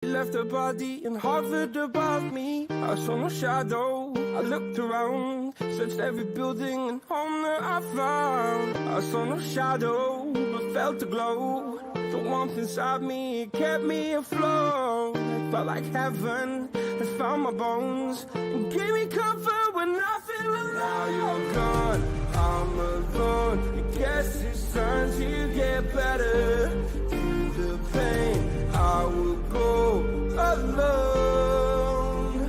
Left her body and hovered above me. I saw no shadow. I looked around, searched every building and home that I found. I saw no shadow, but felt the glow. The warmth inside me, it kept me afloat. It felt like heaven had found my bones and gave me comfort when I feel alone. Now you're gone, I'm alone. I guess it's time to get better. Through the pain, I will go alone.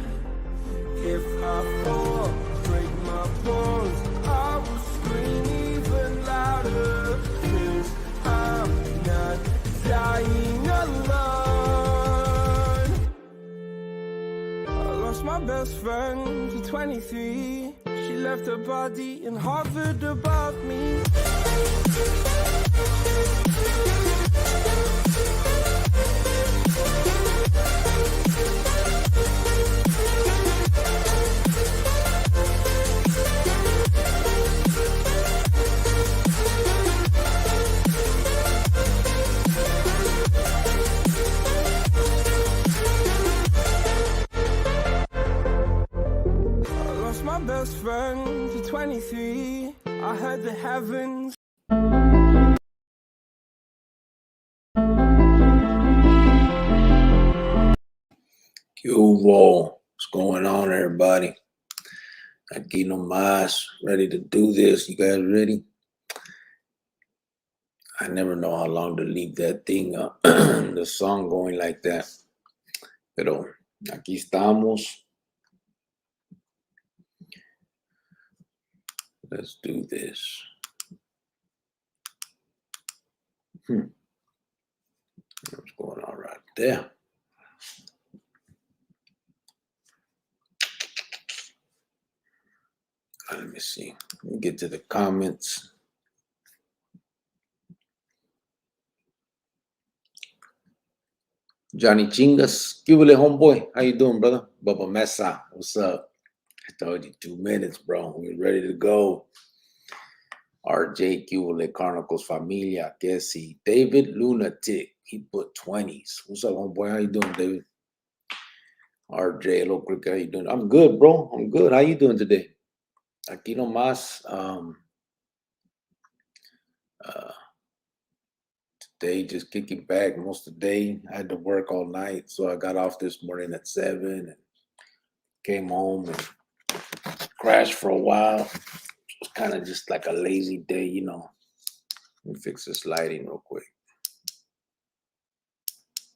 If I fall, break my bones, I will scream even louder. 'Cause I'm not dying alone. I lost my best friend to 23. She left her body and hovered above me. My best friend to 23. I heard the heavens. What's going on, everybody? Aquí nomás, ready to do this. You guys ready? I never know how long to leave that thing the song going like that. Pero aquí estamos. Let's do this. What's going on right there? Let me see. Let me get to the comments. Johnny Chingas, Cubile homeboy. How you doing, brother? Bubba Mesa, what's up? I told you 2 minutes, bro. We're ready to go. RJ Cubile, Chronicles, Familia, Kessie, David Lunatic. He put 20s. What's up, homeboy? How you doing, David? RJ, hello, Cricket. How you doing? I'm good, bro. I'm good. How you doing today? Aquí nomás. Today, just kicking back most of the day. I had to work all night, so I got off this morning at 7 and came home and crashed for a while. It was kind of just like a lazy day, you know. Let me fix this lighting real quick.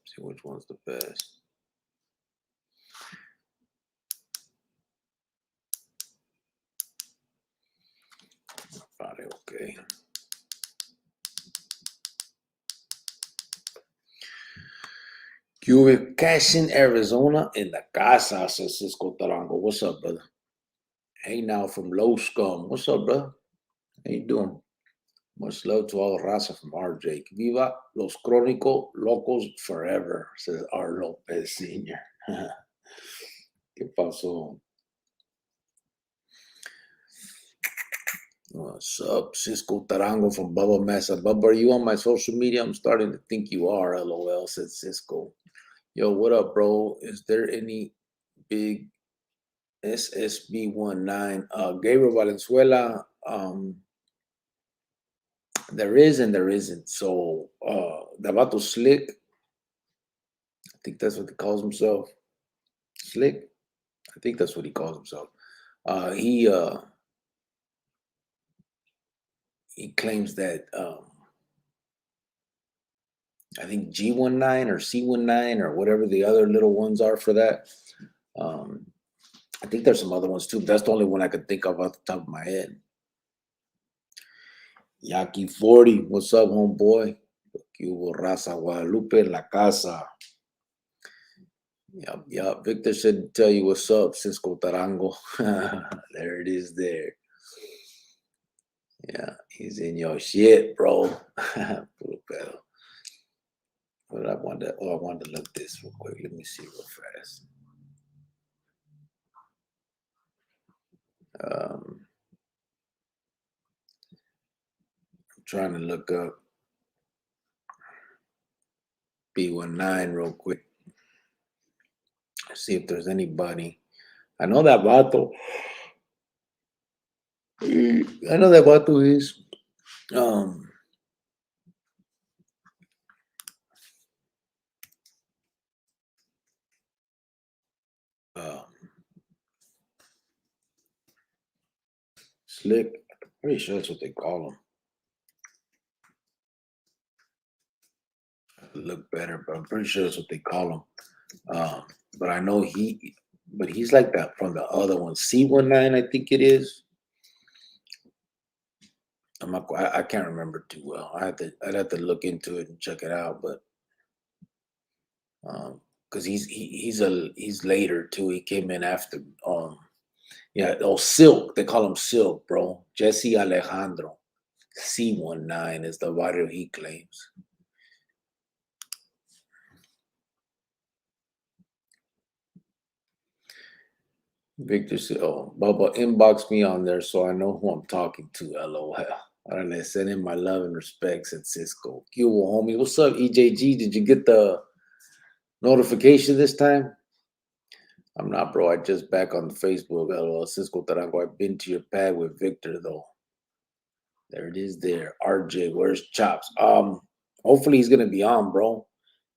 See which one's the best. Probably okay. Cubic Cash in Arizona in the casa, says Cisco Tarango. What's up, brother? Hey, now from Low Scum. What's up, brother? How you doing? Much love to all the raza from RJ. Viva los Crónicos Locos forever, says R. Lopez Sr. ¿Qué pasó? What's up, Cisco Tarango from Bubba Mesa? Bubba, are you on my social media? I'm starting to think you are, LOL, said Cisco. Yo, what up, bro? Is there any big SSB19? Gabriel Valenzuela, there is and there isn't. So, the vato Slick, I think that's what he calls himself. Slick? I think that's what he calls himself. He claims that I think G19 or C19 or whatever the other little ones are for that. I think there's some other ones too, but that's the only one I could think of off the top of my head. Yaki 40, what's up, homeboy? Hugo Raza Guadalupe en la casa. Yep. Victor said tell you what's up, Cisco Tarango. There it is there. Yeah, he's in your shit, bro. But I wanted to look this real quick. Let me see real fast. I'm trying to look up B19 real quick. See if there's anybody. I know that vato. I know that vato is um um slick. I'm pretty sure that's what they call him. Look better, but I'm pretty sure that's what they call him. But I know but he's like that from the other one, C19, I think it is. I can't remember too well. I'd have to look into it and check it out, but because he's later too. He came in after yeah, Silk. They call him Silk, bro. Jesse Alejandro. C19 is the writer he claims. Victor said, "Oh, Bubba, inbox me on there so I know who I'm talking to." LOL. All right, let's send him my love and respect, said Cisco. Yo, homie. What's up, EJG? Did you get the notification this time? I'm not, bro. I just back on the Facebook. LOL. Cisco Tarango. I've been to your pad with Victor, though. There it is there. RJ, where's Chops? Hopefully he's gonna be on, bro.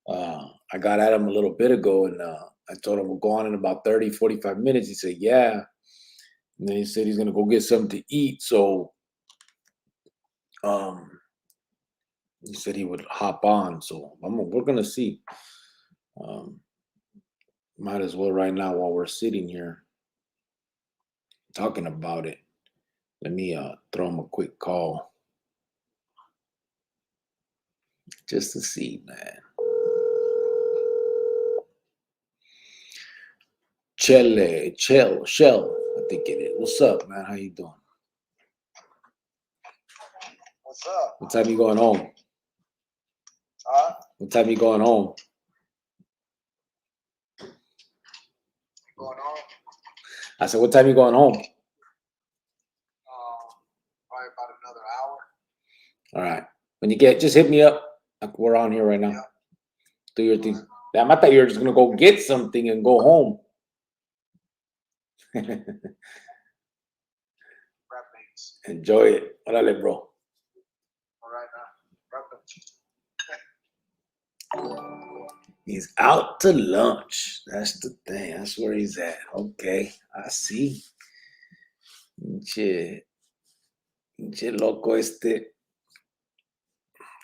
I got at him a little bit ago and I told him we'll go on in about 30, 45 minutes. He said, yeah. And then he said he's gonna go get something to eat. So he said he would hop on. So we're gonna see. Might as well right now while we're sitting here talking about it. Let me throw him a quick call. Just to see, man. Shell, I think it is. What's up, man? How you doing? What's up? What time you going home? Huh? What time you going home? Going on? I said, what time you going home? Probably about another hour. All right. When you get, just hit me up. We're on here right now. Yeah. Do your thing. Damn, I thought you were just gonna go get something and go home. Rap names. Enjoy it. Órale, bro. All right now. Rap He's out to lunch. That's the thing. That's where he's at. Okay. I see. Pinche loco este.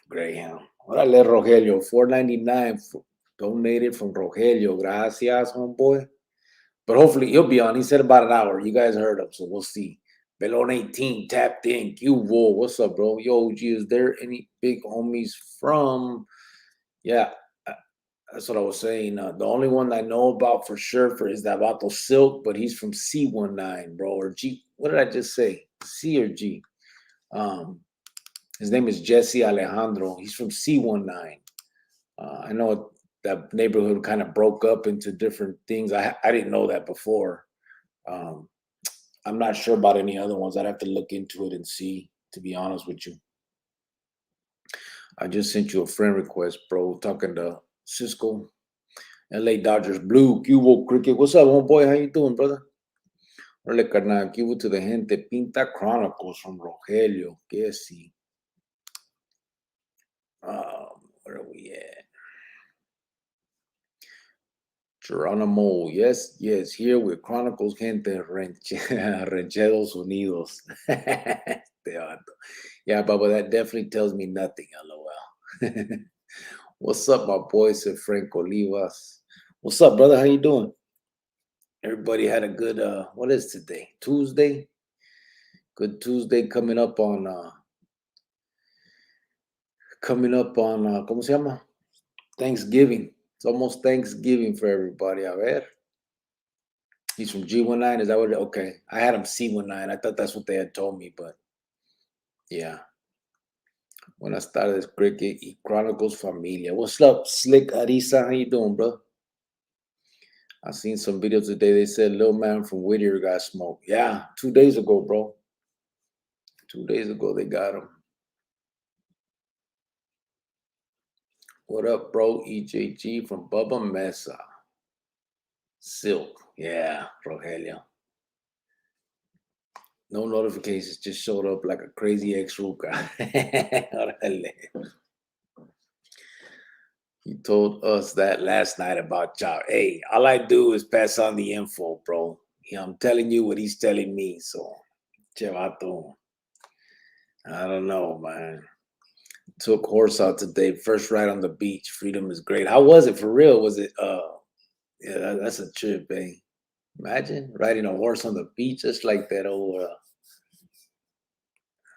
Greyhound. Órale, Rogelio. $4.99 donated from Rogelio. Gracias, homeboy. But hopefully he'll be on. He said about an hour. You guys heard him, so we'll see. Belon 18 tapped in. Q-Wall. What's up, bro? Yo, G, is there any big homies from? Yeah, that's what I was saying. The only one I know about for sure is that Vato Silk, but he's from C19, bro. Or G. What did I just say? C or G? His name is Jesse Alejandro. He's from C19. I know that neighborhood kind of broke up into different things. I didn't know that before. I'm not sure about any other ones. I'd have to look into it and see, to be honest with you. I just sent you a friend request, bro, talking to Cisco. LA Dodgers Blue, Cubo Cricket. What's up, homeboy? How you doing, brother? Órale, carnal. Cubo to the gente. Pinta Chronicles from Rogelio. Que sí. Where are we at? Geronimo, yes, here with Chronicles, gente, Rancheros Unidos. Yeah, Bubba, that definitely tells me nothing, LOL. What's up, my boy, said Frank Olivas. What's up, brother? How you doing? Everybody had a good, what is today? Tuesday? Good Tuesday coming up on, ¿cómo se llama? Thanksgiving. It's almost Thanksgiving for everybody. A ver. He's from G19. Is that what? Okay. I had him C19. I thought that's what they had told me, but yeah. Buenas tardes, Cricket y Chronicles Familia. What's up, Slick Arisa? How you doing, bro? I seen some videos today. They said Lil Man from Whittier got smoked. Yeah, 2 days ago, bro. 2 days ago, they got him. What up, bro? EJG from Bubba Mesa. Silk. Yeah, Rogelio. No notifications, just showed up like a crazy ex-ruca. Órale. He told us that last night about y'all. Hey, all I do is pass on the info, bro. I'm telling you what he's telling me. So, Chevato, I don't know, man. Took horse out today. First ride on the beach. Freedom is great. How was it for real? Was it? Yeah, that's a trip, eh? Imagine riding a horse on the beach, just like that old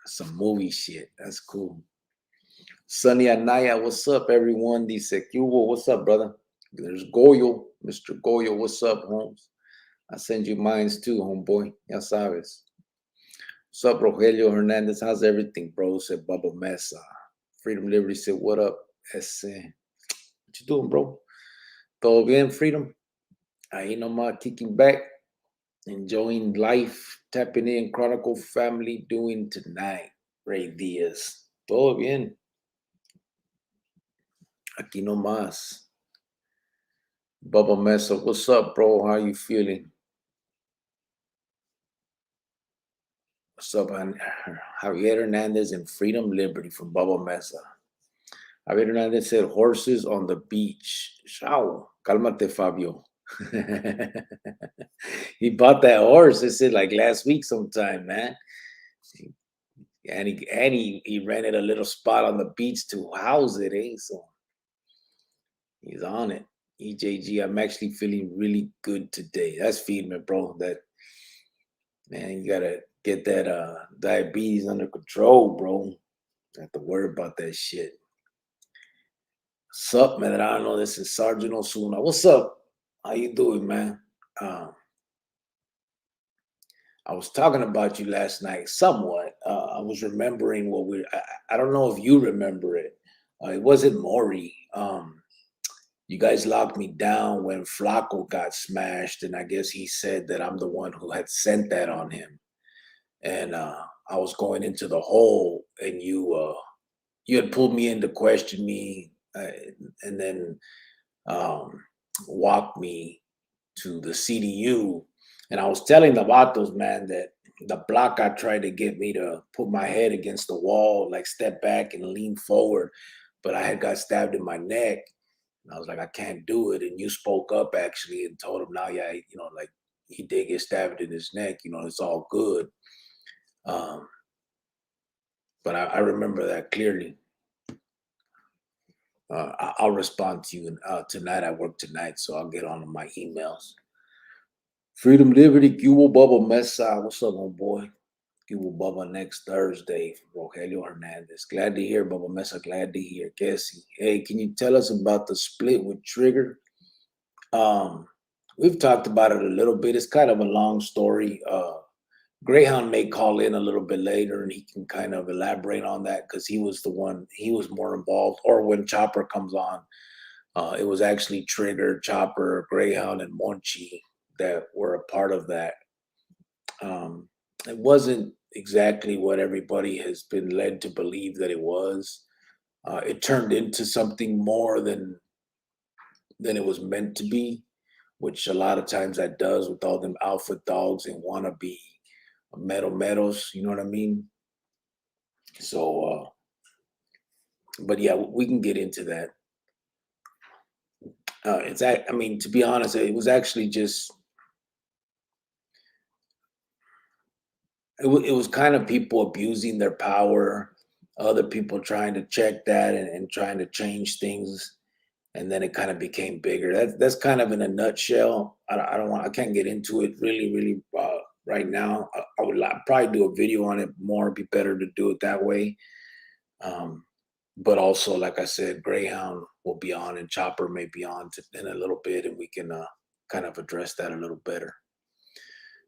some movie shit. That's cool. Sunny Anaya, what's up, everyone? Dice, ¿qué hubo? What's up, brother? There's Goyo, Mr. Goyo. What's up, Holmes? I send you mines too, homeboy. Ya sabes. What's up, Rogelio Hernandez? How's everything, bro? Said Bubba Mesa. Freedom Liberty said, what up? What you doing, bro? Todo bien, Freedom? Ahí nomás kicking back, enjoying life, tapping in, Chronicle family doing tonight. Ray Diaz. Todo bien. Aquí nomás. Bubba Mesa, what's up, bro? How you feeling? What's up, Javier Hernandez and Freedom Liberty from Bubba Mesa. Javier Hernandez said horses on the beach. Shao, cálmate, Fabio. He bought that horse. They said like last week sometime, man. And he rented a little spot on the beach to house it, eh? So he's on it. EJG, I'm actually feeling really good today. That's feeding me, bro. That man, you gotta get that diabetes under control, bro. I have to worry about that shit. What's up, man? I don't know. This is Sergeant Osuna. What's up? How you doing, man? I was talking about you last night somewhat. I was remembering what I don't know if you remember it. It wasn't Maury. You guys locked me down when Flacco got smashed, and I guess he said that I'm the one who had sent that on him. And I was going into the hole, and you had pulled me in to question me, and then walked me to the CDU. And I was telling the vatos, man, that the block I tried to get me to put my head against the wall, like step back and lean forward, but I had got stabbed in my neck. And I was like, I can't do it. And you spoke up actually and told him, now, yeah, like he did get stabbed in his neck, it's all good. But I remember that clearly. I'll respond to you tonight. I work tonight, so I'll get on my emails. Freedom Liberty, Cuba Bubba Mesa. What's up, my boy? Cuba Bubba next Thursday. Rogelio Hernandez. Glad to hear, Bubba Mesa. Glad to hear. Casey. Hey, can you tell us about the split with Trigger? We've talked about it a little bit. It's kind of a long story. Greyhound may call in a little bit later and he can kind of elaborate on that because he was more involved. Or when Chopper comes on, it was actually Trigger, Chopper, Greyhound, and Monchi that were a part of that. It wasn't exactly what everybody has been led to believe that it was. It turned into something more than it was meant to be, which a lot of times that does with all them alpha dogs and wannabe meros, you know what I mean? So, but yeah, we can get into that. To be honest, it was actually just, it was kind of people abusing their power, other people trying to check that and trying to change things. And then it kind of became bigger. That's kind of in a nutshell. I can't get into it really right now. I would probably do a video on it more. It'd be better to do it that way. But also, like I said, Greyhound will be on and Chopper may be on in a little bit, and we can kind of address that a little better.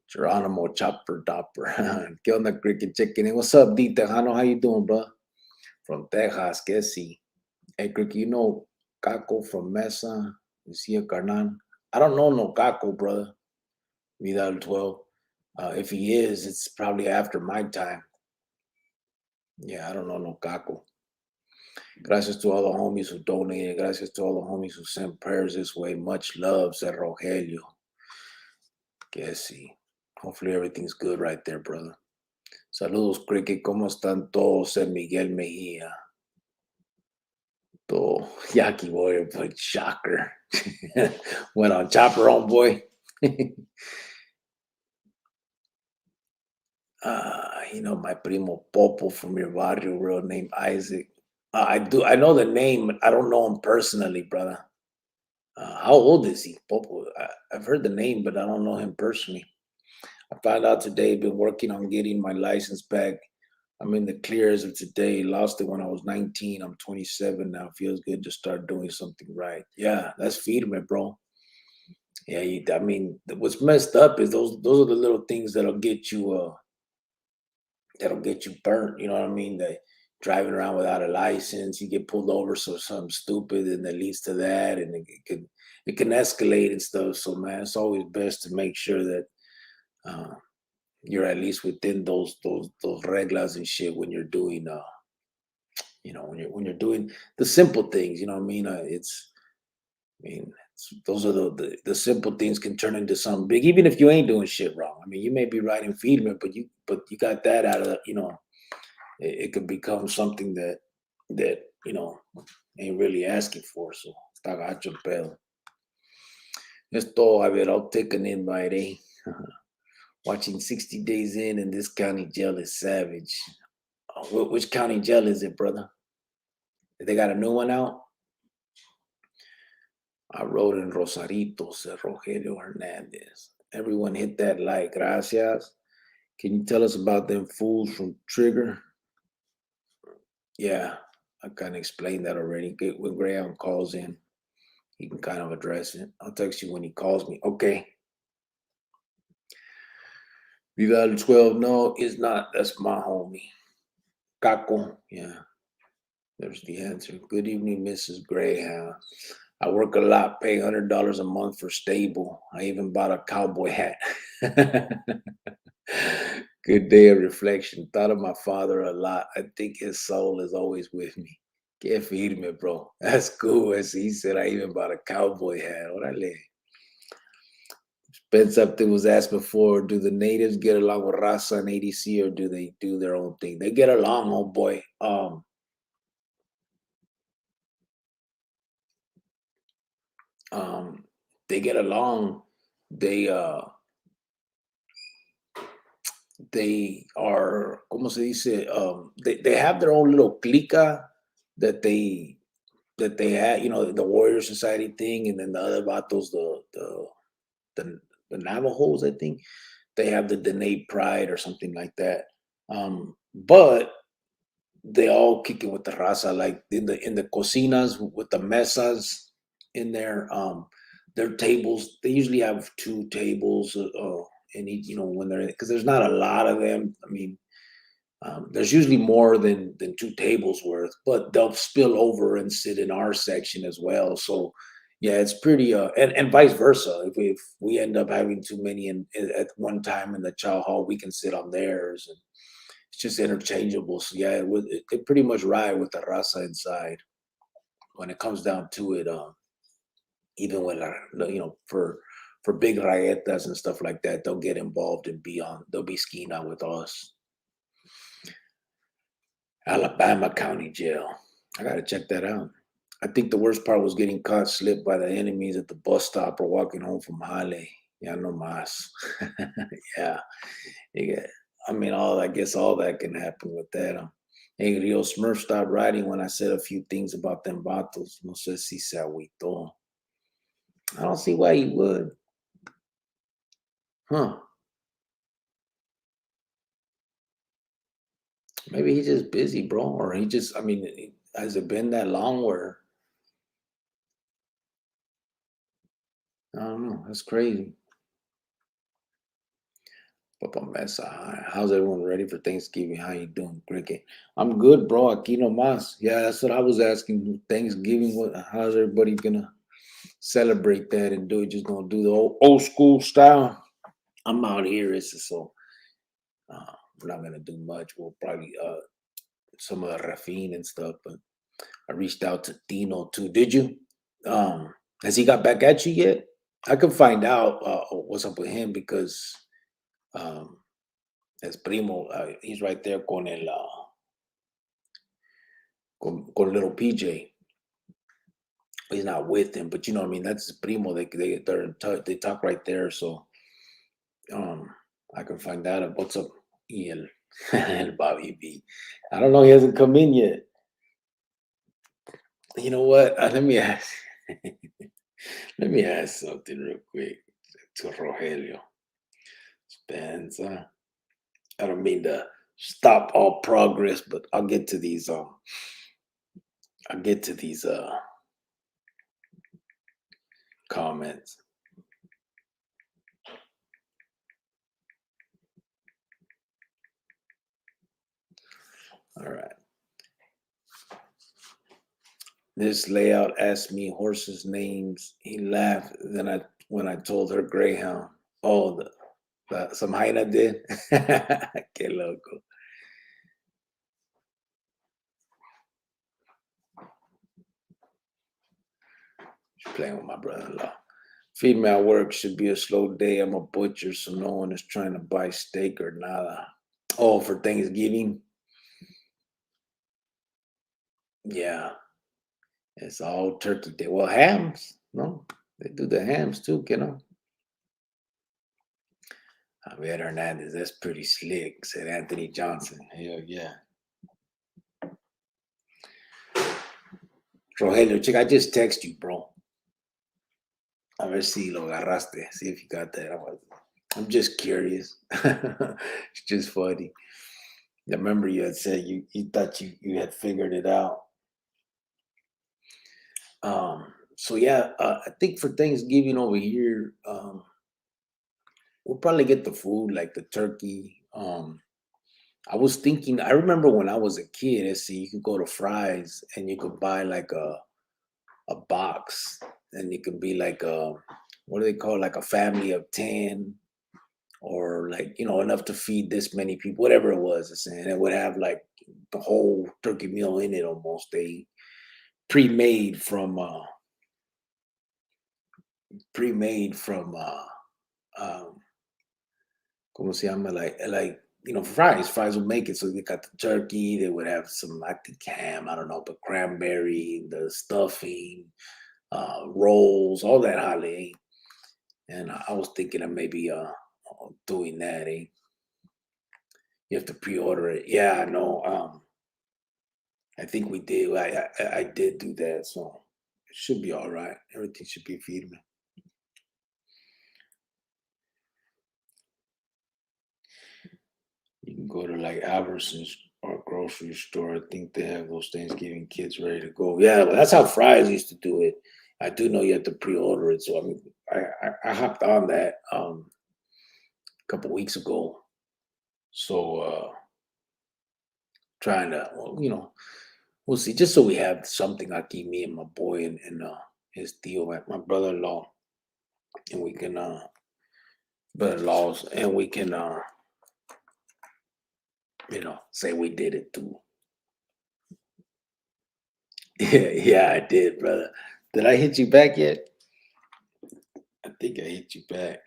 Geronimo Chopper Dopper. ¿Qué onda, Cricket Chicken? Hey, what's up, D Tejano? How you doing, bro? From Texas, que sí. Hey, Cricket, you know Caco from Mesa? Is he a carnal? I don't know no Caco, brother. Vidal 12. If he is, it's probably after my time. Yeah, I don't know no Caco. Gracias to all the homies who donated. Gracias to all the homies who sent prayers this way. Much love, said Rogelio. Que sí. Hopefully everything's good right there, brother. Saludos, Cricket. ¿Cómo están todos? San Miguel Mejía. Todo. Yaki boy, but shocker. Went on chopper on boy. My primo Popo from your barrio, real name Isaac. I know the name, but I don't know him personally, brother. How old is he, Popo? I've heard the name, but I don't know him personally. I found out today, been working on getting my license back. I'm in the clear as of today. Lost it when I was 19. I'm 27 now. Feels good to start doing something right. Yeah, that's feeding me, bro. Yeah, what's messed up is those are the little things that'll get you burnt. You know what I mean? That driving around without a license, you get pulled over so something stupid, and that leads to that, and it can escalate and stuff. So man, it's always best to make sure that uh, you're at least within those reglas and shit when you're doing when you're doing the simple things. You know what I mean? Those are the simple things can turn into something big, even if you ain't doing shit wrong. I mean, you may be riding Feedman, but you got that out of it could become something that ain't really asking for. So está gacho el pedo. Esto, a ver, I'll take an invite, eh? Watching 60 Days In and this county jail is savage. Which county jail is it, brother? They got a new one out? I wrote in Rosarito, said Rogelio Hernandez. Everyone hit that like. Gracias. Can you tell us about them fools from Trigger? Yeah, I kind of explained that already. When Graham calls in, he can kind of address it. I'll text you when he calls me. Okay. Vival 12, no, it's not. That's my homie. Caco, yeah. There's the answer. Good evening, Mrs. Greyhound. I work a lot, pay $100 a month for stable. I even bought a cowboy hat. Good day of reflection. Thought of my father a lot. I think his soul is always with me. Can't feed me, bro. That's cool. As he said, I even bought a cowboy hat. Orale. Ben something was asked before, do the natives get along with Raza and ADC, or do they do their own thing? They get along, oh boy. They get along. They are, como se dice, they have their own little clica that they had, the Warrior Society thing, and then the other vatos, the Navajos, I think, they have the Dene Pride or something like that. But they all kick it with the raza, like in the cocinas with the mesas in there. Their tables, they usually have two tables in each, when they're, because there's not a lot of them. I mean, there's usually more than two tables worth, but they'll spill over and sit in our section as well. So yeah, it's pretty and vice versa. If we end up having too many at one time in the chow hall, we can sit on theirs, and it's just interchangeable. So yeah, they pretty much ride with the raza inside when it comes down to it. Even when for big rayetas and stuff like that, they'll get involved and they'll be skiing out with us. Alabama County Jail. I gotta check that out. I think the worst part was getting caught slipped by the enemies at the bus stop or walking home from Halle. Yeah, no mas. Yeah. I guess all that can happen with that. Hey, Rio Smurf stopped writing when I said a few things about them vatos. No sé si se agüitó. I don't see why he would. Huh. Maybe he's just busy, bro. Or has it been that long where, I don't know. That's crazy. Papa Mesa, how's everyone ready for Thanksgiving? How you doing, Cricket? I'm good, bro. Aquí nomás. Yeah, that's what I was asking. Thanksgiving, how's everybody gonna celebrate that and do it? Just gonna do the old school style? I'm out here, so we're not gonna do much. We'll probably some of the Rafine and stuff, but I reached out to Dino too. Did you? Has he got back at you yet? I can find out what's up with him because um, his primo, he's right there con little PJ. He's not with him, but you know what I mean. That's his primo. They're in touch. They talk right there, so um, I can find out what's up. Y el Bobby B. I don't know. He hasn't come in yet. You know what? Let me ask. Let me ask something real quick to Rogelio Spencer. I don't mean to stop all progress, but I'll get to these. I'll get to these comments. All right. This layout asked me horses' names. He laughed. Then when I told her Greyhound. Oh, some hyena did. Qué loco. She's playing with my brother-in-law. Female work should be a slow day. I'm a butcher, so no one is trying to buy steak or nada. Oh, for Thanksgiving? Yeah, it's all turkey day. Well, hams, no? They do the hams too, you know? Javier Hernandez, that's pretty slick, said Anthony Johnson. Hell yeah. Rogelio, chick, I just text you, bro. A ver si lo agarraste. See if you got that. I'm just curious. It's just funny. I remember you had said you thought you had figured it out. So yeah, I think for Thanksgiving over here, we'll probably get the food like the turkey. I was thinking, I remember when I was a kid, let's see, you could go to Fry's and you could buy like a box, and it could be like what do they call it? Like a family of 10, or like, you know, enough to feed this many people, whatever it was. And it would have like the whole turkey meal in it almost. They pre-made from pre-made from um como se llama, like you know, fries would make it. So they got the turkey, they would have some, I think, ham, I don't know, but cranberry, the stuffing, rolls, all that holiday. And I was thinking of maybe doing that, eh? You have to pre-order it. Yeah, I know. I think we did. I did do that, so it should be all right. Everything should be feeding. You can go to like Albertsons or grocery store. I think they have those Thanksgiving kits ready to go. Yeah, well, that's how Fry's used to do it. I do know you have to pre-order it, so I mean, I hopped on that a couple weeks ago. So trying to, well, you know, we'll see. Just so we have something I keep me and my boy and his deal, my brother-in-law, and we can brother-in-laws, and we can you know, say we did it too. Yeah, yeah, I did, brother. Did I hit you back yet? I think I hit you back.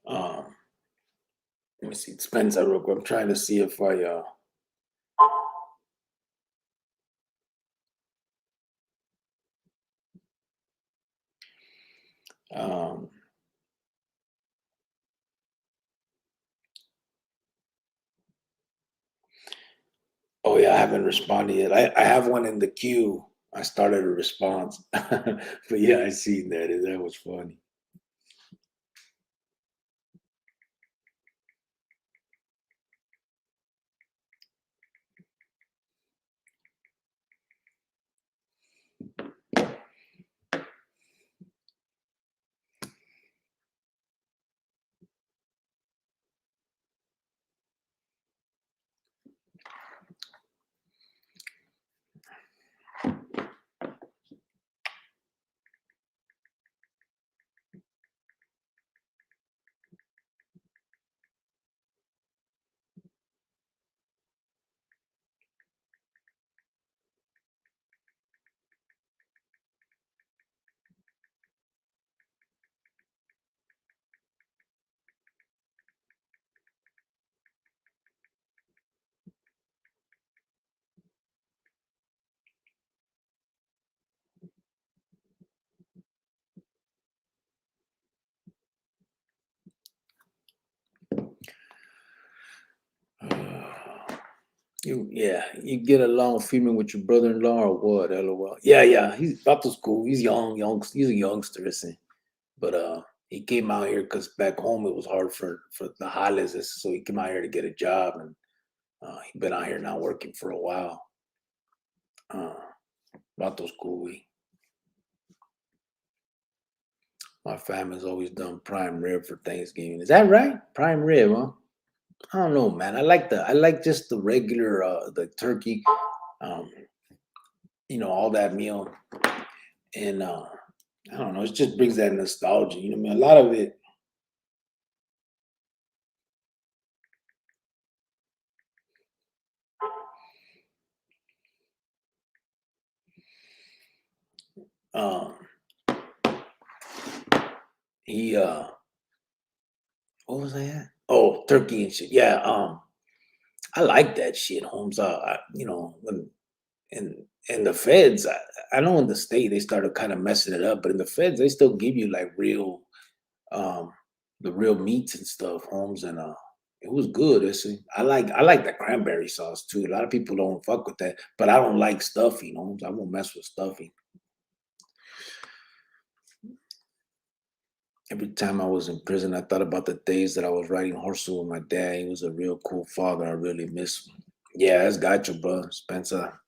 Um, Let me see. It depends on real quick. I'm trying to see if I um oh yeah, I haven't responded yet. I have one in the queue. I started a response. But yeah, I seen that. That was funny. You get along female with your brother-in-law or what? LOL. Yeah. He's Vato's cool. He's he's a youngster, listen. But he came out here because back home it was hard for the holidays, so he came out here to get a job, and he's been out here now working for a while. Uh, Vato's cool. My family's always done prime rib for Thanksgiving. Is that right? Prime rib, huh? I don't know, man. I like just the regular the turkey, um, all that meal, and I don't know. It just brings that nostalgia. You know, what I mean, a lot of it. Um, he what was I at? Oh, turkey and shit. Yeah. I like that shit, Holmes. When in the feds, I know in the state they started kind of messing it up, but in the feds they still give you like real, um, the real meats and stuff, Holmes, and it was good. I like the cranberry sauce too. A lot of people don't fuck with that, but I don't like stuffing, Holmes. I won't mess with stuffing. Every time I was in prison, I thought about the days that I was riding horses with my dad. He was a real cool father. I really miss him. Yeah, that's got you, bro, Spencer.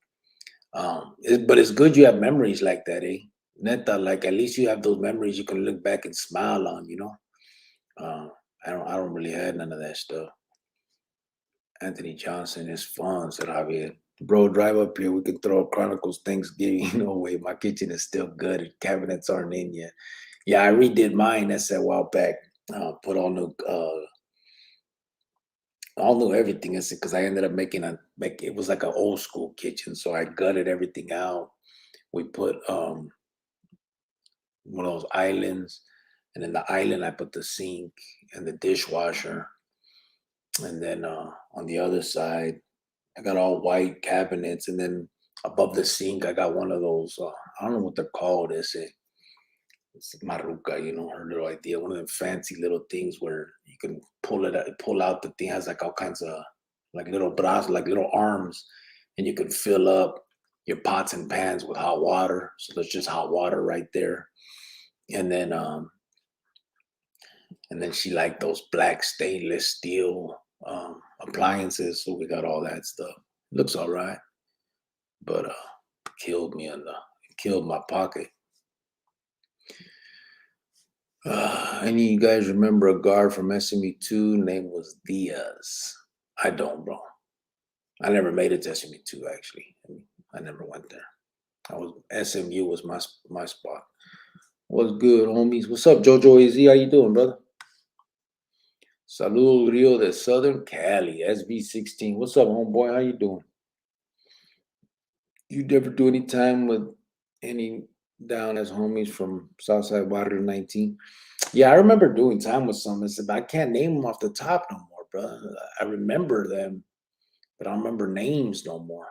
But it's good you have memories like that, eh? Neta, like at least you have those memories you can look back and smile on, you know? Uh, I don't really have none of that stuff. Anthony Johnson is fun, said Javier. Bro, drive up here. We can throw Chronicles Thanksgiving. No way. My kitchen is still good. Cabinets aren't in yet. Yeah, I redid mine. That's a while back. Put all new everything. It's because I ended up make it was like an old school kitchen, so I gutted everything out. We put one of those islands, and in the island I put the sink and the dishwasher, and then on the other side I got all white cabinets, and then above the sink I got one of those. I don't know what they're called. It's Maruca, her little idea. One of them fancy little things where you can pull out. The thing has like all kinds of like little bras, like little arms, and you can fill up your pots and pans with hot water. So there's just hot water right there, and then she liked those black stainless steel appliances. So we got all that stuff. Looks all right, but killed my pocket. Any of you guys remember a guard from SMU2? Name was Diaz. I don't, bro. I never made it to SMU2 actually. I never went there. SMU was my spot. What's good, homies? What's up, Jojo AZ? How you doing, brother? Salud Rio de Southern Cali, SB16. What's up, homeboy? How you doing? You never do any time with any down as homies from Southside Water 19? Yeah, I remember doing time with some, but I can't name them off the top no more, bro. I remember them, but I don't remember names no more.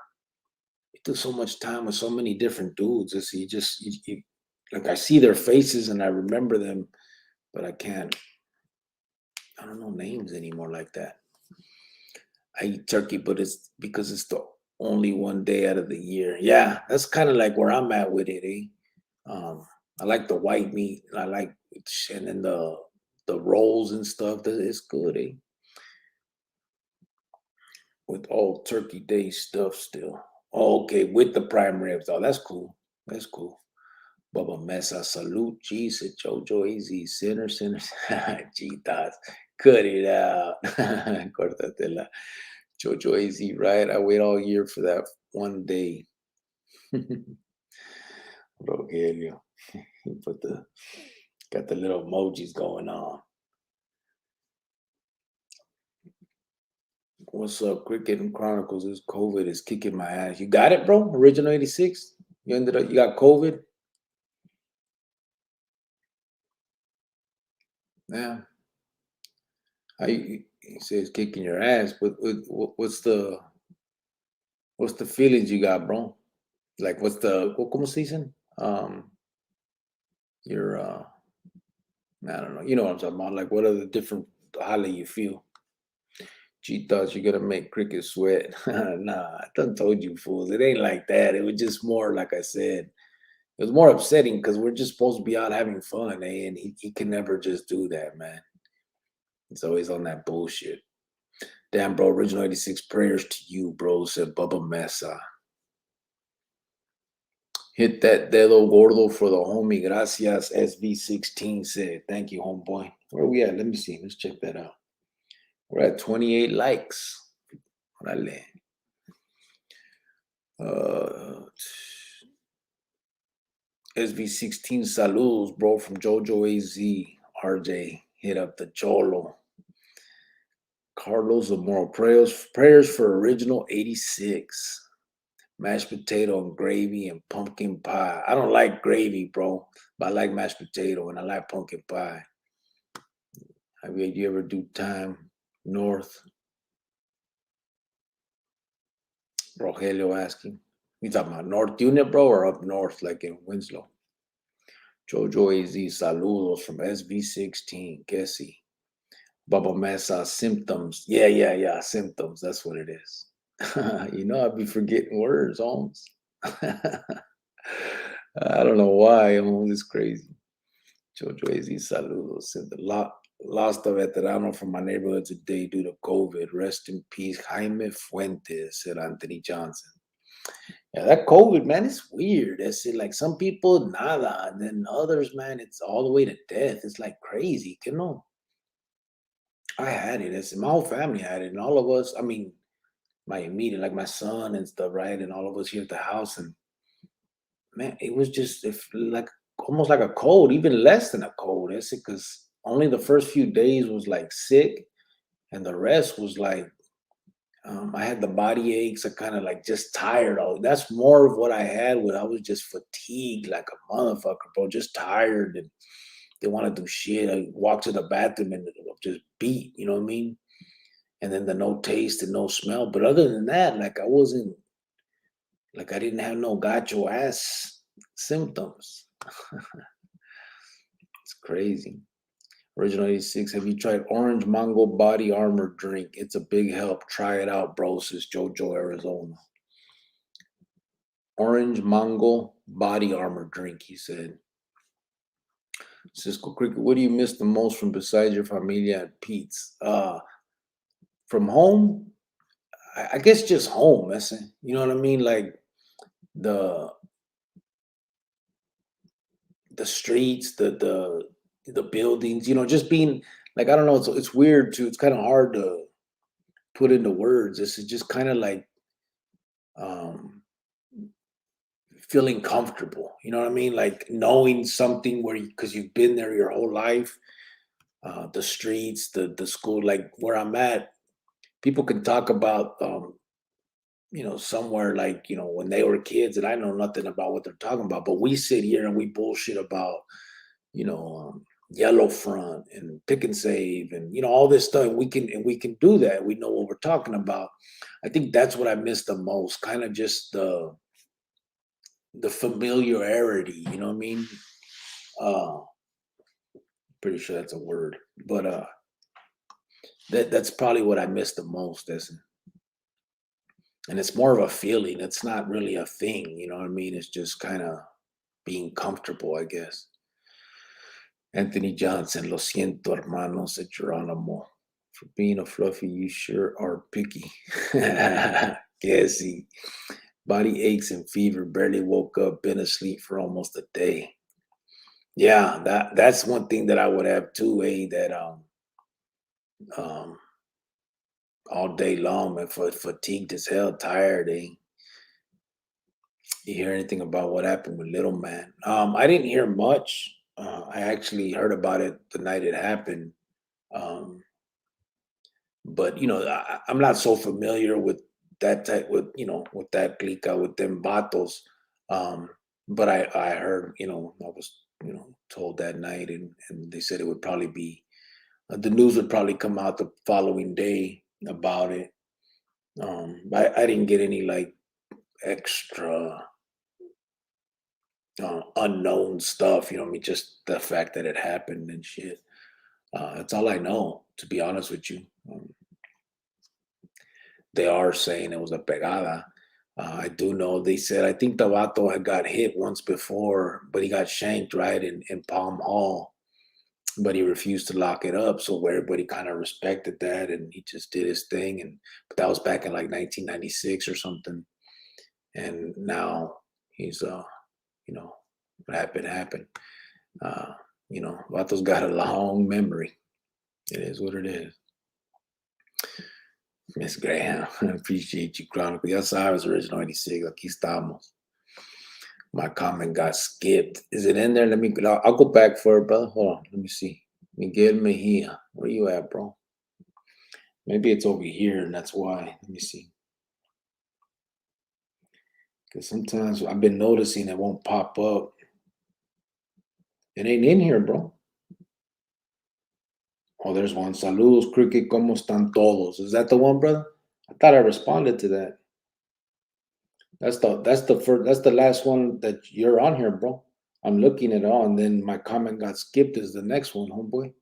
We took so much time with so many different dudes. Like I see their faces and I remember them, but I don't know names anymore like that. I eat turkey, but it's because it's the only one day out of the year. Yeah, that's kind of like where I'm at with it, eh? I like the white meat, and and then the rolls and stuff. It's good, eh? With all Turkey Day stuff still. Oh, okay, with the prime ribs. Oh, that's cool. That's cool. Bubba Mesa, salute, G, said Jojo, easy, sinners. G thoughts. Cut it out. Cortatela. Jojo easy, right? I wait all year for that one day. Rogelio. He got the little emojis going on. What's up, Cricket and Chronicles? This COVID is kicking my ass. You got it, bro? Original 86? You got COVID? Yeah. He says kicking your ass. What's the feelings you got, bro? Like what's the como se dicen? Your I don't know. You know what I'm talking about. Like what are the different how do you feel? She thought you're gonna make cricket sweat. Nah, I done told you fools. It ain't like that. It was just more, like I said, it was more upsetting because we're just supposed to be out having fun, eh? And he can never just do that, man. He's always on that bullshit. Damn, bro, original 86 prayers to you, bro, said Bubba Mesa. Hit that dedo gordo for the homie. Gracias, SV16 said. Thank you, homeboy. Where we at? Let me see. Let's check that out. We're at 28 likes. Orale. SV16 saludos, bro, from Jojo AZ. RJ hit up the Cholo. Carlos of Moral prayers for original 86. Mashed potato and gravy and pumpkin pie. I don't like gravy, bro, but I like mashed potato and I like pumpkin pie. Have you ever do time north? Rogelio asking. You talking about North Unit, bro, or up north like in Winslow? Jojo AZ, saludos from SV16. Kessie. Bubba Mesa, symptoms. Yeah, symptoms. That's what it is. You know, I'd be forgetting words, Holmes. I don't know why, Holmes. It's crazy. Jojo AZ, saludos. Said lost a veterano from my neighborhood today due to COVID. Rest in peace, Jaime Fuentes, said Anthony Johnson. Yeah, that COVID, man, it's weird. That's it. Like some people, nada. And then others, man, it's all the way to death. It's like crazy. You know, I had it. It's my whole family had it. And all of us, I mean, my immediate, like my son and stuff, right? And all of us here at the house. And man, it was just like almost like a cold, even less than a cold. That's it. Because only the first few days was like sick. And the rest was like, I had the body aches. I kind of like just tired. That's more of what I had. When I was just fatigued like a motherfucker, bro. Just tired and didn't want to do shit. I walked to the bathroom and just beat. You know what I mean? And then the no taste and no smell. But other than that, like I wasn't, like I didn't have no gacho ass symptoms. It's crazy. Original 86. Have you tried Orange Mango Body Armor drink? It's a big help. Try it out, bro, says Jojo, Arizona. Orange Mango Body Armor drink, he said. Cisco Cricket, what do you miss the most from besides your familia and Pete's? From home, I guess just home, you know what I mean? Like the streets, the buildings, you know, just being like, I don't know, it's weird too. It's kind of hard to put into words. This is just kind of like um feeling comfortable, you know what I mean? Like knowing something where because you've been there your whole life, the streets, the school, like where I'm at, people can talk about you know, somewhere like, you know, when they were kids and I know nothing about what they're talking about, but we sit here and we bullshit about, you know, yellow front and pick and save and, you know, all this stuff. We can do that. We know what we're talking about. I think that's what I miss the most, kind of just the familiarity, you know what I mean? Uh pretty sure that's a word. But that's probably what I miss the most, and it's more of a feeling. It's not really a thing, you know what I mean? It's just kind of being comfortable, I guess. Anthony Johnson, lo siento, hermano, said Geronimo. For being a fluffy, you sure are picky. Guessy. Body aches and fever, barely woke up, been asleep for almost a day. Yeah, that's one thing that I would have too, that um all day long, man, fatigued as hell, tired, You hear anything about what happened with Little Man? I didn't hear much. I actually heard about it the night it happened. Um, but you know, I'm not so familiar with that type with you know with that clica with them vatos. Um, but I heard I was told that night, and they said it would probably be the news would probably come out the following day about it. I didn't get any like extra unknown stuff. You know, what I mean, just the fact that it happened and shit. That's all I know, to be honest with you. they are saying it was a pegada. I do know they said, I think Tabato had got hit once before, but he got shanked right in Palm Hall, but he refused to lock it up. So everybody kind of respected that, and he just did his thing. And but that was back in like 1996 or something. And now he's you know, what happened. Uh, Vato's got a long memory. It is what it is. Miss Graham, I appreciate you, Chronicle. Ya sabes, original 86. Aquí estamos. My comment got skipped. Is it in there? I'll go back for it, brother. Hold on. Let me see. Miguel Mejia. Where you at, bro? Maybe it's over here, and that's why. Let me see. Because sometimes I've been noticing it won't pop up. It ain't in here, bro. Oh, there's one. Saludos, Cricket. ¿Cómo están todos? Is that the one, brother? I thought I responded to that. That's the last one that you're on here, bro. I'm looking at it all, and then my comment got skipped as the next one, homeboy.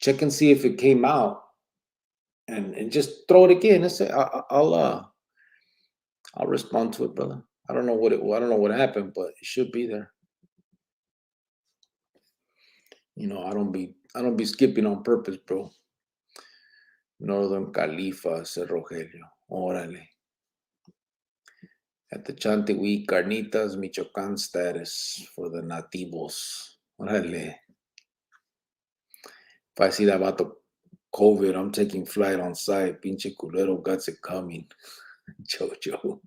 Check and see if it came out, and just throw it again. I'll respond to it, brother. I don't know what happened, but it should be there. I don't be skipping on purpose, bro. Northern Califa, said Rogelio. Órale. At the Chantiwi Carnitas, Michoacan status for the nativos. Órale. If I see that about the COVID, I'm taking flight on site. Pinche culero got it coming. Jojo.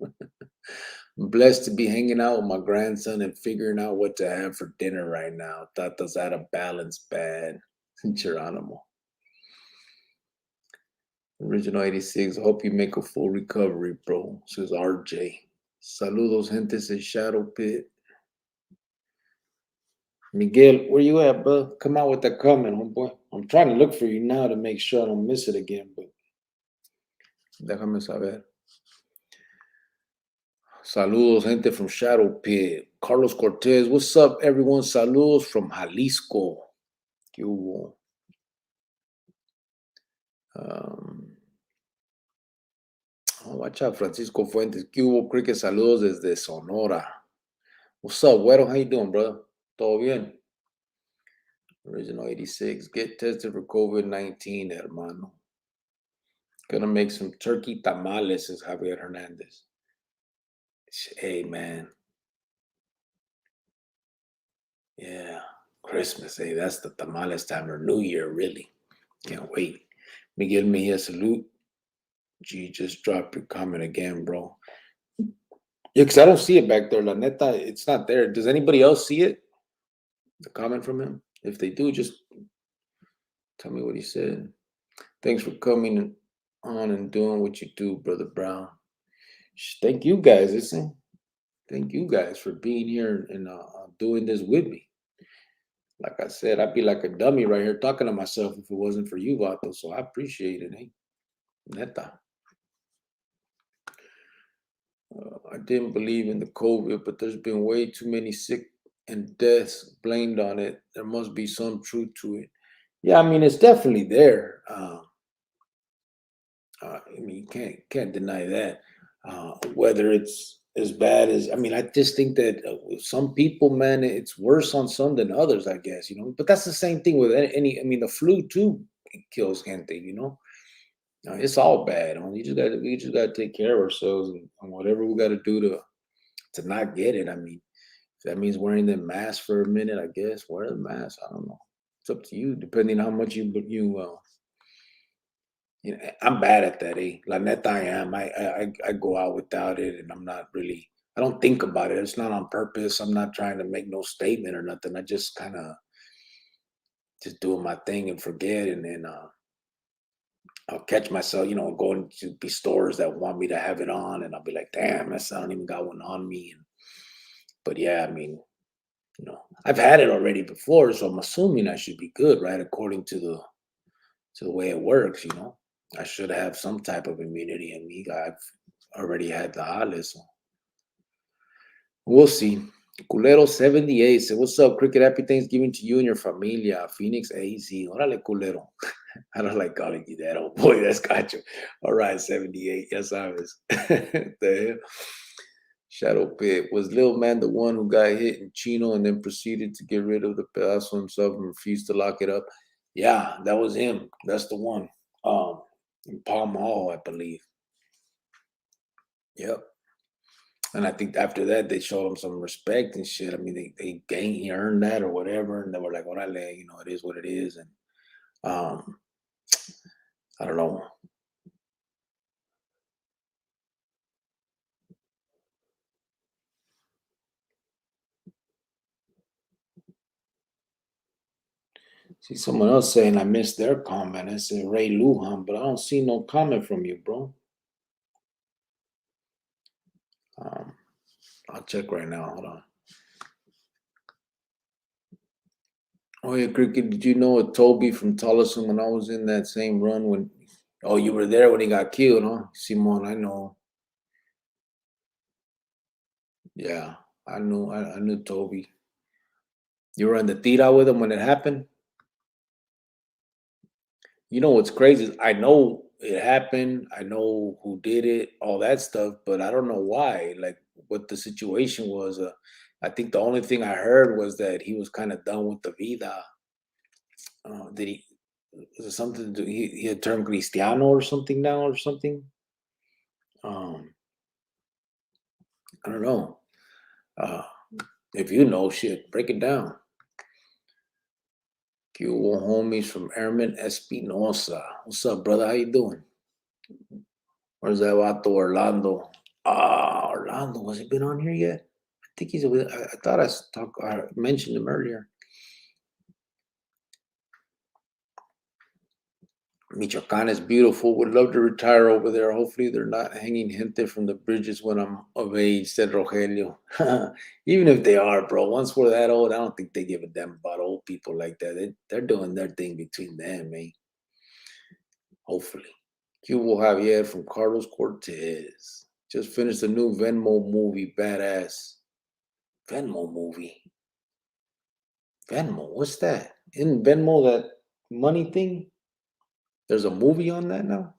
I'm blessed to be hanging out with my grandson and figuring out what to have for dinner right now. Tata's out of balance bad. Geronimo. Original 86. Hope you make a full recovery, bro. Says RJ. Saludos, gente, says Shadow Pit. Miguel, where you at, bro? Come out with that comment, homeboy. I'm trying to look for you now to make sure I don't miss it again, but déjame saber. Saludos, gente from Shadow Pit. Carlos Cortez, what's up, everyone? Saludos from Jalisco. ¿Qué hubo? Watch out, Francisco Fuentes. ¿Qué hubo, Cricket? Saludos desde Sonora. What's up, Güero? How you doing, brother? ¿Todo bien? Original 86. Get tested for COVID-19, hermano. Gonna make some turkey tamales, says Javier Hernandez. Hey, man. Yeah, Christmas. Hey, that's the tamales time, or New Year, really. Can't wait. Miguel Mejia, salute. G, just drop your comment again, bro. Yeah, because I don't see it back there. La neta, it's not there. Does anybody else see it? The comment from him? If they do, just tell me what he said. Thanks for coming on and doing what you do, Brother Brown. Thank you guys. Listen. Thank you guys for being here and doing this with me. Like I said, I'd be like a dummy right here talking to myself if it wasn't for you, Vato. So I appreciate it, eh? Neta. I didn't believe in the COVID, but there's been way too many sick and deaths blamed on it. There must be some truth to it. Yeah, I mean, it's definitely there. I mean, you can't deny that. Whether it's as bad as, I mean, I just think that some people, man, it's worse on some than others, I guess, But that's the same thing with any. I mean, the flu too kills gente, It's all bad. We just gotta take care of ourselves and whatever we gotta do to not get it. I mean, if that means wearing the mask for a minute, I guess wear the mask. I don't know. It's up to you, depending on how much I'm bad at that, eh? La neta, I am. I go out without it, and I'm not really. I don't think about it. It's not on purpose. I'm not trying to make no statement or nothing. I just kind of just doing my thing and forget, and then I'll catch myself, going to be stores that want me to have it on, and I'll be like, damn, I don't even got one on me. But yeah, I mean, I've had it already before, so I'm assuming I should be good, right? According to the way it works, I should have some type of immunity in me. I've already had the Alice. So we'll see. Culero 78 said, what's up, Cricket? Happy Thanksgiving to you and your familia. Phoenix AZ. Órale, Culero. I don't like calling you that. Oh boy, that's got you. All right, 78. Yes, I was. The hell? Shadow Pit. Was Lil Man the one who got hit in Chino and then proceeded to get rid of the pedazo himself and refused to lock it up? Yeah, that was him. That's the one. In Palm Hall, I believe. Yep. And I think after that they showed him some respect and shit. I mean, he earned that or whatever, and they were like, "Orale, it is what it is." And um, I don't know. See someone else saying I missed their comment. I said Ray Lujan, but I don't see no comment from you, bro. Um, I'll check right now. Hold on. Oh yeah, Cricket. Did you know a Toby from Tolleson when I was in that same run when? Oh, you were there when he got killed, huh? Simon, I know. Yeah, I knew. I knew Toby. You were in the tira with him when it happened. You know what's crazy is I know it happened. I know who did it, all that stuff, but I don't know why. Like what the situation was. I think the only thing I heard was that he was kind of done with the vida. Did he? Was it something to do? He had turned Cristiano or something now or something. Um, I don't know. Uh, if you know shit, break it down. Cuba homies from Airman Espinosa. What's up, brother? How you doing? Where's that vato Orlando? Orlando. Has he been on here yet? I think he's. I thought I mentioned him earlier. Michoacan is beautiful. Would love to retire over there. Hopefully, they're not hanging gente from the bridges when I'm of age, said Rogelio. Even if they are, bro, once we're that old, I don't think they give a damn about old people like that. They're doing their thing between them, man. Hopefully. Cubo Javier from Carlos Cortez. Just finished a new Venmo movie. Badass. Venmo movie. Venmo, what's that? Isn't Venmo that money thing? There's a movie on that now?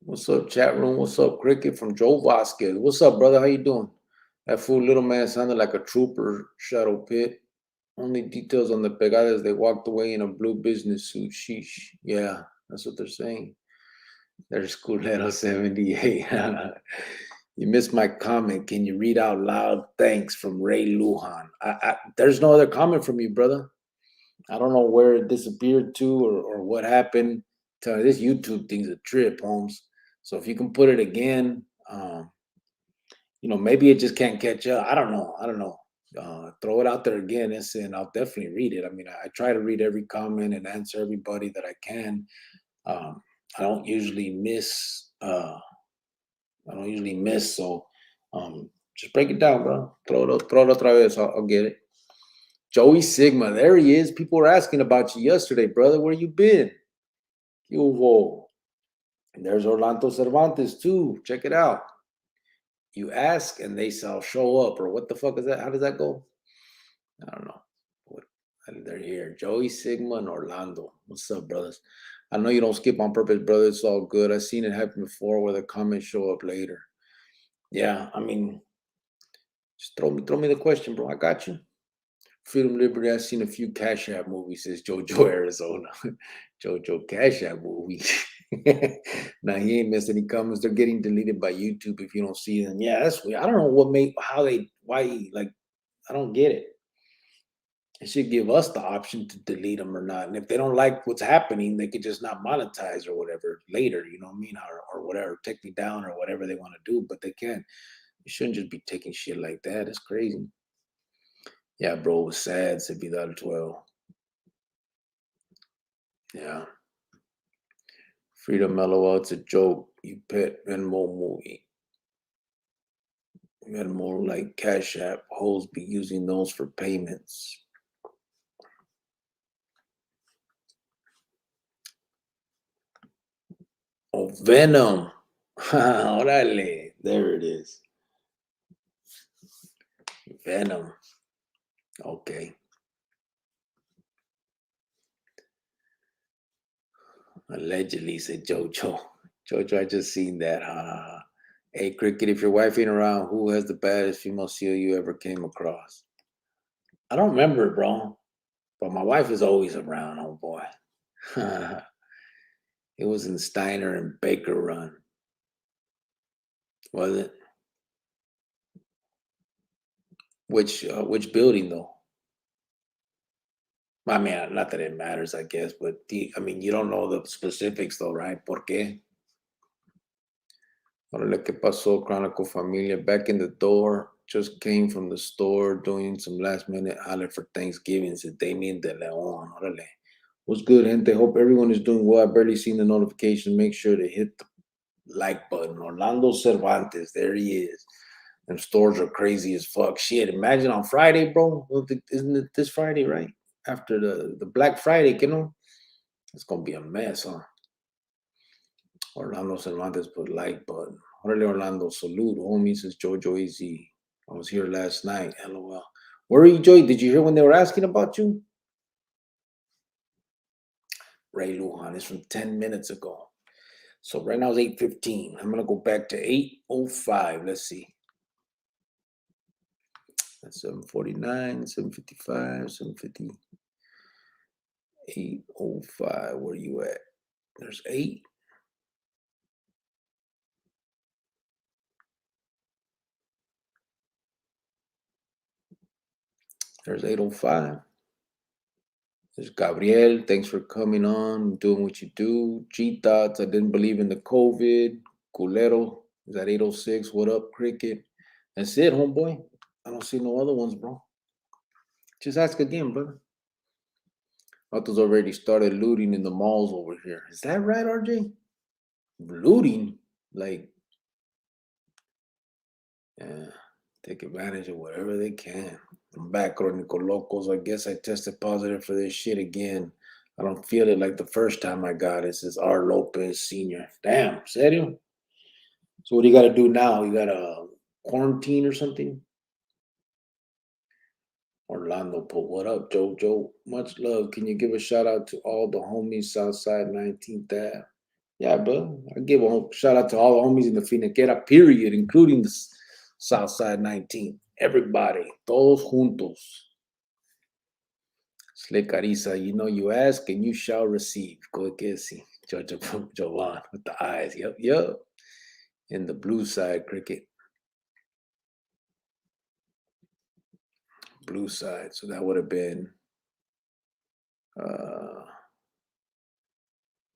What's up, chat room? What's up, Cricket from Joe Vasquez? What's up, brother? How you doing? That fool little man sounded like a trooper, Shadow Pit. Only details on the pegadas, they walked away in a blue business suit. Sheesh. Yeah, that's what they're saying. There's Culero 78. You missed my comment. Can you read out loud? Thanks from Ray Lujan. There's no other comment from you, brother. I don't know where it disappeared to or what happened. This YouTube thing's a trip, Holmes. So if you can put it again, maybe it just can't catch up. I don't know. Throw it out there again, and I'll definitely read it. I mean, I try to read every comment and answer everybody that I can. Um, I don't usually miss. So just break it down, bro. Throw it otra vez. I'll get it. Joey Sigma, there he is. People were asking about you yesterday, brother. Where you been? Hugo. And there's Orlando Cervantes too. Check it out. You ask and they shall show up, or what the fuck is that? How does that go? I don't know. What they're here. Joey Sigma and Orlando. What's up, brothers? I know you don't skip on purpose, brother. It's all good. I've seen it happen before where the comments show up later. Yeah, I mean, just throw me the question, bro. I got you. Freedom Liberty. I've seen a few Cash App movies, says Jojo Arizona. Jojo Cash App movies. Now he ain't missed any comments. They're getting deleted by YouTube if you don't see them. Yeah, that's weird. I don't know why I don't get it. It should give us the option to delete them or not. And if they don't like what's happening, they could just not monetize or whatever later, you know what I mean? Or whatever, take me down or whatever they want to do, but they can't. You shouldn't just be taking shit like that. It's crazy. Yeah, bro, it was sad to be that 12. Yeah. Freedom LOL, it's a joke. You pet Venmo movie. Venmo like Cash App. Hoes be using those for payments. Oh, Venom. Orale. There it is. Venom. Okay. Allegedly, said Jojo. Jojo, I just seen that. Hey, Cricket, if your wife ain't around, who has the baddest female seal you ever came across? I don't remember it, bro. But my wife is always around, oh boy. It was in Steiner and Baker Run. Was it? Which building though? I mean, not that it matters, I guess, but I mean, you don't know the specifics though, right? ¿Por qué? Órale, ¿qué pasó, Chronicle Familia? Back in the door. Just came from the store doing some last minute holler for Thanksgiving. Said Damien de Leon. Órale. What's good, gente? Hope everyone is doing well. I barely seen the notification. Make sure to hit the like button. Orlando Cervantes. There he is. Them stores are crazy as fuck. Shit, imagine on Friday, bro. Isn't it this Friday, right? After the Black Friday, you know? It's going to be a mess, huh? Orlando Cervantes put like button. Órale, Orlando. Salute, homie, says Jojo Easy. I was here last night. LOL. Where are you, Joy? Did you hear when they were asking about you? Ray Lujan is from 10 minutes ago. So right now it's 8:15. I'm going to go back to 8:05. Let's see. That's 7:49, 7:55, 7:50. 8:05. Where are you at? There's 8. There's 8:05. There's Gabriel. Thanks for coming on, doing what you do. G Thoughts. I didn't believe in the COVID. Culero is at 8:06. What up, Cricket? That's it, homeboy. I don't see no other ones, bro. Just ask again, brother. Vatos already started looting in the malls over here. Is that right, RJ? Looting? Like, yeah, take advantage of whatever they can. I'm back, Chronicle Locals. I guess I tested positive for this shit again. I don't feel it like the first time I got it. It says R. Lopez Sr. Damn, serio? So what do you got to do now? You got to quarantine or something? Orlando put, what up, Jojo? Much love. Can you give a shout out to all the homies Southside 19th Ave? Yeah, bro. I give a shout out to all the homies in the Finequera, period, including the Southside 19th. Everybody, todos juntos. Slick Carissa, you know you ask and you shall receive. Go que sí. Jovan with the eyes. Yep. In the blue side, Cricket. Blue side. So that would have been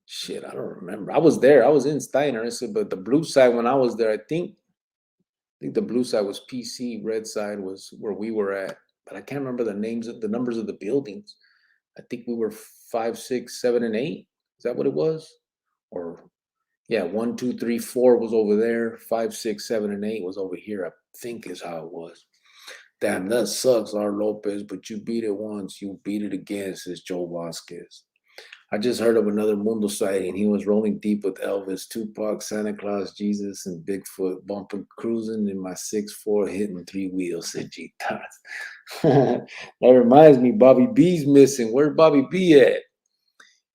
shit, I don't remember. I was there. I was in Steiner. I said, but the blue side when I was there, I think the blue side was PC. Red side was where we were at. But I can't remember the numbers of the buildings. I think we were 5, 6, 7, and 8. Is that what it was? Or yeah, 1, 2, 3, 4 was over there. 5, 6, 7, and 8 was over here. I think is how it was. Damn, that sucks, R. Lopez, but you beat it once, you beat it again, says Joe Vasquez. I just heard of another Mundo sighting. He was rolling deep with Elvis, Tupac, Santa Claus, Jesus, and Bigfoot, bumping, cruising in my 6'4", hitting 3 wheels, said G. Tots. That reminds me, Bobby B's missing. Where's Bobby B at?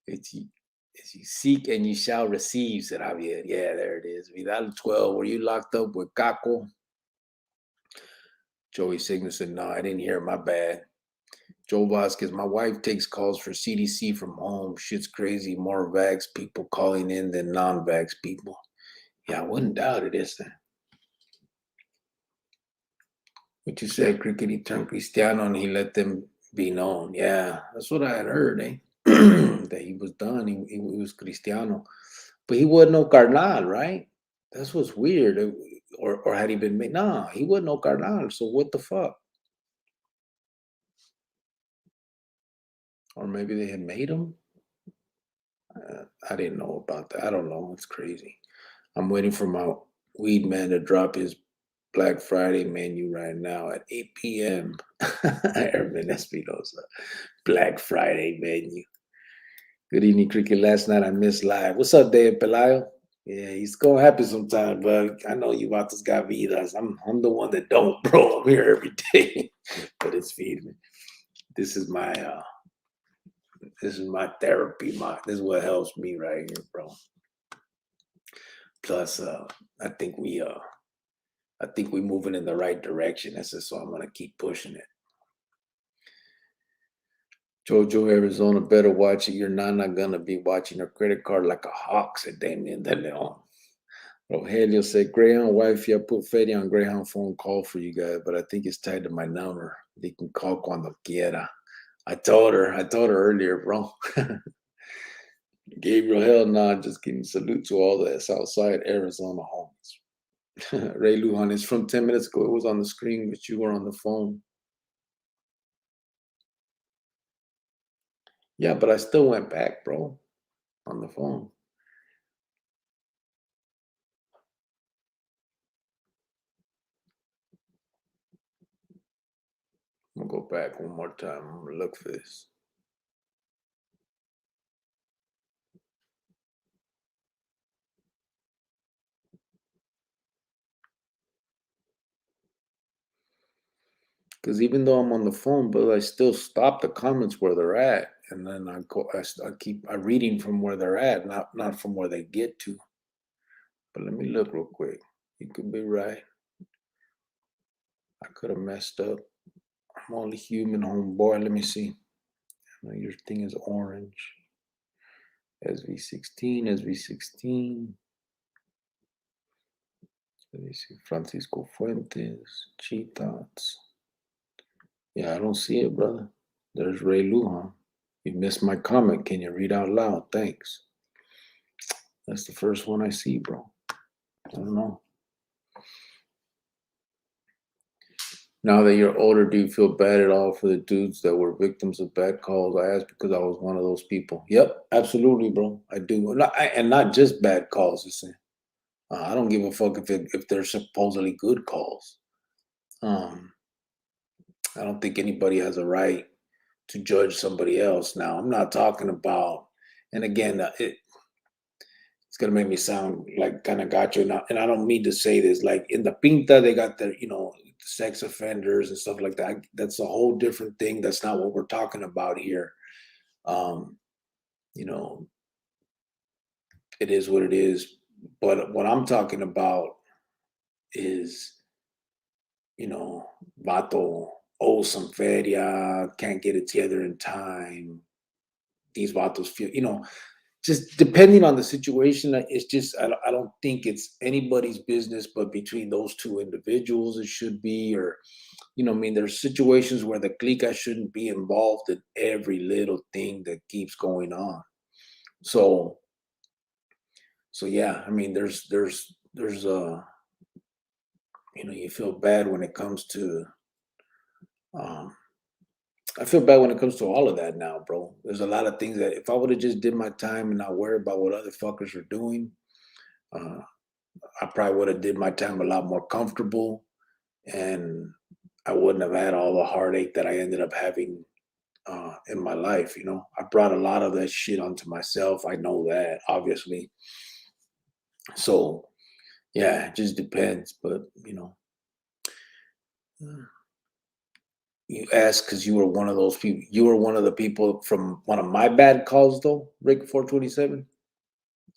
It's you seek and you shall receive, said Javier. Yeah, there it is. Vidal 12, were you locked up with Caco? Joey Signer said, no, I didn't hear it. My bad. Joe Vasquez, my wife takes calls for CDC from home. Shit's crazy. More vax people calling in than non-vax people. Yeah, I wouldn't doubt it, is there? What you said, Cricket, he turned Cristiano and he let them be known. Yeah, that's what I had heard, eh? That he was done. He was Cristiano. But he wasn't no carnal, right? That's what's weird. Or had he been made? Nah, he wasn't no carnal. So what the fuck? Or maybe they had made him? I didn't know about that. I don't know. It's crazy. I'm waiting for my weed man to drop his Black Friday menu right now at 8 p.m. Herman Espinosa. Black Friday menu. Good evening, Cricket. Last night I missed live. What's up, Dave Pelayo? Yeah, it's gonna happen sometime, but I know you about to got vidas. I'm the one that don't, bro. I'm here every day, but it's feeding me. This is my This is my therapy. This is what helps me right here, bro. Plus, I think we moving in the right direction. That's just so I'm gonna keep pushing it. Jojo, Arizona, better watch it. You're not gonna be watching her credit card like a hawk, said Damien De Leon. Rogelio said, Greyhound wifey, I put Fetty on Greyhound phone call for you guys, but I think it's tied to my number. They can call cuando quiera. I told her earlier, bro. Gabriel, hell nah, just giving salute to all the Southside Arizona homies. Ray Lujan is from 10 minutes ago. It was on the screen, but you were on the phone. Yeah, but I still went back, bro, on the phone. I'm gonna go back one more time. I'm gonna look for this. Because even though I'm on the phone, but I still stop the comments where they're at, and then I keep reading from where they're at, not from where they get to. But let me look real quick. You could be right. I could have messed up. I'm only human, homeboy. Let me see. Your thing is orange. SV16, SV16. Let me see. Francisco Fuentes, Cheetahs. Yeah, I don't see it, brother. There's Ray Lujan. You missed my comment. Can you read out loud? Thanks. That's the first one I see, bro. I don't know. Now that you're older, do you feel bad at all for the dudes that were victims of bad calls? I asked because I was one of those people. Yep, absolutely, bro. I do. And not just bad calls. I don't give a fuck if they're supposedly good calls. I don't think anybody has a right to judge somebody else. Now, I'm not talking about, and again, it's gonna make me sound like kind of gotcha, and I don't mean to say this. Like in the Pinta, they got the sex offenders and stuff like that. That's a whole different thing. That's not what we're talking about here. Um, it is what it is. But what I'm talking about is, vato owes some feria, can't get it together in time. These vatos feel, just depending on the situation, it's just I don't think it's anybody's business, but between those two individuals, it should be, or I mean, there's situations where the clica shouldn't be involved in every little thing that keeps going on. So yeah, I mean, there's you feel bad when it comes to um I feel bad when it comes to all of that now, bro. There's a lot of things that if I would have just did my time and not worry about what other fuckers are doing, uh, I probably would have did my time a lot more comfortable, and I wouldn't have had all the heartache that I ended up having in my life. I brought a lot of that shit onto myself. I know that, obviously. So yeah, it just depends. But you asked because you were one of those people. You were one of the people from one of my bad calls, though, Rick 427.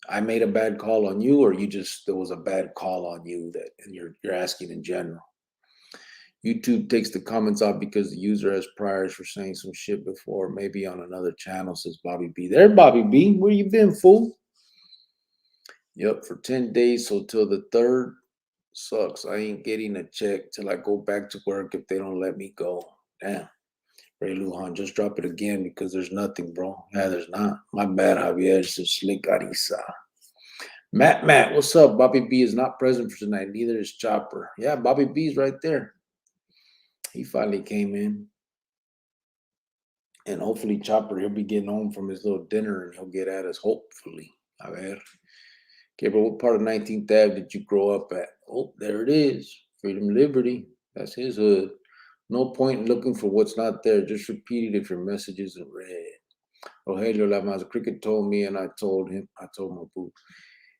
I made a bad call on you, or there was a bad call on you and you're asking in general. YouTube takes the comments off because the user has priors for saying some shit before, maybe on another channel, says Bobby B. There, Bobby B. Where you been, fool? Yep, for 10 days, so till the 3rd. Sucks. I ain't getting a check till I go back to work if they don't let me go. Damn. Ray Lujan, just drop it again because there's nothing, bro. Yeah, there's not. My bad, Javier. It's a slick Arisa. Matt, what's up? Bobby B is not present for tonight. Neither is Chopper. Yeah, Bobby B's right there. He finally came in. And hopefully Chopper, he'll be getting home from his little dinner and he'll get at us, hopefully. A ver. Okay, but what part of 19th Ave did you grow up at? Oh, there it is. Freedom Liberty. That's his hood. No point in looking for what's not there. Just repeat it if your message isn't read. Rogelio Lamas, Cricket told me and I told my boo.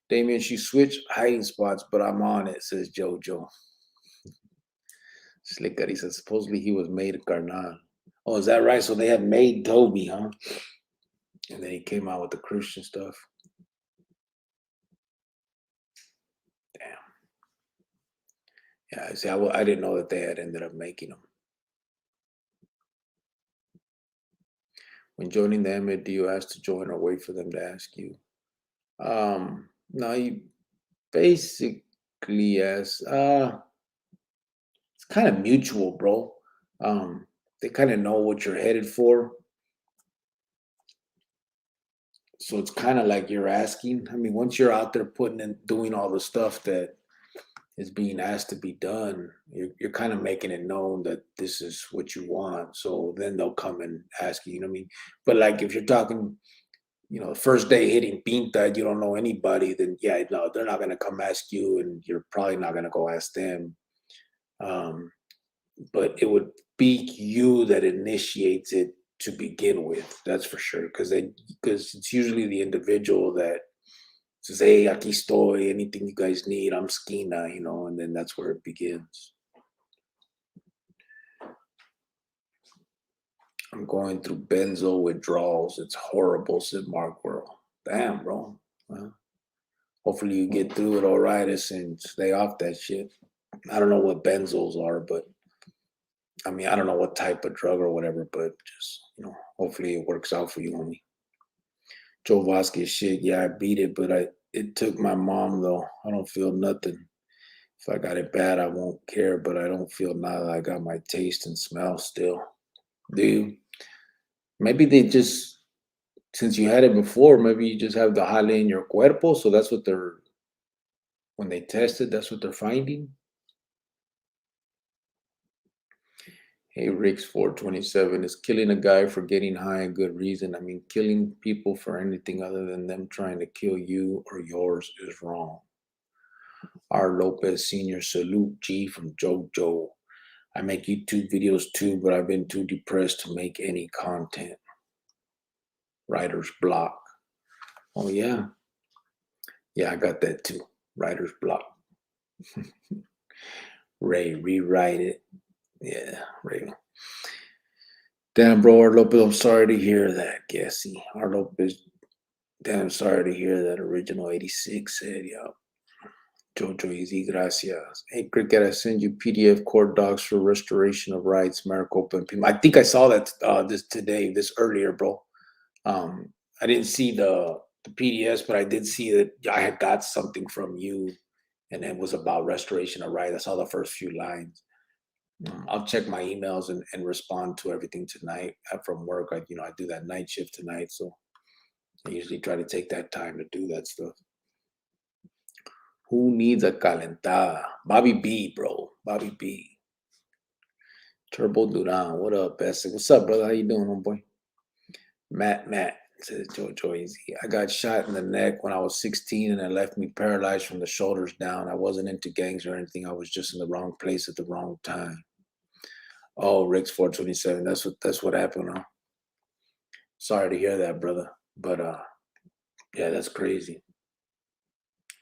Damien, she switched hiding spots, but I'm on it, says JoJo. Slickari says, supposedly he was made of Carnal. Oh, is that right? So they had made Toby, huh? And then he came out with the Christian stuff. Damn. Yeah, see, I didn't know that they had ended up making them. When joining the MA, do you ask to join or wait for them to ask you? No, you basically ask. It's kind of mutual, bro. They kind of know what you're headed for. So it's kind of like you're asking. I mean, once you're out there putting in, doing all the stuff that is being asked to be done, you're kind of making it known that this is what you want. So then they'll come and ask you, you know what I mean? But like if you're talking, the first day hitting Pinta, you don't know anybody, then yeah, no, they're not going to come ask you and you're probably not going to go ask them. But it would be you that initiates it to begin with. That's for sure. Because it's usually the individual that says, "Hey, aquí estoy. Anything you guys need, I'm Skina," and then that's where it begins. I'm going through benzo withdrawals. It's horrible, said Mark World. Damn, bro. Well, hopefully you get through it all right and stay off that shit. I don't know what benzos are, but I mean, I don't know what type of drug or whatever, but just, hopefully it works out for you, homie. Joe Vasquez, shit, yeah, I beat it, but it took my mom, though. I don't feel nothing. If I got it bad, I won't care, but I don't feel now that I got my taste and smell still. Do you? Maybe they just, since you had it before, maybe you just have the jale in your cuerpo, so that's what when they test it, that's what they're finding. Hey, Rick's 427, is killing a guy for getting high a good reason? I mean, killing people for anything other than them trying to kill you or yours is wrong. R. Lopez Sr., salute G from JoJo. I make YouTube videos too, but I've been too depressed to make any content. Writer's block. Oh, yeah. Yeah, I got that too. Writer's block. Ray, rewrite it. Yeah, Ray. Damn, bro, R. Lopez, I'm sorry to hear that, Gassy. R. Lopez, damn, sorry to hear that. Original 86 said, yo. Jojo Easy, gracias. Hey, Cricket, I send you PDF court docs for restoration of rights, Maricopa and Pima. I think I saw that this earlier, bro. I didn't see the PDFs, but I did see that I had got something from you, and it was about restoration of rights. I saw the first few lines. I'll check my emails and respond to everything tonight from work. I do that night shift tonight, so I usually try to take that time to do that stuff. Who needs a calentada? Bobby B, bro. Bobby B. Turbo Duran. What up, Bessie? What's up, brother? How you doing, homeboy? Matt says Jojo Easy. I got shot in the neck when I was 16 and it left me paralyzed from the shoulders down. I wasn't into gangs or anything. I was just in the wrong place at the wrong time. Oh, Rick's 427. That's what happened, huh? Sorry to hear that, brother. But yeah, that's crazy.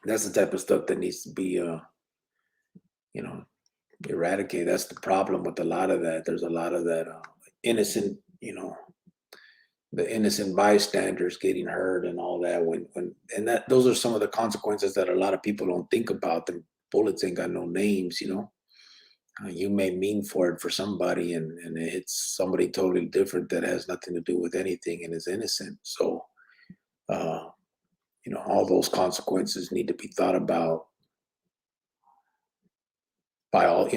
That's the type of stuff that needs to be eradicated. That's the problem with a lot of that. There's a lot of that innocent, the innocent bystanders getting hurt and all that. Those are some of the consequences that a lot of people don't think about. The bullets ain't got no names, you may mean for it for somebody, and it hits somebody totally different that has nothing to do with anything and is innocent. So, all those consequences need to be thought about by all,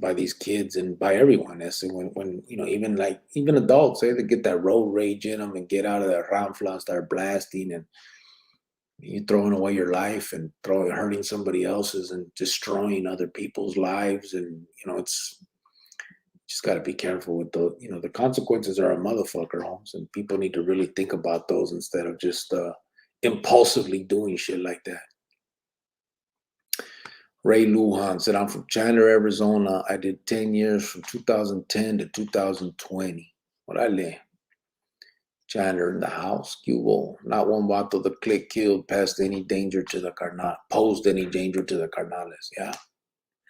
by these kids and by everyone. That's when even adults, they get that road rage in them and get out of that ramfla and start blasting, and you throwing away your life and hurting somebody else's and destroying other people's lives. And it's just got to be careful with the consequences are a motherfucker, Holmes, and people need to really think about those instead of just impulsively doing shit like that. Ray Lujan said, I'm from Chandler, Arizona. I did 10 years from 2010 to 2020. Orale. Chandler in the house. Cubo. Not one vato the click killed posed any danger to the carnales. Yeah.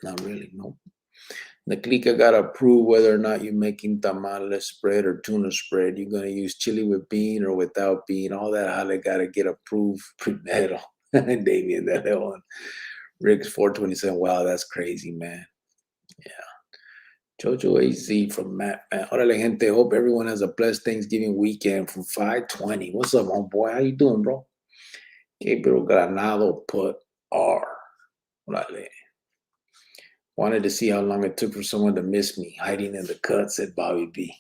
Not really, no. The clica got to approve whether or not you're making tamales spread or tuna spread. You're going to use chili with bean or without bean. All that how they got to get approved primero. Damien, that one. Rick's 427. Wow, that's crazy, man. Yeah. Jojo AZ from Matt. Órale, gente. Hope everyone has a blessed Thanksgiving weekend from 520. What's up, homeboy? How you doing, bro? Gabriel Granado put R. Órale. Wanted to see how long it took for someone to miss me hiding in the cut, said Bobby B.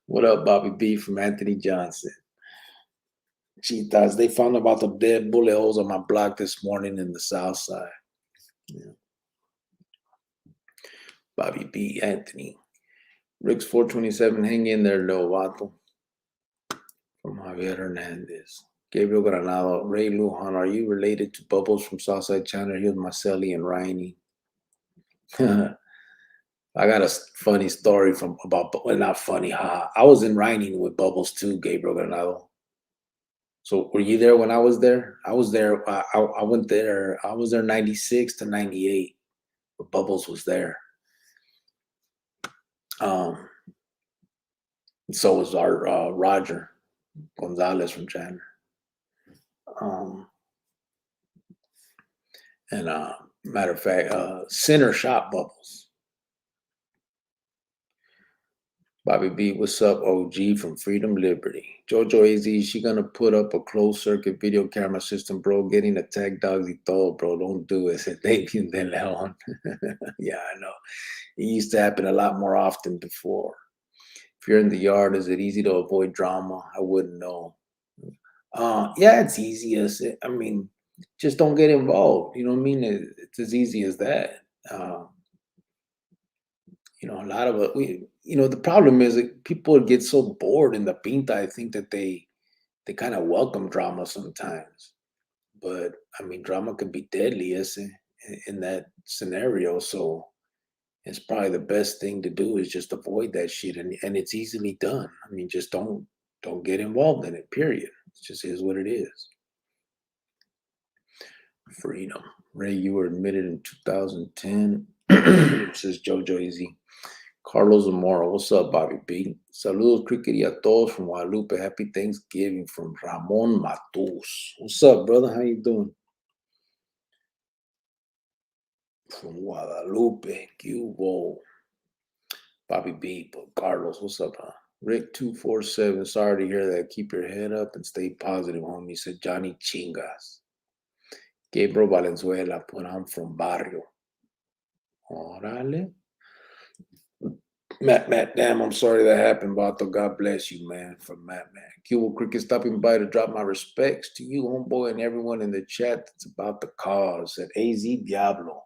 What up, Bobby B from Anthony Johnson? Cheetahs, they found about the dead bullet holes on my block this morning in the south side. Yeah. Bobby B, Anthony. Rick's 427, hang in there, Lil Vato. From Javier Hernandez. Gabriel Granado, Ray Lujan, are you related to Bubbles from Southside Chandler Hills, Marcelli, and Riney? I got a funny story from about, well, not funny, I was in Riney with Bubbles too, Gabriel Granado. So were you there when I was there? I was there. I went there. I was there 96 to 98. But Bubbles was there. So was our Roger Gonzalez from Chandler. And matter of fact, Center shot Bubbles. Bobby B, what's up, OG from Freedom Liberty? Jojo AZ, she gonna put up a closed circuit video camera system, bro. Getting attacked dogs y todo, bro. Don't do it. Said Damien De Leon. Yeah, I know. It used to happen a lot more often before. If you're in the yard, is it easy to avoid drama? I wouldn't know. Yeah, it's easy as I mean, just don't get involved. You know what I mean? It's as easy as that. You know, a lot of it. The problem is that people get so bored in the pinta. I think that they kind of welcome drama sometimes, but I mean, drama could be deadly, in that scenario. So it's probably the best thing to do is just avoid that shit, and it's easily done. I mean, just don't get involved in it. Period. It just is what it is. Freedom. Ray, you were admitted in 2010. Says Jojo Easy. Carlos Zamora, what's up, Bobby B? Saludos, cricket y a todos from Guadalupe. Happy Thanksgiving from Ramon Matus. What's up, brother? How you doing? From Guadalupe, Cubo. Bobby B, but Carlos, what's up, huh? Rick 247, sorry to hear that. Keep your head up and stay positive, homie. Said Johnny Chingas. Gabriel Valenzuela, put I'm from Barrio. Orale. Matt, damn, I'm sorry that happened, Bato. God bless you, man, from Matt. Cuba Cricket stopping by to drop my respects to you, homeboy, and everyone in the chat that's about the cause at AZ Diablo.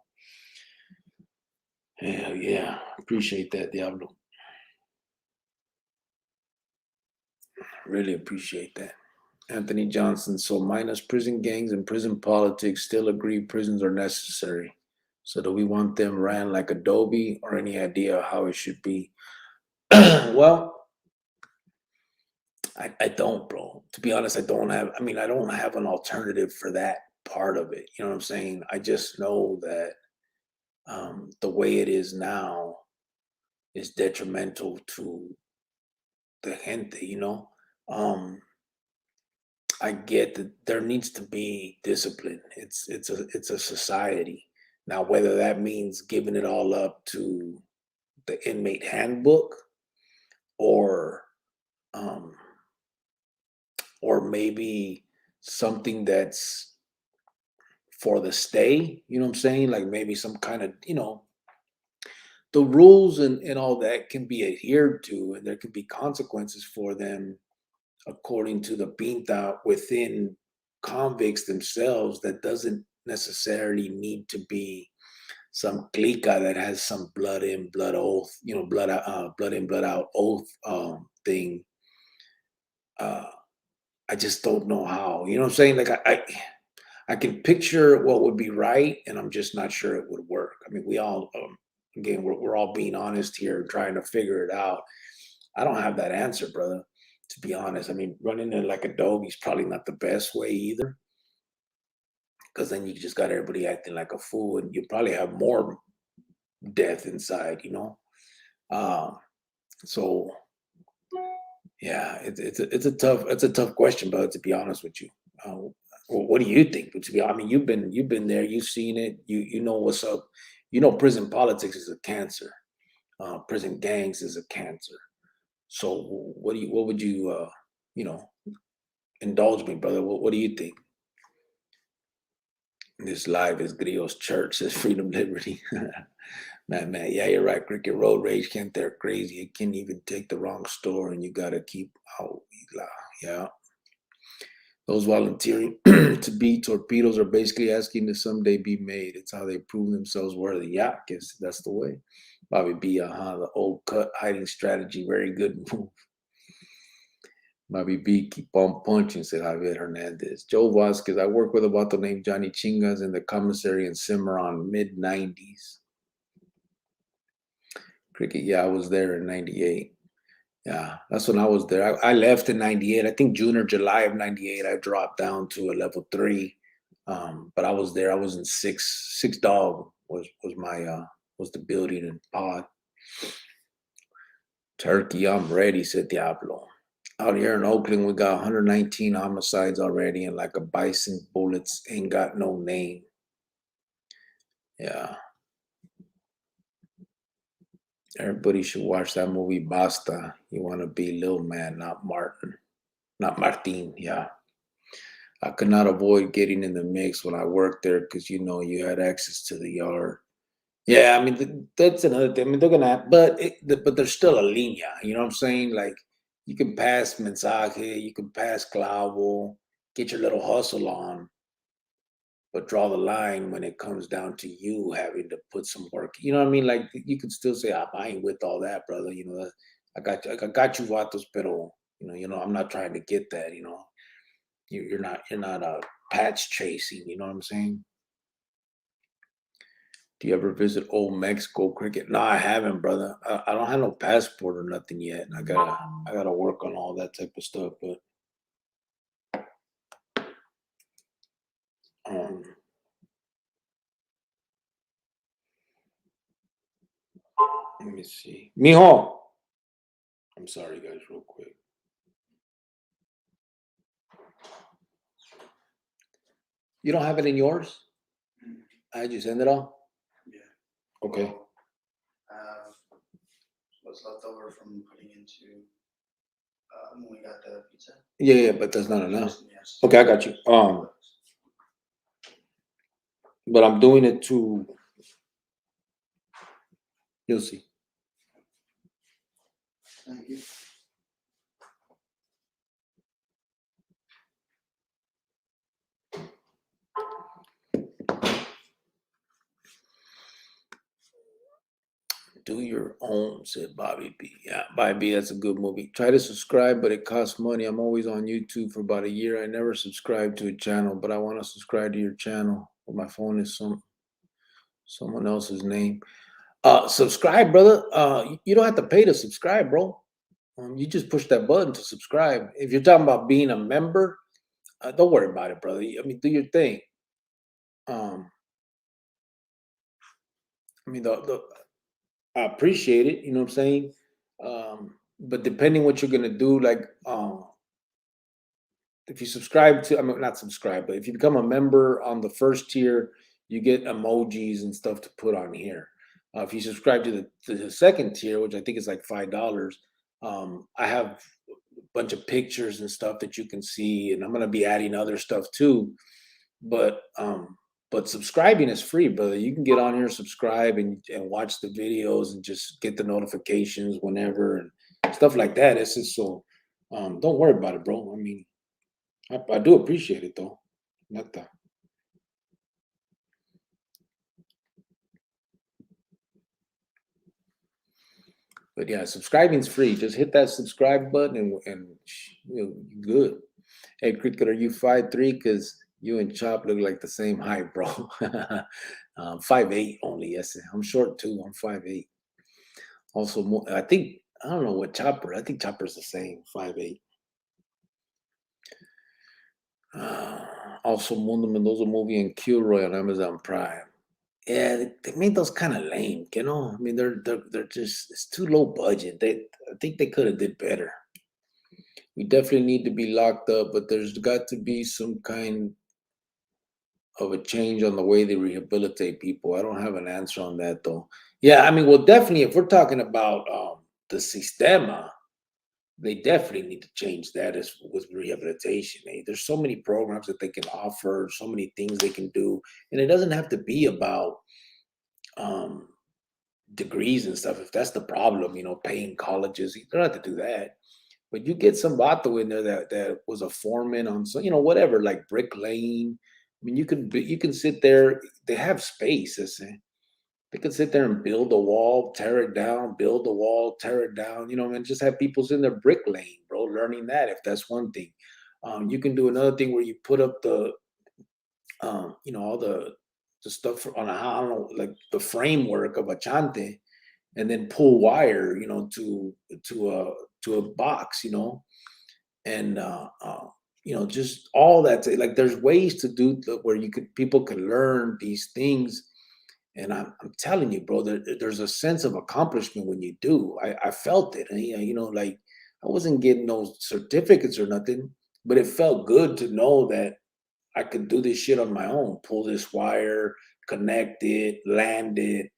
Hell yeah. Appreciate that, Diablo. Really appreciate that. Anthony Johnson, so minus prison gangs and prison politics, still agree prisons are necessary. So do we want them ran like Adobe or any idea how it should be? Well, I don't, bro. To be honest, I don't have an alternative for that part of it. You know what I'm saying? I just know that the way it is now is detrimental to the gente, I get that there needs to be discipline. It's a society. Now, whether that means giving it all up to the inmate handbook or maybe something that's for the stay, you know what I'm saying? Like maybe some kind of, the rules and all that can be adhered to and there can be consequences for them according to the pinta within convicts themselves. That doesn't necessarily need to be some clica that has some blood in, blood oath, blood out, blood in, blood out oath thing. I just don't know how. You know what I'm saying? Like I can picture what would be right, and I'm just not sure it would work. I mean, we all, again, we're all being honest here, trying to figure it out. I don't have that answer, brother. To be honest, I mean, running it like Adobe is probably not the best way either, because then you just got everybody acting like a fool, and you probably have more death inside, you know. Um, so yeah, it's a tough question, but to be honest with you, what do you think? But to be, I mean, you've been there, you've seen it, you know what's up. You know, prison politics is a cancer. Prison gangs is a cancer. So what would you, you know, indulge me, brother? What do you think? This live is Griot's church, says freedom, liberty. Man, yeah, you're right. Cricket road rage can't they're crazy. It can even take the wrong store, and you gotta keep out. Yeah, those volunteering to be torpedoes are basically asking to someday be made. It's how they prove themselves worthy. Yeah, I guess that's the way. Bobby B, the old cut hiding strategy, very good move. Bobby B, keep on punching, said Javier Hernandez. Joe Vasquez, I worked with a vato named Johnny Chingas in the commissary in Cimarron, mid 90s. Cricket, yeah, I was there in 98. Yeah, that's when I was there. I left in 98. I think June or July of 98, I dropped down to a level 3. But I was there. I was in six dog was my was the building and pod. Turkey, I'm ready, said Diablo. Out here in Oakland, we got 119 homicides already, and like a bison bullets ain't got no name. Yeah. Everybody should watch that movie Basta. You want to be Lil Man, not Martin. Not Martin, yeah. I could not avoid getting in the mix when I worked there because you know you had access to the yard. Yeah, I mean that's another thing. I mean they're gonna, but there's still a linea. You know what I'm saying? Like you can pass mensaje, you can pass clavo, get your little hustle on, but draw the line when it comes down to you having to put some work. You know what I mean? Like you could still say, I ain't with all that, brother. You know, I got you, vatos, pero I'm not trying to get that. You know, you're not patch chasing. You know what I'm saying? Do you ever visit old Mexico cricket? No, I haven't, brother. I don't have no passport or nothing yet. And I gotta work on all that type of stuff. But um, let me see, mijo. I'm sorry, guys, real quick. You don't have it in yours? I just send it all. Yeah. Okay. What's left over from putting into when we got the pizza. Yeah, but that's not enough. Yes. Okay, I got you. But I'm doing it to. You'll see. Thank you. Do your own, said Bobby B. Yeah, Bobby B, that's a good movie. Try to subscribe, but it costs money. I'm always on YouTube for about a year. I never subscribed to a channel, but I want to subscribe to your channel. But my phone is someone else's name. Subscribe, brother. You don't have to pay to subscribe, bro. You just push that button to subscribe. If you're talking about being a member, don't worry about it, brother. I mean, do your thing. I mean, I appreciate it. You know what I'm saying? But depending what you're gonna do, like if you subscribe to, I mean, not subscribe, but if you become a member on the first tier, you get emojis and stuff to put on here. If you subscribe to the second tier, which I think is like $5, I have a bunch of pictures and stuff that you can see, and I'm gonna be adding other stuff too. But subscribing is free, brother. You can get on here, subscribe, and watch the videos and just get the notifications whenever and stuff like that. It's just so don't worry about it, bro. I mean, I do appreciate it though. Not that. But yeah, subscribing's free. Just hit that subscribe button and you're good. Hey, Cricket, are you 5'3"? Because you and Chop look like the same height, bro. 5'8" only. Yes, I'm short too. I'm 5'8". Also, I think I don't know what Chopper. I think Chopper's the same 5'8". Also, Mundo Mendoza movie and Kilroy on Amazon Prime. Yeah, they made those kind of lame, you know. I mean, they're just it's too low budget. I think they could have did better. We definitely need to be locked up, but there's got to be some kind of a change on the way they rehabilitate people. I don't have an answer on that though. Yeah, I mean, well, definitely if we're talking about the sistema, they definitely need to change that as with rehabilitation. There's so many programs that they can offer, so many things they can do, and it doesn't have to be about um, degrees and stuff. If that's the problem, paying colleges, you don't have to do that. But you get some vato in there that was a foreman on so whatever, like bricklaying. I mean, you can sit there. They have space. They could sit there and build a wall, tear it down, build a wall, tear it down. And just have people in there bricklaying, bro, learning that if that's one thing. You can do another thing where you put up all the stuff on a I don't know, like the framework of a chante, and then pull wire, to a box, and just all that. Like, there's ways to do where people can learn these things, and I'm telling you, bro, there's a sense of accomplishment when you do. I felt it, and like I wasn't getting no certificates or nothing, but it felt good to know that I could do this shit on my own, pull this wire, connect it, land it,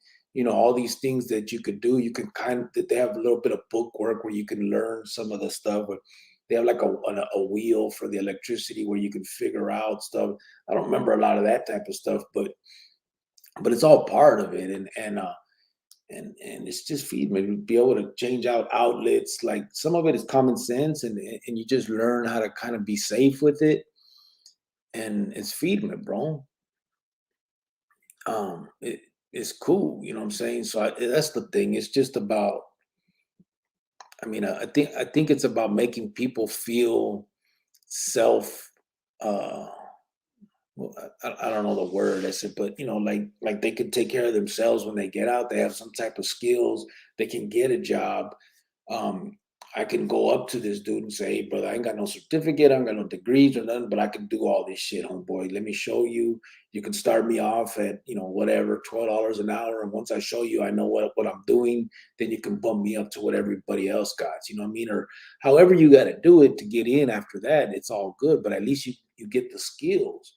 all these things that you could do. You can they have a little bit of book work where you can learn some of the stuff. But they have like a wheel for the electricity where you can figure out stuff. I don't remember a lot of that type of stuff, but it's all part of it. And it's just feeding me to be able to change out outlets. Like, some of it is common sense, and you just learn how to kind of be safe with it, and it's feeding me, bro. It's cool, you know what I'm saying? So that's the thing. It's just about. I mean, I think it's about making people feel self. Uh, well, I don't know the word I said, but like they can take care of themselves when they get out. They have some type of skills. They can get a job. um, I can go up to this dude and say, "Hey, brother, I ain't got no certificate, I ain't got no degrees or nothing, but I can do all this shit, homeboy. Let me show you. You can start me off at, whatever, $12 an hour. And once I show you, I know what I'm doing, then you can bump me up to what everybody else got. You know what I mean? Or however you got to do it to get in after that, it's all good. But at least you get the skills.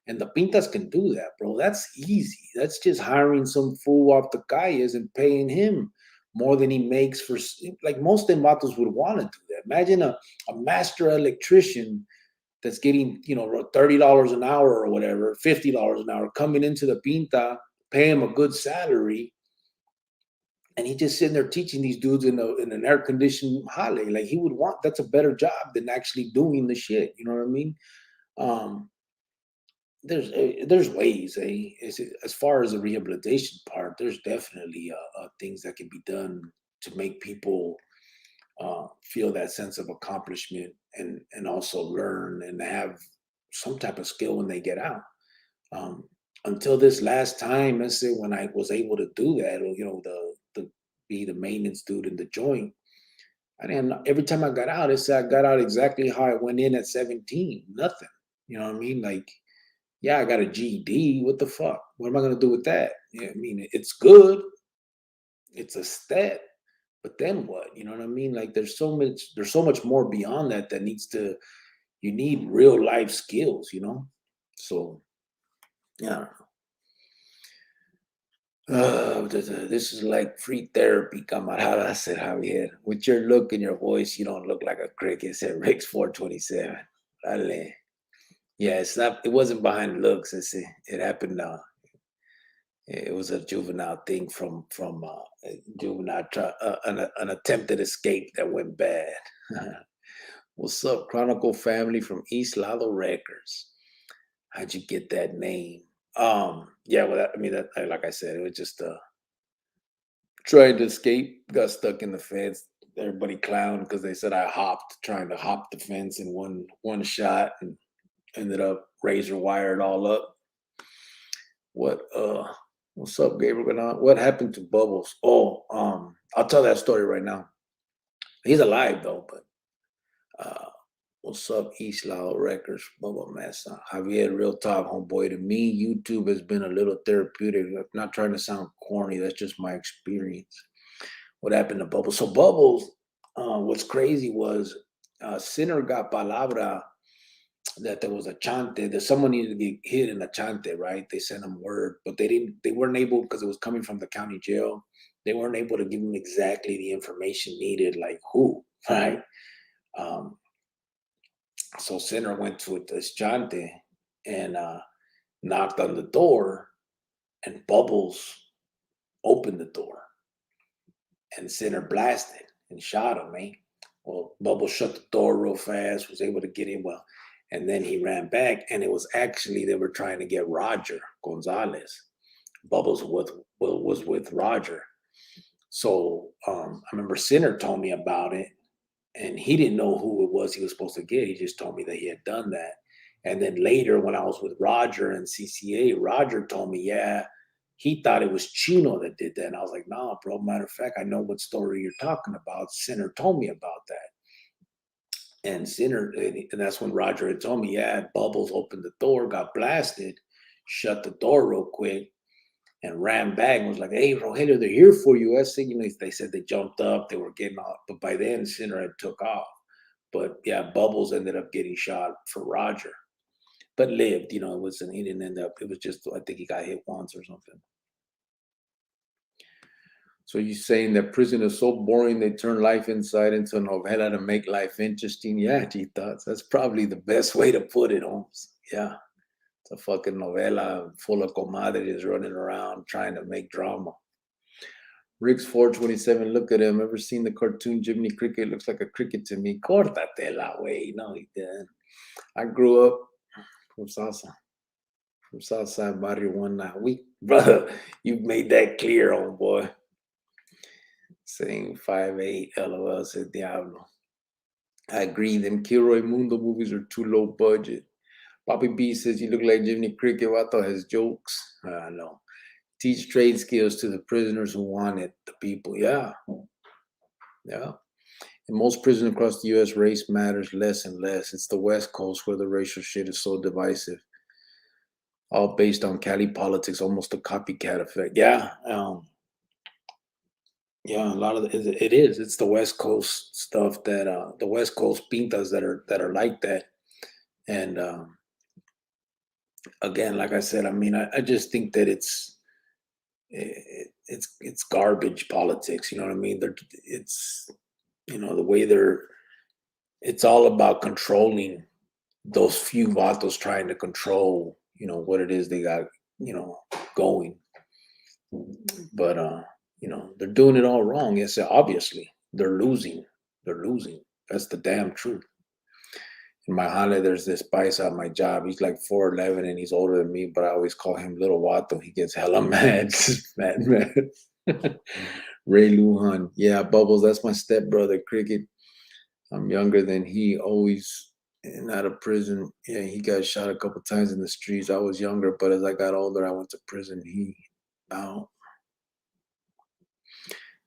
And the pintas can do that, bro. That's easy. That's just hiring some fool off the calles and paying him more than he makes for, like, most embatos would want to do that. Imagine a master electrician that's getting, $30 an hour or whatever, $50 an hour, coming into the pinta, pay him a good salary, and he just sitting there teaching these dudes in an air conditioned hale. Like, he would want, that's a better job than actually doing the shit. You know what I mean? Um, there's ways, as far as the rehabilitation part, there's definitely things that can be done to make people feel that sense of accomplishment, and also learn and have some type of skill when they get out. um, until this last time, let's say, when I was able to do that, or the be the maintenance dude in the joint, I didn't every time I got out, it said I got out exactly how I went in at 17. Nothing. You know what I mean? Like, yeah, I got a GED. What the fuck? What am I gonna do with that? Yeah, I mean, it's good. It's a stat, but then what? You know what I mean? Like, there's so much more beyond that that needs to. You need real life skills. So yeah. This is like free therapy, camarada, said Javier. With your look and your voice, you don't look like a cricket, said Rick's 427. Dale. Yeah, it's not. It wasn't behind looks. It happened. It was a juvenile thing from juvenile an attempted escape that went bad. What's up, Chronicle family from East Lado Records? How'd you get that name? Yeah, well, I mean, like I said, it was just trying to escape. Got stuck in the fence. Everybody clowned because they said I hopped, trying to hop the fence in one shot, and ended up razor wired all up. What what's up, Gabriel Gannett? What happened to Bubbles? Oh, I'll tell that story right now. He's alive though, but What's up, East Lao Records? Bubba Mesa. Javier, real talk, homeboy. To me, YouTube has been a little therapeutic. I'm not trying to sound corny. That's just my experience. What happened to Bubbles? So Bubbles, what's crazy was Sinner got palabra that there was a chante, that someone needed to get hit in a chante, right? They sent him word, but they weren't able, because it was coming from the county jail. They weren't able to give him exactly the information needed, like who, right? Um, so Sinner went to this chante and knocked on the door, and Bubbles opened the door, and Sinner blasted and shot him, man. Well, Bubbles shut the door real fast, was able to get in well, and then he ran back, and it was actually they were trying to get Roger Gonzalez. Bubbles was with Roger. So I remember Sinner told me about it, and he didn't know who it was he was supposed to get. He just told me that he had done that. And then later, when I was with Roger and CCA, Roger told me, yeah, he thought it was Chino that did that. And I was like, nah, bro. Matter of fact, I know what story you're talking about. Sinner told me about that. And Sinner, and that's when Roger had told me, yeah, Bubbles opened the door, got blasted, shut the door real quick, and ran back and was like, hey, Rogelio, they're here for you. I said, they said they jumped up, they were getting off. But by then, Sinner had took off. But yeah, Bubbles ended up getting shot for Roger, but lived. It wasn't, he didn't end up, it was just, I think he got hit once or something. So you're saying that prison is so boring they turn life inside into a novela to make life interesting? Yeah, G Thoughts. That's probably the best way to put it, Holmes. Yeah. It's a fucking novela full of comadres running around trying to make drama. Rick's 427, look at him. Ever seen the cartoon Jiminy Cricket? Looks like a cricket to me. Córtate la way. No, he didn't. I grew up from Southside Barrio 19. Brother, you've made that clear, old boy. Saying 5'8", LOL, said Diablo. I agree. Them Kilroy Mundo movies are too low budget. Poppy B says you look like Jiminy Cricket. Vato has jokes. I know. Teach trade skills to the prisoners who want it. The people. Yeah. Yeah. In most prisons across the U.S., race matters less and less. It's the West Coast where the racial shit is so divisive. All based on Cali politics, almost a copycat effect. Yeah. Yeah, a lot of it is. It's the West Coast stuff that the West Coast pintas that are like that. And again, like I said, I mean, I just think that it's garbage politics. You know what I mean? It's the way it's all about controlling those few vatos trying to control what it is they got going. But they're doing it all wrong. Yes, obviously they're losing. They're losing. That's the damn truth. In my jale, there's this paisa at my job. He's like 4'11" and he's older than me, but I always call him Little Wato. He gets hella mad. mad. Ray Lujan. Yeah, Bubbles, that's my stepbrother, Cricket. I'm younger than he, always out of prison. Yeah, he got shot a couple times in the streets. I was younger, but as I got older, I went to prison. He out.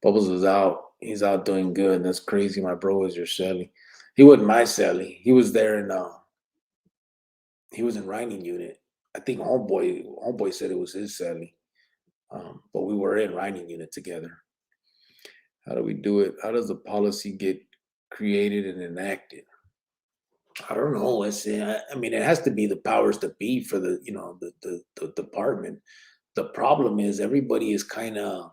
Bubbles is out. He's out doing good. That's crazy. My bro was your celly. He wasn't my celly. He was there in he was in writing unit. I think homeboy said it was his celly. But we were in writing unit together. How do we do it? How does the policy get created and enacted? I don't know. I mean, it has to be the powers that be for the department. The problem is everybody is kind of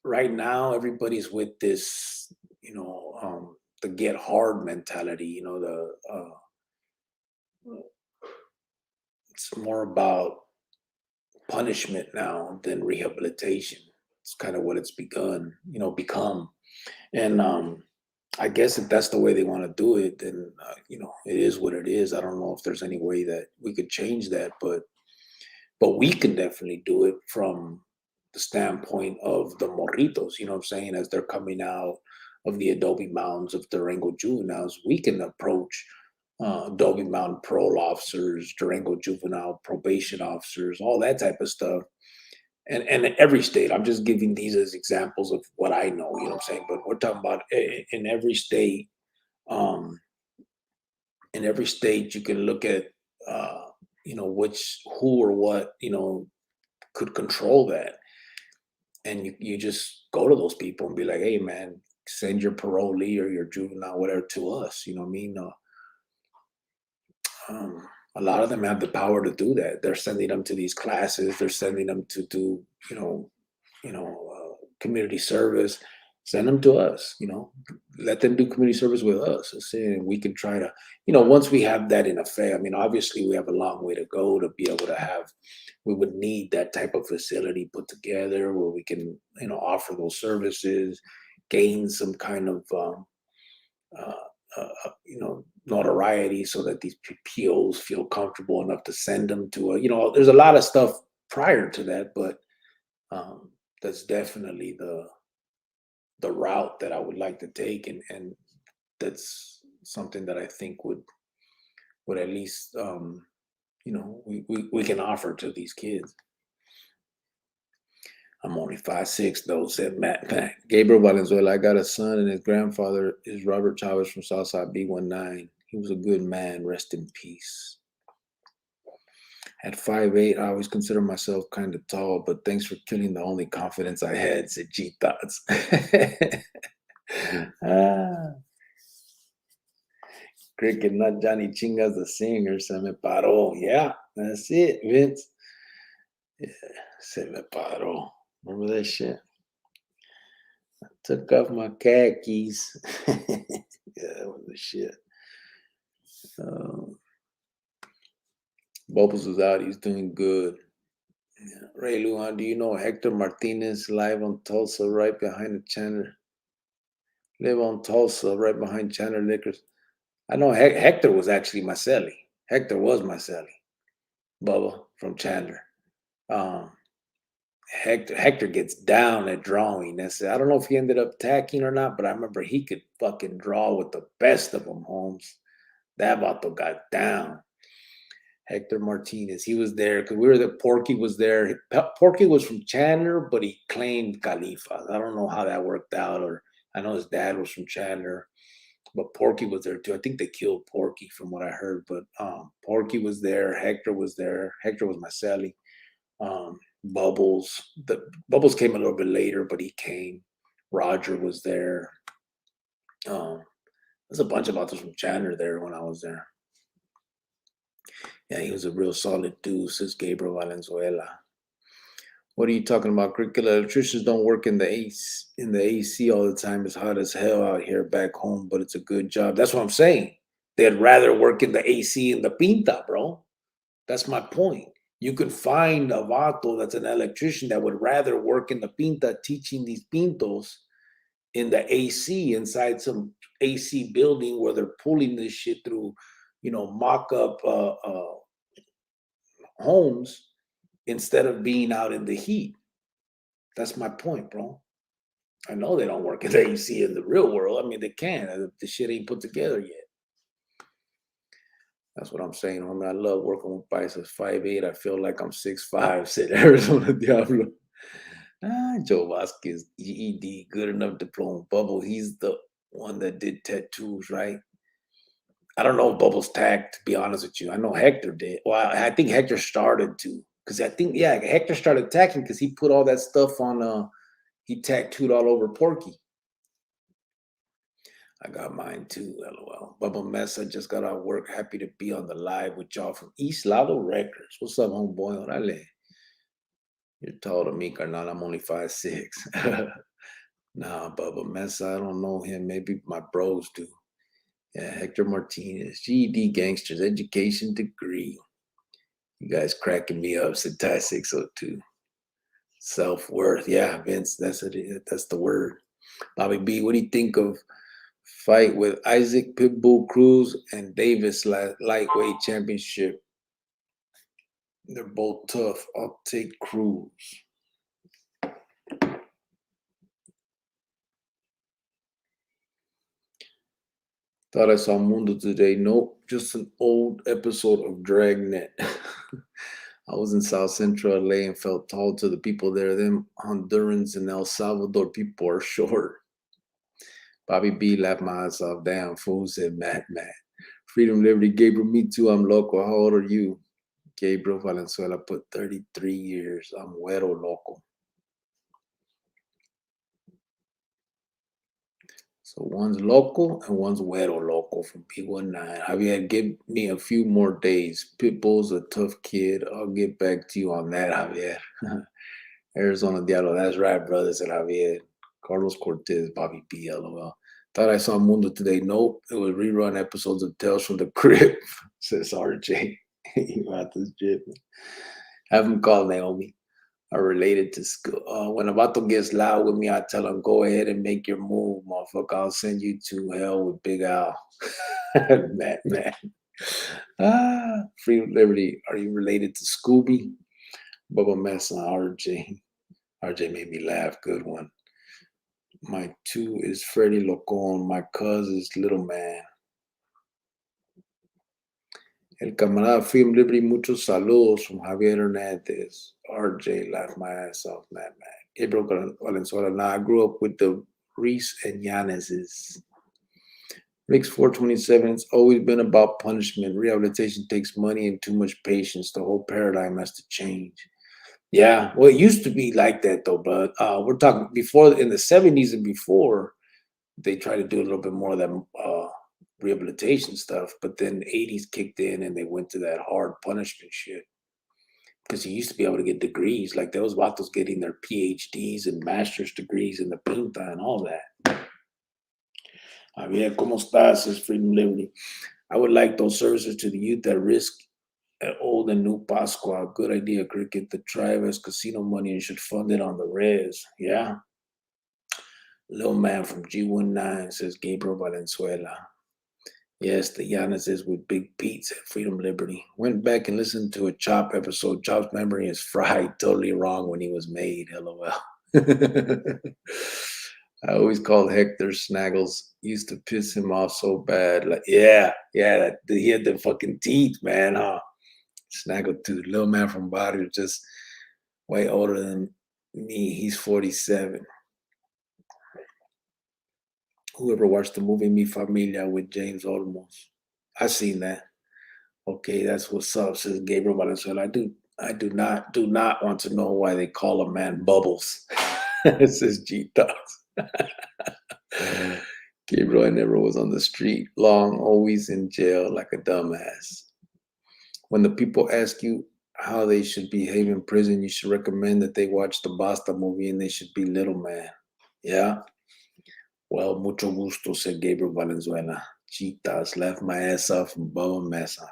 right now. Everybody's with this, the get hard mentality. It's more about punishment now than rehabilitation. It's kind of what it's become. And I guess if that's the way they want to do it, then it is what it is. I don't know if there's any way that we could change that, but we can definitely do it from the standpoint of the morritos. You know what I'm saying? As they're coming out of the Adobe Mountains of Durango juveniles, we can approach Adobe Mountain parole officers, Durango juvenile probation officers, all that type of stuff. And every state, I'm just giving these as examples of what I know, you know what I'm saying? But we're talking about in every state, in every state, you can look at, who or what, could control that. And you just go to those people and be like, hey, man, send your parolee or your juvenile, whatever, to us. You know what I mean? A lot of them have the power to do that. They're sending them to these classes. They're sending them to do, community service. Send them to us. Let them do community service with us. And we can try to, once we have that in effect. I mean, obviously, we have a long way to go to be able to have. We would need that type of facility put together where we can, offer those services, gain some kind of notoriety so that these POs feel comfortable enough to send them to there's a lot of stuff prior to that, but that's definitely the route that I would like to take. And that's something that I think would at least, we can offer to these kids. I'm only 5'6", though, said Matt. Gabriel Valenzuela, I got a son, and his grandfather is Robert Chavez from Southside B19. He was a good man. Rest in peace. At 5'8", I always consider myself kind of tall, but thanks for killing the only confidence I had, said G Thoughts. Cricket, not Johnny Chingas, the singer. Se me paró. Yeah, that's it, Vince. Yeah, se me paró. Remember that shit? I took off my khakis. Yeah, that was the shit. Bubbles was out. He's doing good. Yeah. Ray Lujan, do you know Hector Martinez live on Tulsa right behind the Chandler? Live on Tulsa right behind Chandler Liquors. I know Hector was actually my celly. Hector was my celly. Bubba from Chandler. Hector gets down at drawing. I don't know if he ended up tacking or not, but I remember he could fucking draw with the best of them, Holmes. That vato got down. Hector Martinez, he was there because we were there. Porky was there. Porky was from Chandler, but he claimed Khalifa. I don't know how that worked out, or I know his dad was from Chandler, but Porky was there too. I think they killed Porky from what I heard, but Porky was there. Hector was there. Hector was my celly. Bubbles. Bubbles came a little bit later, but he came. Roger was there. There's a bunch of others from Chandler there when I was there. Yeah, he was a real solid dude, says Gabriel Valenzuela. What are you talking about? Curricular electricians don't work in the AC all the time. It's hot as hell out here back home, but it's a good job. That's what I'm saying. They'd rather work in the AC in the Pinta, bro. That's my point. You could find a vato that's an electrician that would rather work in the Pinta teaching these pintos in the AC inside some AC building where they're pulling this shit through, mock-up homes instead of being out in the heat. That's my point, bro. I know they don't work in the AC in the real world. I mean, they can. The shit ain't put together yet. That's what I'm saying, homie. I love working with Paisas. 5'8". I feel like I'm 6'5", said Arizona Diablo. Joe Vasquez, GED, good enough diploma. Bubble, he's the one that did tattoos, right? I don't know if Bubbles tagged, to be honest with you. I know Hector did. Well, I think Hector started to. Because I think, Hector started tagging because he put all that stuff on, he tattooed all over Porky. I got mine too, LOL. Bubba Mesa just got out of work. Happy to be on the live with y'all from East Lado Records. What's up, homeboy? Orale. You're taller than me, carnal. I'm only 5'6". Nah, Bubba Mesa, I don't know him. Maybe my bros do. Yeah, Hector Martinez. GED gangsters, education degree. You guys cracking me up, said Ty 602. Self-worth. Yeah, Vince, that's it. That's the word. Bobby B, what do you think of fight with Isaac Pitbull Cruz and Davis lightweight championship? They're both tough. I'll take Cruz. Thought I saw Mundo today. Nope, just an old episode of Dragnet. I was in South Central LA and felt tall to the people there. Them Hondurans and El Salvador people are short. Bobby B laughed my ass off. Damn, fool, said Matt. Freedom, Liberty, Gabriel, me too. I'm local. How old are you? Gabriel Valenzuela put 33 years. I'm güero loco. So one's local and one's güero local from P19. Javier, give me a few more days. Pitbull's a tough kid. I'll get back to you on that, Javier. Arizona Diablo. That's right, brother, said Javier. Carlos Cortez, Bobby B, LOL. Thought I saw Mundo today. Nope. It was rerun episodes of Tales from the Crypt, says RJ. You got this drip. Have him call Naomi. Are related to school. When a vato gets loud with me, I tell him, go ahead and make your move, motherfucker. I'll send you to hell with Big Al. Man. Freedom, Liberty. Are you related to Scooby? Bubba Mess on RJ. RJ made me laugh. Good one. My two is Freddie Locon. My cousin is Little Man. El camarada Freedom Liberty, muchos saludos from Javier Hernandez. RJ, laugh my ass off, man. Gabriel Valenzuela. Now, I grew up with the Reese and Yanis's. Rick's 427. It's always been about punishment. Rehabilitation takes money and too much patience. The whole paradigm has to change. Yeah, well, it used to be like that, though, but we're talking before in the 70s and before, they tried to do a little bit more of that rehabilitation stuff, but then the 80s kicked in and they went to that hard punishment shit. Because you used to be able to get degrees, like those vatos getting their PhDs and master's degrees in the pinta and all that. Javier, ¿cómo estás? Says Freedom Liberty. I would like those services to the youth at risk at Old and New Pascua. Good idea, Cricket. The tribe has casino money and should fund it on the res. Yeah. Little man from G19 says Gabriel Valenzuela. Yes, the Giannis is with Big Pete's at Freedom Liberty. Went back and listened to a Chop episode. Chop's memory is fried. Totally wrong when he was made. LOL. I always called Hector Snaggles. Used to piss him off so bad. Like, he had the fucking teeth, man, huh? Snaggletooth, little man from Barrio, just way older than me. He's 47. Whoever watched the movie Mi Familia with James Olmos? I seen that. Okay, that's what's up, says Gabriel Valenzuela. I do not want to know why they call a man Bubbles. Says G Dogs. Gabriel, I never was on the street long, always in jail like a dumbass. When the people ask you how they should behave in prison, you should recommend that they watch the Basta movie and they should be Little Man. Yeah? Well, mucho gusto, said Gabriel Valenzuela. Cheetahs left my ass off from Bubba Mesa.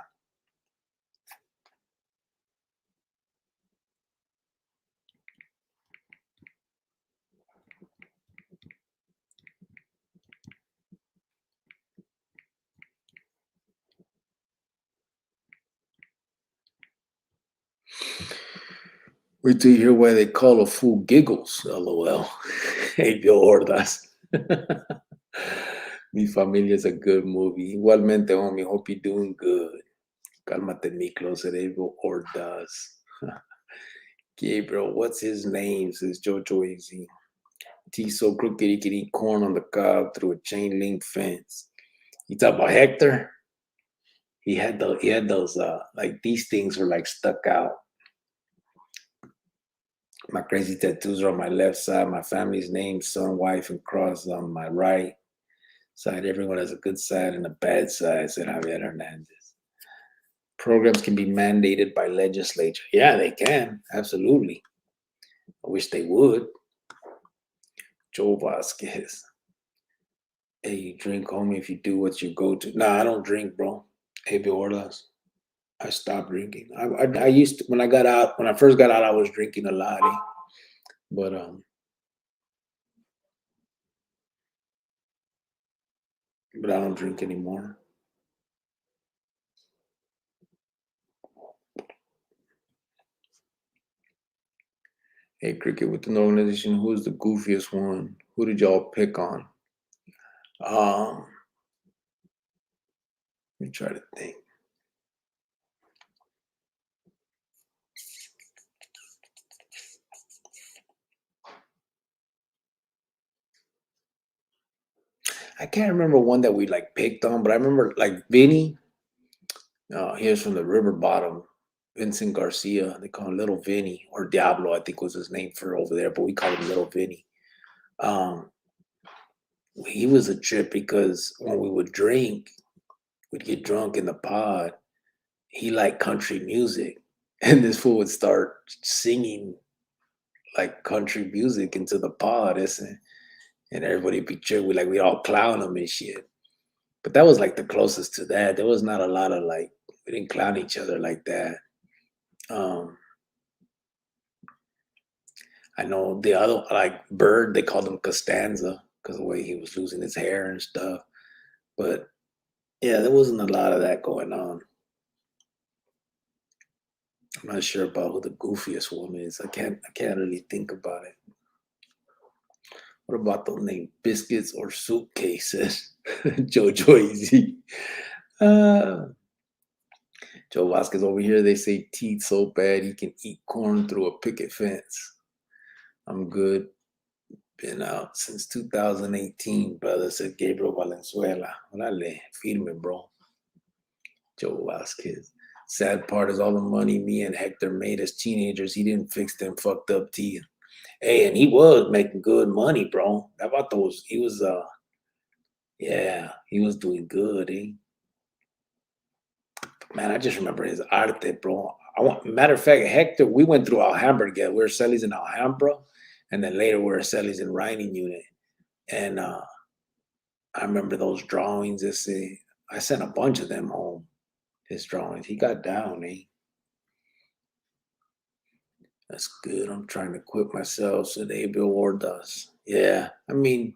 Wait till you hear why they call a fool giggles, LOL. Hey, Bill Ordaz. Mi Familia is a good movie. Igualmente, homie, hope you're doing good. Cálmate, Miklo, Cerebro Ordaz. Gabriel, what's his name? Says Jojo AZ. T so crooked he could eat corn on the cob through a chain link fence. You talk about Hector? He had those like these things were like stuck out. My crazy tattoos are on my left side. My family's name, son, wife, and cross on my right side. Everyone has a good side and a bad side, said Javier Hernandez. Programs can be mandated by legislature. Yeah, they can. Absolutely. I wish they would. Joe Vasquez. Hey, you drink, homie, if you do what you go to. Nah, I don't drink, bro. Hey, Bill Orlas. I stopped drinking. I used to, when I first got out, I was drinking a lot. But I don't drink anymore. Hey, Cricket, within the organization, who's the goofiest one? Who did y'all pick on? Let me try to think. I can't remember one that we like picked on, but I remember like Vinny. He was from the river bottom. Vincent Garcia. They call him Little Vinny or Diablo, I think was his name for over there, but we call him Little Vinny. Um, he was a trip because when we would drink, we'd get drunk in the pod. He liked country music, and this fool would start singing like country music into the pod, and everybody be tripping. We all clown him and shit. But that was like the closest to that. There was not a lot of like we didn't clown each other like that. Um, I know the other like Bird, they called him Costanza because the way he was losing his hair and stuff. But yeah, there wasn't a lot of that going on. I'm not sure about who the goofiest one is. I can't really think about it. What about those named biscuits or suitcases? Jojo Easy. Uh, Joe Vasquez over here, they say teeth so bad he can eat corn through a picket fence. I'm good. Been out since 2018, brother, said Gabriel Valenzuela. Órale, firme, bro. Joe Vasquez. Sad part is all the money me and Hector made as teenagers, he didn't fix them fucked up teeth. Hey, and he was making good money, bro. That vato was, yeah, he was doing good, eh? Man, I just remember his arte, bro. Matter of fact, Hector, we went through Alhambra together. We were Cellies in Alhambra, and then later we were Cellies in Writing Unit. And I remember those drawings. I sent a bunch of them home, his drawings. He got down, eh? That's good. I'm trying to quit myself, said Abel Wardas. Yeah, I mean,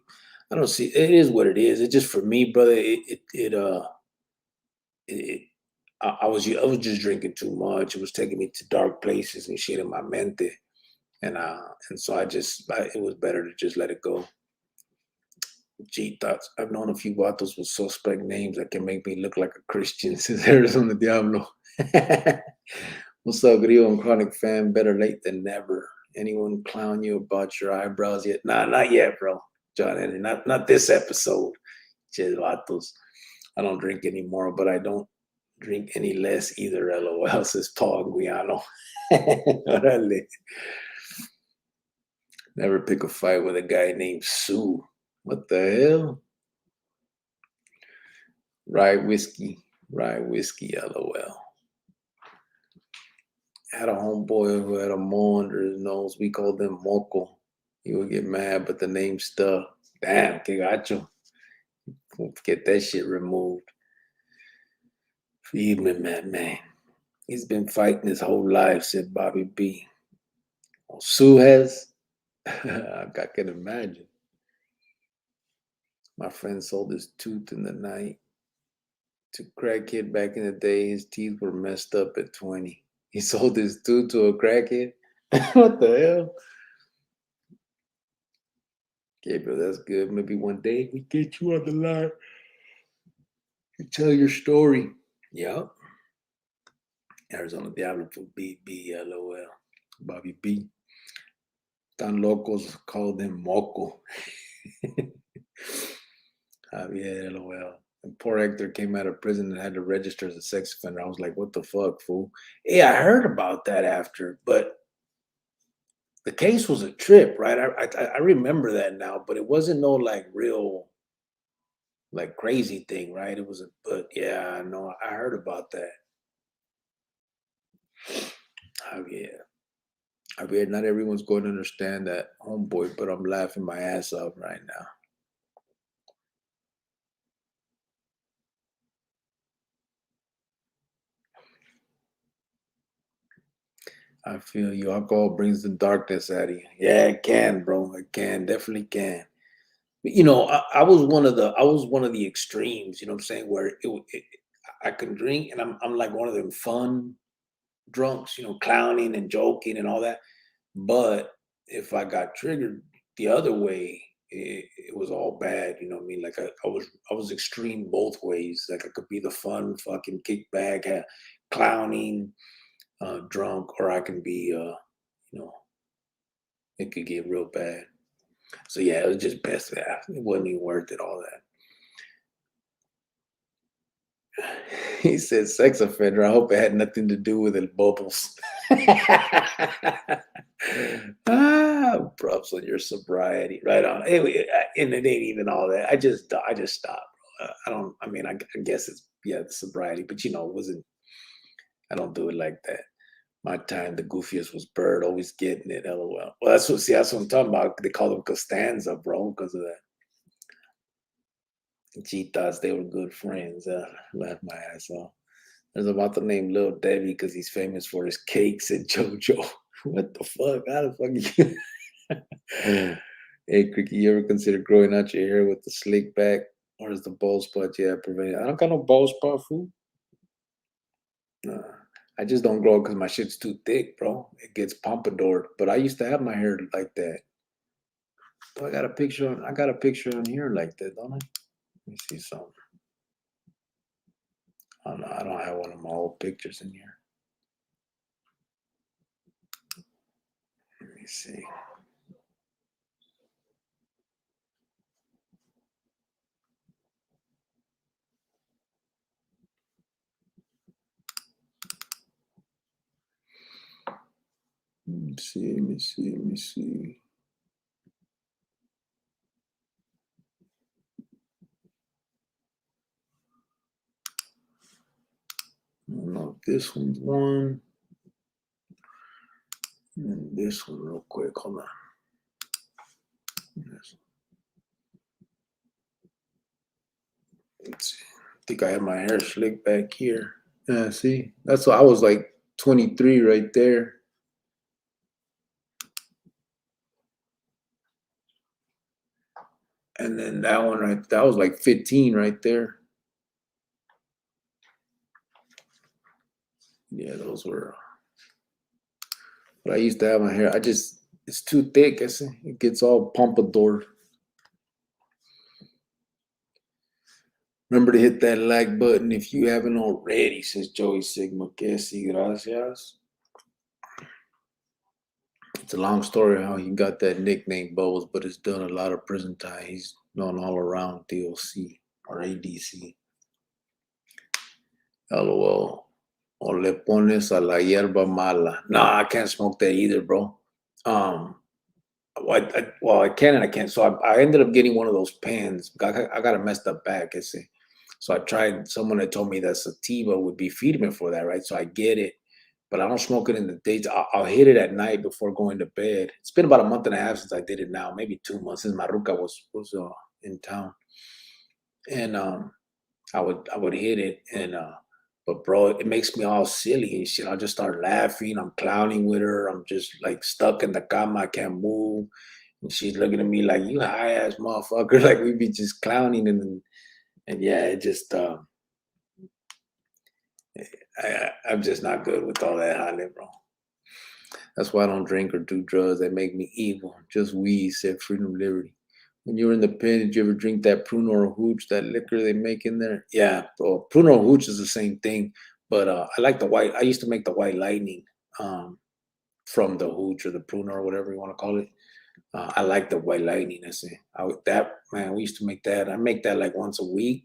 I don't see, it is what it is. It's just for me, brother, it I was just drinking too much. It was taking me to dark places and shit in my mente, and so it was better to just let it go. Gee, thoughts. I've known a few vatos with suspect names that can make me look like a Christian. Says Arizona Diablo. What's up, Grio and Chronic fan? Better late than never. Anyone clown you about your eyebrows yet? Nah, not yet, bro. John Henry, not this episode. Che vatos. I don't drink anymore, but I don't drink any less either. LOL, says Paul Guiano. Never pick a fight with a guy named Sue. What the hell? Rye whiskey, LOL. I had a homeboy who had a mo under his nose. We called them Moco. He would get mad, but the name stuck. Damn, que gacho. Get that shit removed. Feed me, man. He's been fighting his whole life, said Bobby B. Oh, Sue has? I can imagine. My friend sold his tooth in the night to crackhead back in the day. His teeth were messed up at 20. He sold his tooth to a crackhead? What the hell? Gabriel, that's good. Maybe one day we get you on the line. You tell your story. Yep. Arizona Diablo for BB, LOL. Bobby B. Tan locos called him Moco. Javier, LOL. And poor Hector came out of prison and had to register as a sex offender. I was like, what the fuck, fool? Hey, I heard about that after, but the case was a trip, right? I remember that now, but it wasn't no like real like crazy thing, right? But yeah, no, I heard about that. Javier, not everyone's going to understand that, homeboy, but I'm laughing my ass off right now. I feel you. Alcohol brings the darkness out of you. Yeah, it can, bro. It can, definitely can. But, I was one of the extremes. You know what I'm saying? Where I can drink, and I'm like one of them fun drunks. Clowning and joking and all that. But if I got triggered the other way, it was all bad. You know what I mean? Like I was extreme both ways. Like I could be the fun fucking kickback, clowning, drunk, or I can be, it could get real bad. So yeah, it was just best that it wasn't even worth it, all that. He said, sex offender. I hope it had nothing to do with it, bubbles. Props on your sobriety. Right on. Anyway, and it ain't even all that. I just stopped. I don't, I mean, I guess it's, yeah, the sobriety, but it wasn't, I don't do it like that. My time, the goofiest was Bird, always getting it, LOL. Well, that's what I'm talking about. They call him Costanza, bro, because of that. Cheetahs, they were good friends. Laughed my ass off. There's about the name Lil Debbie because he's famous for his cakes and JoJo. What the fuck? How the fuck you? Hey, Cricky, you ever consider growing out your hair with the slick back? Or is the bald spot? Yeah, prevented? I don't got no bald spot, fool. Nah. I just don't grow it because my shit's too thick, bro. It gets pompadoured. But I used to have my hair like that. So I got a picture on here like that, don't I? Let me see something. Oh no, I don't have one of my old pictures in here. Let me see. Let me see. I don't know if this one's one. And this one real quick. Hold on. Let's see. I think I have my hair slicked back here. Yeah, see? That's why I was like 23 right there. And then that one that was like 15 right there. Yeah, those were. But I used to have my hair. It's too thick. It gets all pompadour. Remember to hit that like button if you haven't already, says Joey Sigma. Que si, gracias. It's a long story how he got that nickname, Bubbles, but it's done a lot of prison time. He's known all around DOC or ADC. LOL. O le pones a la hierba mala. Nah, I can't smoke that either, bro. Well, I can and I can't. So I ended up getting one of those pens. I got a messed up back. So I tried. Someone that told me that sativa would be feeding me for that, right? So I get it, but I don't smoke it in the days. I'll hit it at night before going to bed. It's been about a month and a half since I did it now, maybe 2 months since Maruca was in town, and I would hit it, and but bro, it makes me all silly and shit. I'll just start laughing. I'm clowning with her. I'm just like stuck in the cama. I can't move. And she's looking at me like, you high ass motherfucker. Like we be just clowning and yeah, it just I'm just not good with all that honey, bro. That's why I don't drink or do drugs that make me evil. Just weed, said Freedom Liberty. When you were in the pen, did you ever drink that Pruno or Hooch, that liquor they make in there? Yeah, bro. Pruno or Hooch is the same thing, but I like the white. I used to make the White Lightning from the Hooch or the Pruno or whatever you want to call it. I like the White Lightning. Man, we used to make that. I make that like once a week,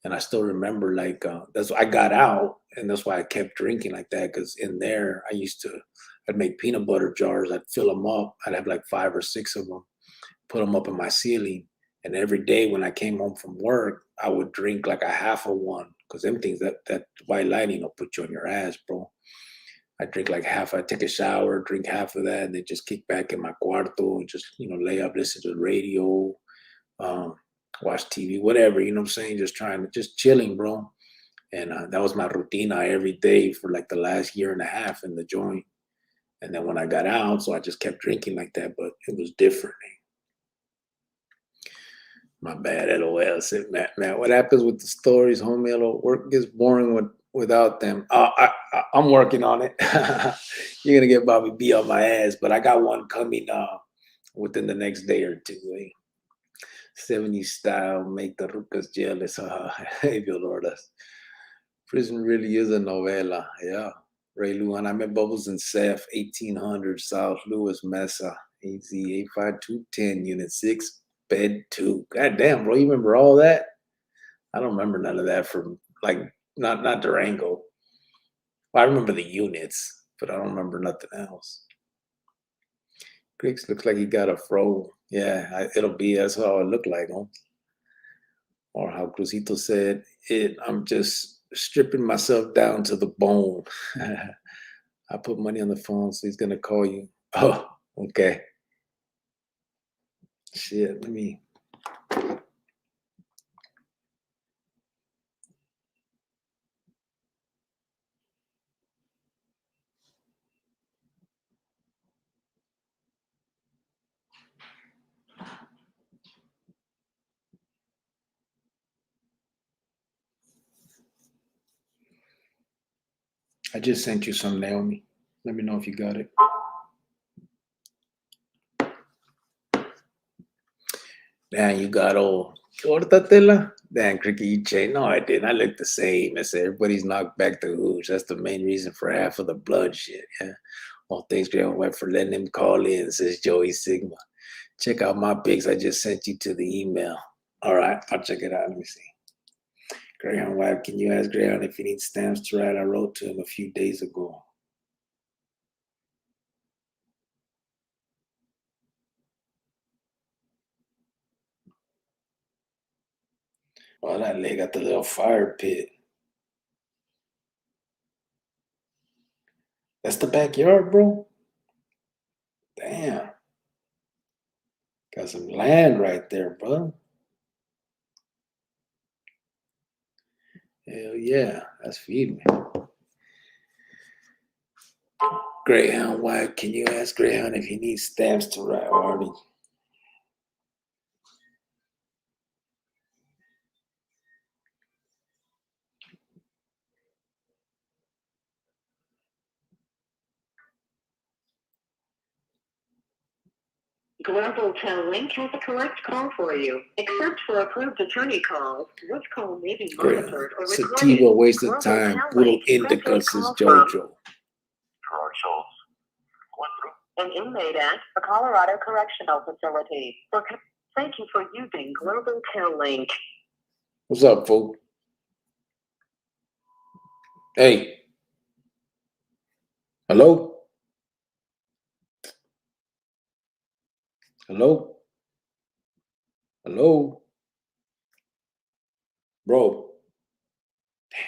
and I still remember like that's I got out, and that's why I kept drinking like that because in there I'd make peanut butter jars. I'd fill them up. I'd have like 5 or 6 of them, put them up in my ceiling. And every day when I came home from work, I would drink like a half of one because them things that White Lightning will put you on your ass, bro. I drink like half. I take a shower, drink half of that, and then just kick back in my cuarto and just lay up, listen to the radio, um, watch TV, whatever. You know what I'm saying? Just chilling, bro. And that was my routine every day for like the last year and a half in the joint. And then when I got out, so I just kept drinking like that, but it was different. My bad, LOL. Said man, what happens with the stories, homie? LOL, work gets boring without them. I'm working on it. You're gonna get Bobby B on my ass, but I got one coming within the next day or two. 70s style, make the rucas jealous. If you Lord us. Prison really is a novela. Yeah. Ray Luan. I met Bubbles and Seth, 1800 South Louis Mesa, AZ 85210, Unit 6. Bed 2. God damn, bro. You remember all that? I don't remember none of that from like not Durango. Well, I remember the units, but I don't remember nothing else. Griggs looks like he got a fro. Yeah, it'll be that's how it looked like, huh? Or how Crucito said it. I'm just stripping myself down to the bone. I put money on the phone, so he's gonna call you. Oh, okay. Shit, let me. I just sent you some, Naomi. Let me know if you got it. Damn, you got old. Cortatela? Damn, Cricket, you changed. No, I didn't. I look the same. I said everybody's knocked back the hooch. That's the main reason for half of the blood shit. Yeah. Well, thanks, Graham White, for letting him call in, says Joey Sigma. Check out my pics. I just sent you to the email. All right, I'll check it out. Let me see. Graham White, can you ask Graham if he needs stamps to write? I wrote to him a few days ago. Oh, that leg got the little fire pit. That's the backyard, bro? Damn. Got some land right there, bro. Hell yeah, that's feeding me. Greyhound White, can you ask Greyhound if he needs stamps to write? Already. Global Tel Link has a correct call for you. Except for approved attorney calls, this call may be monitored or recorded. Sativa, waste of time. Puro indica, says Jojo. An inmate at the Colorado Correctional Facility. Thank you for using Global Tel Link. What's up, fool? Hey. Hello? Hello? Hello? Bro. Damn.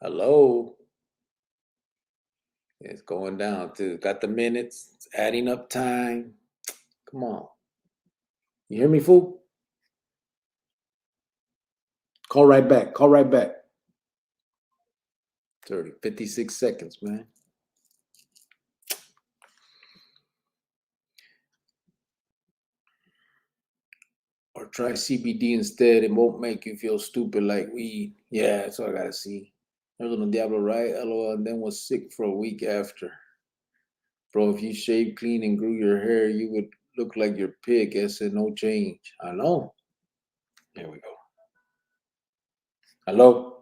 Hello? It's going down, too. Got the minutes. It's adding up time. Come on. You hear me, fool? Call right back. Call right back. 56 seconds, man. Or try CBD instead. It won't make you feel stupid like weed. Yeah, that's what I gotta see. There's on Diablo, right? LOL, and then was sick for a week after. Bro, if you shaved clean and grew your hair, you would look like your pig. I said no change. I know. Here we go. Hello?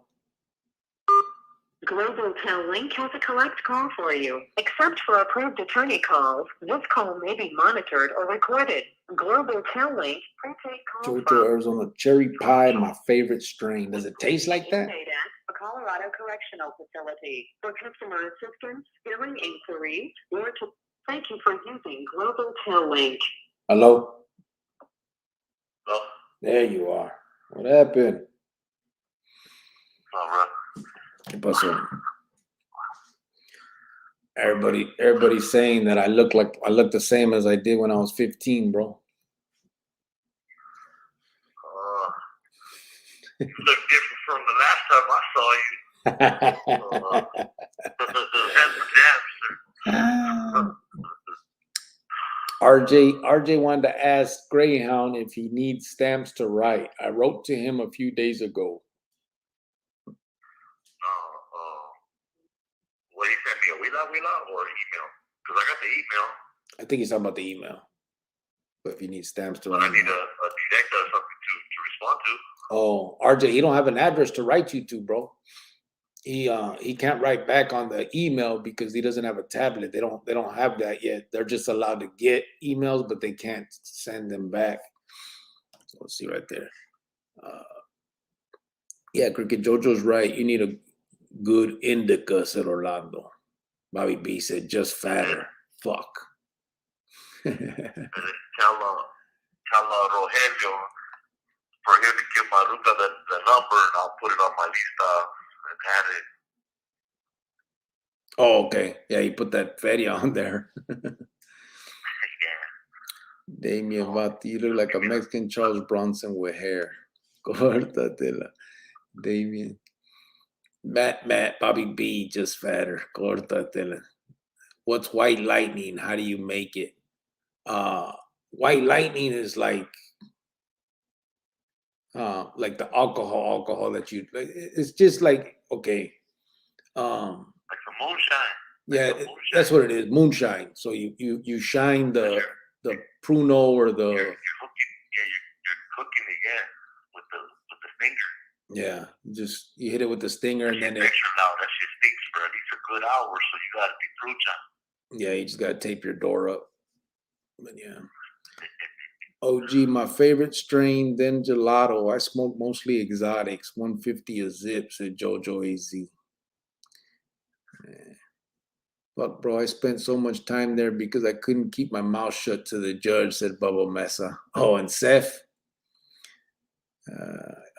Global Tel Link has a correct call for you. Except for approved attorney calls, this call may be monitored or recorded. Global Tel Link, prepaid call Jojo, Arizona cherry pie, my favorite strain. Does it taste like that? The Colorado Correctional Facility. For customer assistance, billing inquiries, or to thank you for using Global Tel Link. Hello? Hello? There you are. What happened? All right. ¿Qué pasó? Everybody's saying that I look the same as I did when I was 15, bro. You look different from the last time I saw you. RJ wanted to ask Greyhound if he needs stamps to write. I wrote to him a few days ago. Well, he sent me a wila or email? Because I got the email. I think he's talking about the email. But if he needs stamps to write. I need a direct or something to respond to. Oh, RJ, he don't have an address to write you to, bro. He can't write back on the email because he doesn't have a tablet. They don't have that yet. They're just allowed to get emails, but they can't send them back. So let's see right there. Yeah, Cricket Jojo's right. You need a good indica, said Orlando. Bobby B said, just fatter. Fuck. Tell Rogelio for him to give Maruca the number, and I'll put it on my lista and have it. Oh, okay. Yeah, you put that fatty on there. Damien Vati, you look like a Mexican Charles Bronson with hair. Córtatela. Damien. Matt, Bobby B, just fatter. Córtatela. What's white lightning? How do you make it? White lightning is like the alcohol that you like. It's just like, okay. Like some moonshine. Yeah, that's what it is. Moonshine. So you shine the pruno or the. You're cooking it, yeah, with the finger. Yeah, you hit it with the stinger, and then Make sure now that shit stinks for at least a good hour, so you gotta be prucha. Yeah, you just gotta tape your door up. But yeah. OG, my favorite strain, then gelato. I smoke mostly exotics. 150 a zip, said Jojo AZ. Yeah. Fuck, bro, I spent so much time there because I couldn't keep my mouth shut to the judge, said Bubba Mesa. Oh, and Seth.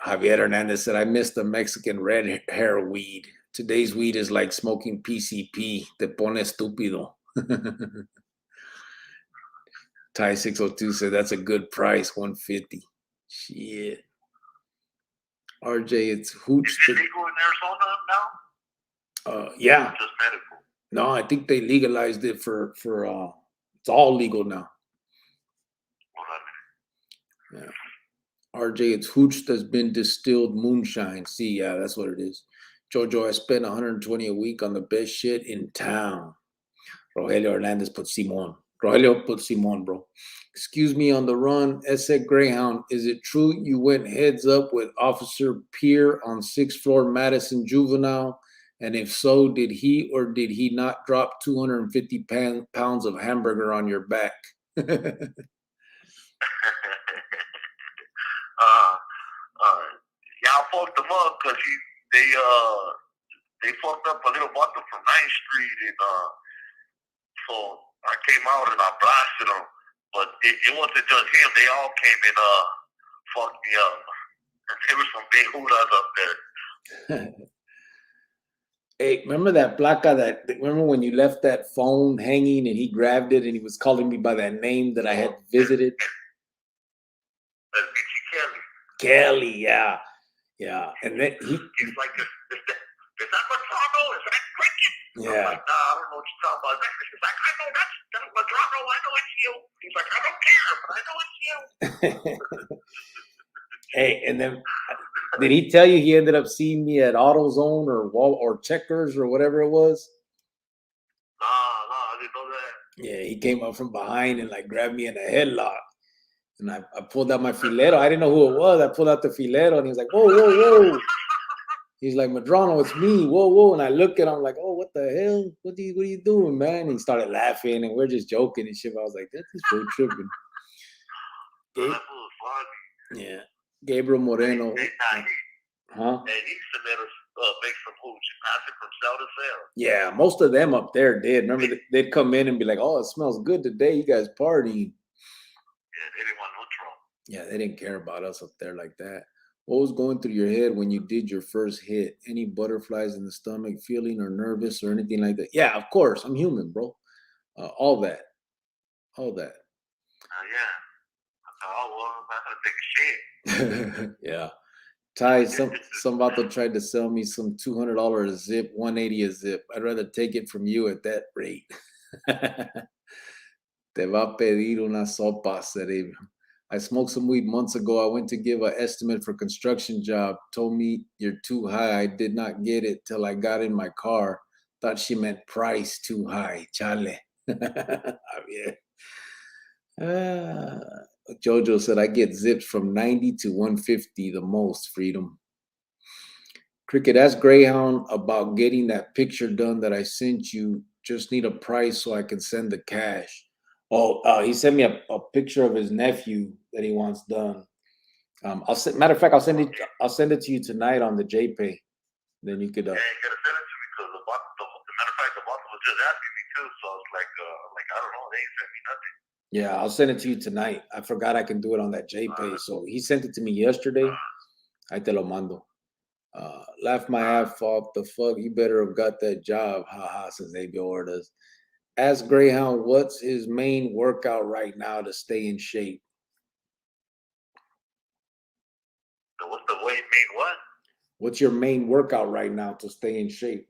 Javier Hernandez said, I missed the Mexican red hair weed. Today's weed is like smoking PCP. Te pone estúpido. Ty 602 said, that's a good price, 150. Shit. RJ, it's hooch. Is it legal in Arizona now? Yeah. Just medical. No, I think they legalized it for it's all legal now. Yeah. RJ, it's hooch that's been distilled moonshine. See, yeah, that's what it is. Jojo, I spent 120 a week on the best shit in town. Rogelio Hernandez put Simon. Rogelio put Simon, bro. Excuse me, on the run, Essek Greyhound, is it true you went heads up with Officer Pierre on 6th floor Madison Juvenile? And if so, did he or did he not drop 250 pounds of hamburger on your back? Yeah, I fucked them up because they fucked up a little bottle from 9th Street, and so I came out and I blasted them. But it wasn't just him; they all came and fucked me up. And there was some big hoodas up there. Hey, remember that placa remember when you left that phone hanging and he grabbed it and he was calling me by that name that I had visited? That's Bitchy Kelly. Kelly, yeah. Yeah. And then he's like, is that Madrano? Is that Cricket? Yeah. I'm like, nah, I don't know what you're talking about. He's like, I know that's Madrano. I know it's you. He's like, I don't care, but I know it's you. Hey, and then did he tell you he ended up seeing me at AutoZone or Checkers or whatever it was? Nah, I didn't know that. Yeah, he came up from behind and like grabbed me in a headlock. And I pulled out my filero. I didn't know who it was. I pulled out the filero and he was like, whoa. He's like, Madrano, it's me. Whoa. And I look at him like, oh, what the hell? What are you doing, man? And he started laughing and we're just joking and shit. I was like, that's just so tripping. That was funny. Yeah. Gabriel Moreno. Huh? Hey, he used to let us make some hooch and pass it from cell to cell. Yeah, most of them up there did. Remember, they'd come in and be like, oh, it smells good today. You guys partying. Yeah, they didn't want no trouble. Yeah, they didn't care about us up there like that. What was going through your head when you did your first hit? Any butterflies in the stomach, feeling or nervous or anything like that? Yeah, of course. I'm human, bro. All that. Yeah. Oh, well, I gotta take a shit. Yeah. Ty, some vato tried to sell me some $200 a zip, $180 a zip. I'd rather take it from you at that rate. Te va a pedir una sopa, cerebro. I smoked some weed months ago. I went to give an estimate for construction job. Told me you're too high. I did not get it till I got in my car. Thought she meant price too high. Chale. Jojo said, I get zips from 90 to 150 the most, Freedom. Cricket, ask Greyhound about getting that picture done that I sent you. Just need a price so I can send the cash. Oh, he sent me a picture of his nephew that he wants done. Matter of fact, I'll send it to you tonight on the JPay. Then you could. Yeah, you gotta send it to me because the matter of fact, the boss was just asking me too. So I was like, I don't know, they ain't sent me nothing. Yeah, I'll send it to you tonight. I forgot I can do it on that JPay. So he sent it to me yesterday. I te lo mando. Laugh my ass off. The fuck, you better have got that job. Haha, says Xavier Orders. Ask Greyhound, what's his main workout right now to stay in shape? What's the way mean what? What's your main workout right now to stay in shape?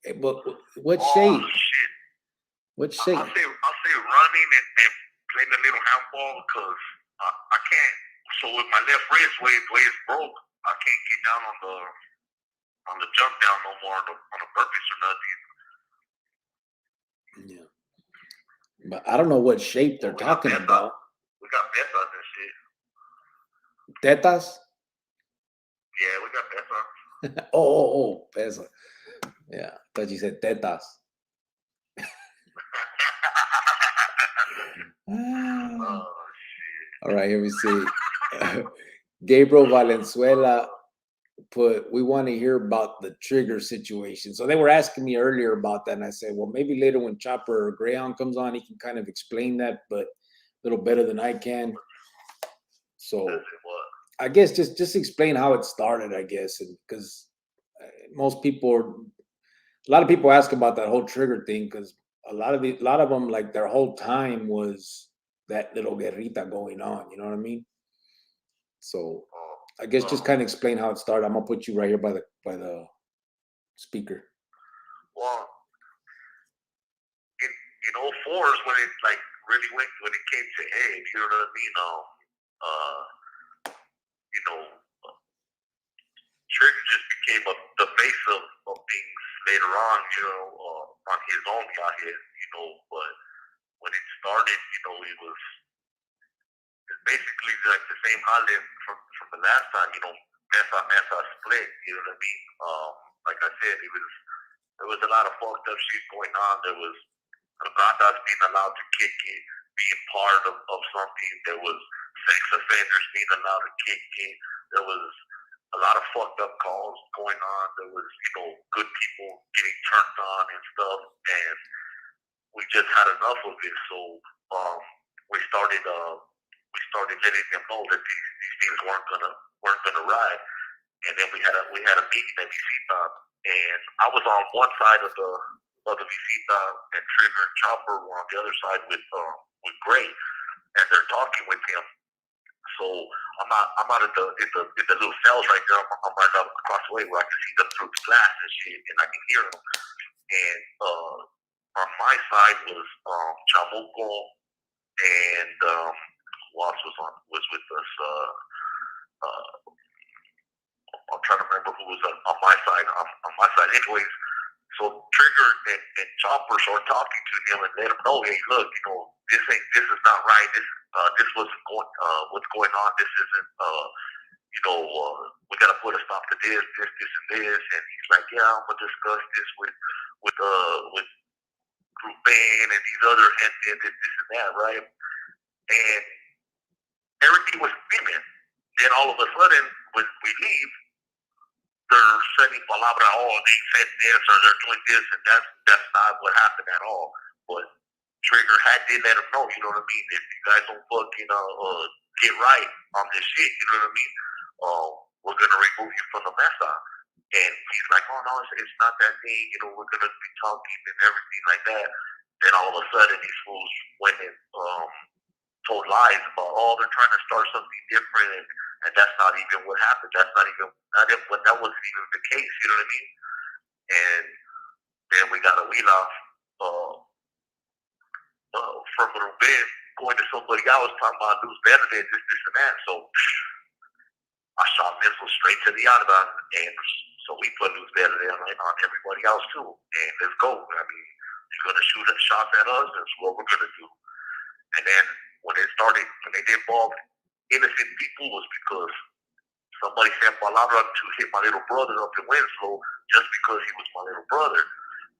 Hey, but what Oh, shape? shit. What shape? I'll say running and playing a little handball because I can't. So with my left wrist, way it's broke, I can't get down on the jump down no more on the burpees or nothing. Yeah. But I don't know what shape they're talking about. We got tetas and shit. Tetas? Yeah, we got tetas. Oh, pesa. Yeah, I thought you said tetas. Oh, shit. All right, here we see. Gabriel Valenzuela put, we want to hear about the trigger situation. So they were asking me earlier about that, and I said, well, maybe later when Chopper or Greyhound comes on, he can kind of explain that, but a little better than I can. So I guess just explain how it started, I guess, and because most people, a lot of people ask about that whole trigger thing because a lot of them, like their whole time was that little guerrita going on. You know what I mean? So I guess just kind of explain how it started. I'm gonna put you right here by the speaker. Well, in 04 is when it like really went when it came to head. You know what I mean? Trigger just became the face of things later on. On his own out here. But when it started, it was basically like the same holiday from the last time. Mesa split. You know what I mean? Like I said, there was a lot of fucked up shit going on. There was Ratas being allowed to kick it, being part of something. There was sex offenders being allowed to kick it. There was a lot of fucked up calls going on. There was, good people getting turned on and stuff, and we just had enough of it. So we started letting them know that these things weren't gonna ride. And then we had a meeting at Visita, and I was on one side of the Visita, and Trigger and Chopper were on the other side with Gray, and they're talking with him. So I'm out in the little cells right there. I'm right out across the way where I can see them through the glass and shit, and I can hear them. And on my side was Chamuco and who else was with us? I'm trying to remember who was on my side. On my side, anyways. So Trigger and Chopper started talking to him and let him know, hey, look, this is not right. This wasn't what's going on. This isn't, we got to put a stop to this, and this. And he's like, yeah, I'm gonna discuss this with Group Bane and these other and this and that, right? And everything was steaming. Then all of a sudden, when we leave, they're sending palabra, they said this or they're doing this, and that's not what happened at all. But Trigger did let him know, you know what I mean? If you guys don't fucking get right on this shit, you know what I mean? We're gonna remove you from the mesa. And he's like, oh no, it's not that thing, we're gonna be talking and everything like that. Then all of a sudden these fools went and told lies about, they're trying to start something different, and that's not even what happened. That wasn't even the case, you know what I mean? And then we got a wheel off from Ruben going to somebody else talking about lose better than this and that. So I shot missiles straight to the Yadvan, and so we put lose better than on everybody else too. And let's go. I mean, you're gonna shoot shots at us, that's what we're gonna do. And then when they involved innocent people was because somebody sent palabra to hit my little brother up in Winslow just because he was my little brother.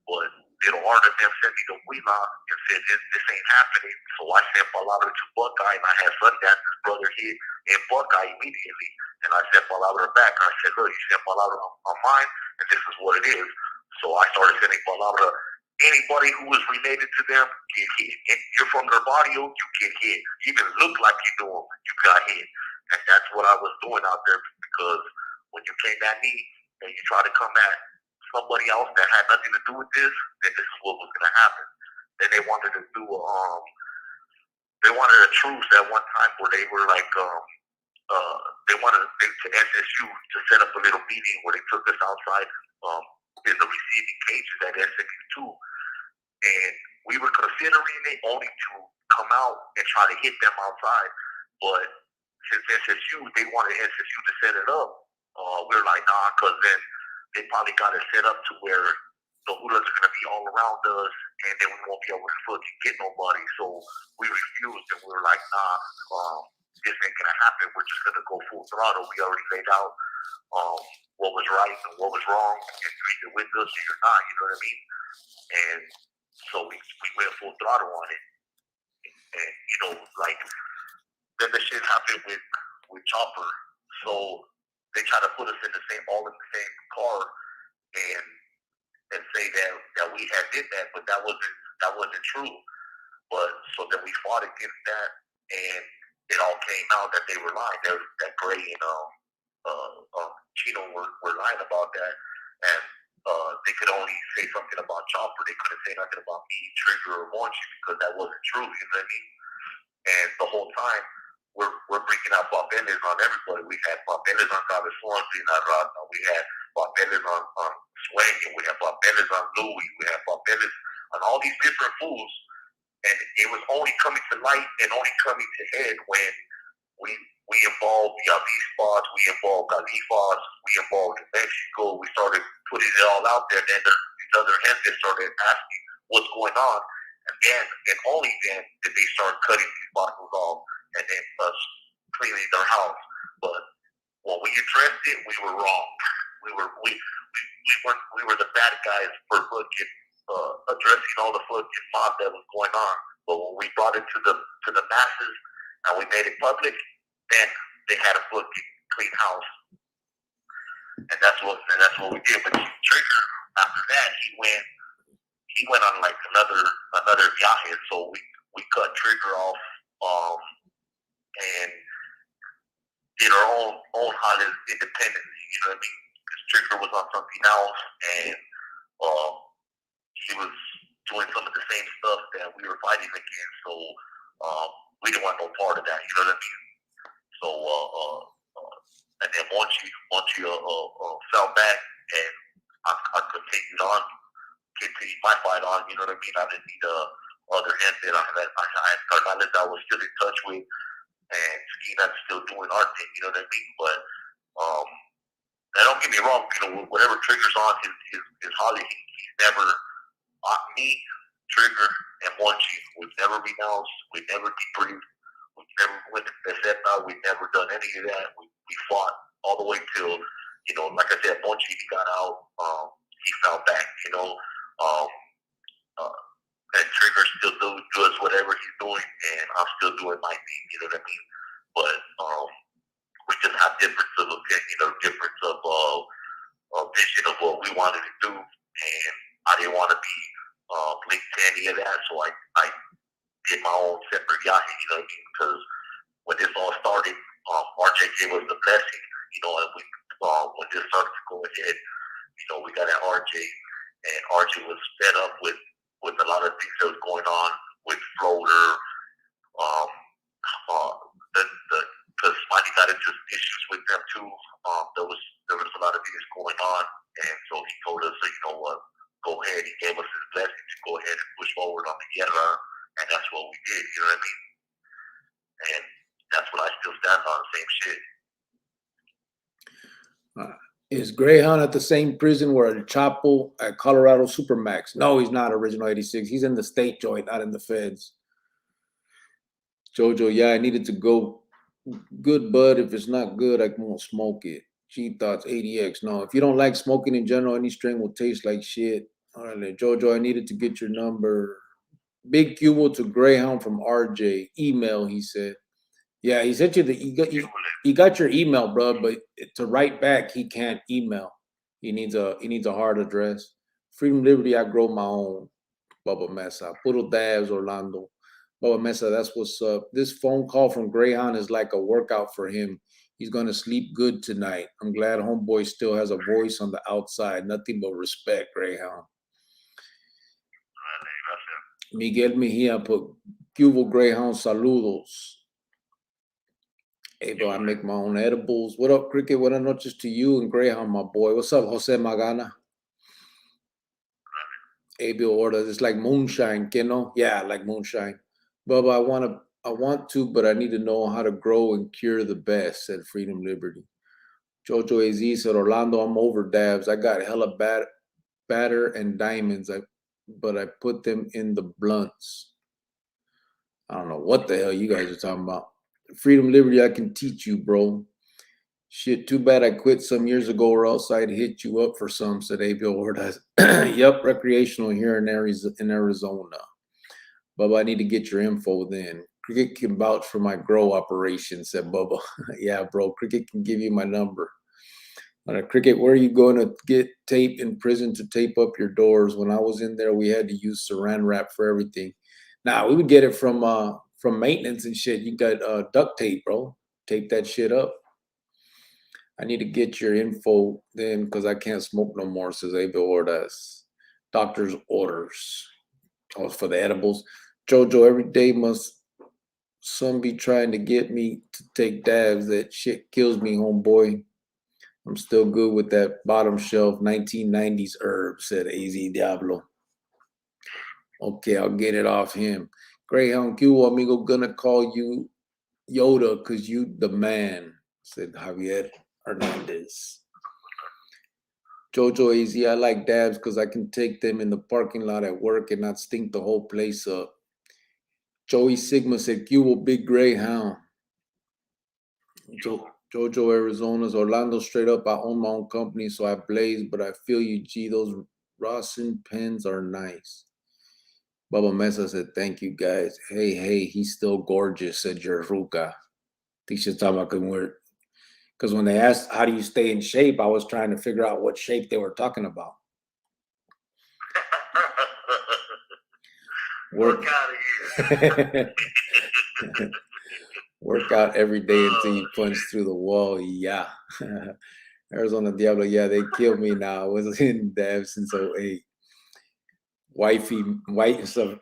But little Artem sent me to Wheelock and said this ain't happening. So I sent palabra to Buckeye, and I had Sundance's brother hit in Buckeye immediately. And I sent palabra back. I said, look, you sent palabra on mine, and this is what it is. So I started sending palabra. Anybody who was related to them get hit. If you're from their barrio, you get hit. You even look like you know them, you got hit. And that's what I was doing out there, because when you came at me and you try to come at somebody else that had nothing to do with this, then this is what was going to happen. Then they wanted to do a truce at one time where they were like, they wanted to SSU to set up a little meeting where they took us outside in the receiving cages at SMU2, and we were considering it only to come out and try to hit them outside, but since SSU, they wanted SSU to set it up, we were like, nah, because then they probably got it set up to where the hooligans are going to be all around us, and then we won't be able to fucking get nobody. So we refused, and we were like, nah, this ain't going to happen. We're just going to go full throttle. We already laid out what was right and what was wrong, and you're either with us or you're not, you know what I mean? And so we went full throttle on it. And, you know, like, then the shit happened with Chopper. So they tried to put us in the same car and say that we had did that, but that wasn't true. But so then we fought against that, and it all came out that they were lying. That Gray and Chino were lying about that, and they could only say something about Chopper. They couldn't say nothing about me, Trigger, or Monchi, because that wasn't true. You know what I mean? And the whole time we're bringing out papeles on everybody. We had papeles on Cabezón, we had papeles on Swing, we had papeles on Louis, we had papeles on all these different fools. And it was only coming to light and only coming to head when we involved the Avispas, we involved Califas, we involved New Mexico. We started putting it all out there. Then these other gentes started asking what's going on. And then, and only then, did they start cutting these bottles off and then cleaning their house. But when we addressed it, we were wrong. We were the bad guys for fucking addressing all the fucking mob that was going on. But when we brought it to the masses and we made it public, then they had a fucking clean house. And that's what we did. But Trigger, after that, he went on like another viaje. So we cut Trigger off and did our own holidays independently. You know what I mean? Because Trigger was on something else, and he was doing some of the same stuff that we were fighting against. So we didn't want no part of that. You know what I mean? So and then once you fell back, and I continued my fight on. You know what I mean? I didn't need other hands that I had Carnales I was still in touch with, and Skina's still doing our thing. You know what I mean? But now don't get me wrong. You know, whatever Trigger's on his Holly, he's never me, Trigger, and Monchi. We've never renounced. We've never debriefed. We've never went to Peseta. We've never done any of that. We fought all the way till, you know, like I said, Monchi, he got out. He fell back, you know. And Trigger still does whatever he's doing, and I'm still doing my thing. You know what I mean? But we just have difference of opinion or difference of vision of what we wanted to do, and I didn't want to be linked to any of that, so I did my own separate viaje. You know what I mean? Because when this all started, RJ gave us the blessing. You know, and when this started to go ahead, you know, we got at RJ, and RJ was fed up with a lot of things that was going on with Floater, because Smiley got into issues with them too. There was a lot of things going on, and so he told us, you know what, go ahead. He gave us his blessing to go ahead and push forward on the guerra, and that's what we did. You know what I mean? And that's what I still stand on, same shit. Is Greyhound at the same prison where El Chapo at Colorado Supermax? No, he's not. Original 86. He's in the state joint, not in the feds. Jojo, yeah, I needed to go. Good bud. If it's not good, I won't smoke it. G Thoughts 80X. No, if you don't like smoking in general, any strain will taste like shit. All right, Jojo, I needed to get your number. Big Cubo to Greyhound from RJ. Email, he said. Yeah, he sent you he got your email, bro, but to write back, he can't email. He needs a hard address. Freedom Liberty, I grow my own. Bubba Mesa. Puro Dabs, Orlando. Bubba Mesa, that's what's up. This phone call from Greyhound is like a workout for him. He's gonna sleep good tonight. I'm glad homeboy still has a voice on the outside. Nothing but respect, Greyhound. Miguel Mejia put Cubo Greyhound saludos. Hey, bro, I make my own edibles. What up, Cricket? Buenas noches to you and Greyhound, my boy. What's up, Jose Magana? Hey, Bill Order. It's like moonshine, you know? Yeah, like moonshine. Bubba, I want to, but I need to know how to grow and cure the best, said Freedom Liberty. Jojo AZ said, Orlando, I'm over dabs. I got hella batter and diamonds, but I put them in the blunts. I don't know what the hell you guys are talking about. Freedom Liberty, I can teach you, bro. Shit, too bad I quit some years ago, or else I'd hit you up for some, said Abel Ordaz. Yep, recreational here in Arizona. Bubba, I need to get your info then. Cricket can vouch for my grow operation, said Bubba. Yeah, bro, Cricket can give you my number. Cricket, where are you going to get tape in prison to tape up your doors? When I was in there, we had to use saran wrap for everything. Nah, we would get it from maintenance and shit. You got duct tape, bro. Tape that shit up. I need to get your info then because I can't smoke no more, says Abel Ordaz. Doctor's orders. Oh, for the edibles. Jojo, every day must some be trying to get me to take dabs. That shit kills me, homeboy. I'm still good with that bottom shelf 1990s herb, said AZ Diablo. Okay, I'll get it off him. Greyhound Q, amigo, gonna call you Yoda because you the man, said Javier Hernandez. Jojo AZ, I like dabs because I can take them in the parking lot at work and not stink the whole place up. Joey Sigma said, Cubo, big Greyhound. Jojo, Arizona's Orlando, straight up. I own my own company, so I blaze, but I feel you, G. Those Rossin pens are nice. Bubba Mesa said, thank you, guys. Hey, he's still gorgeous, said Jeruka. I think she's talking about because when they asked, how do you stay in shape, I was trying to figure out what shape they were talking about. Work out of here. Work out every day until you punch through the wall. Yeah. Arizona Diablo. Yeah, they killed me now. I was in Dev since 08.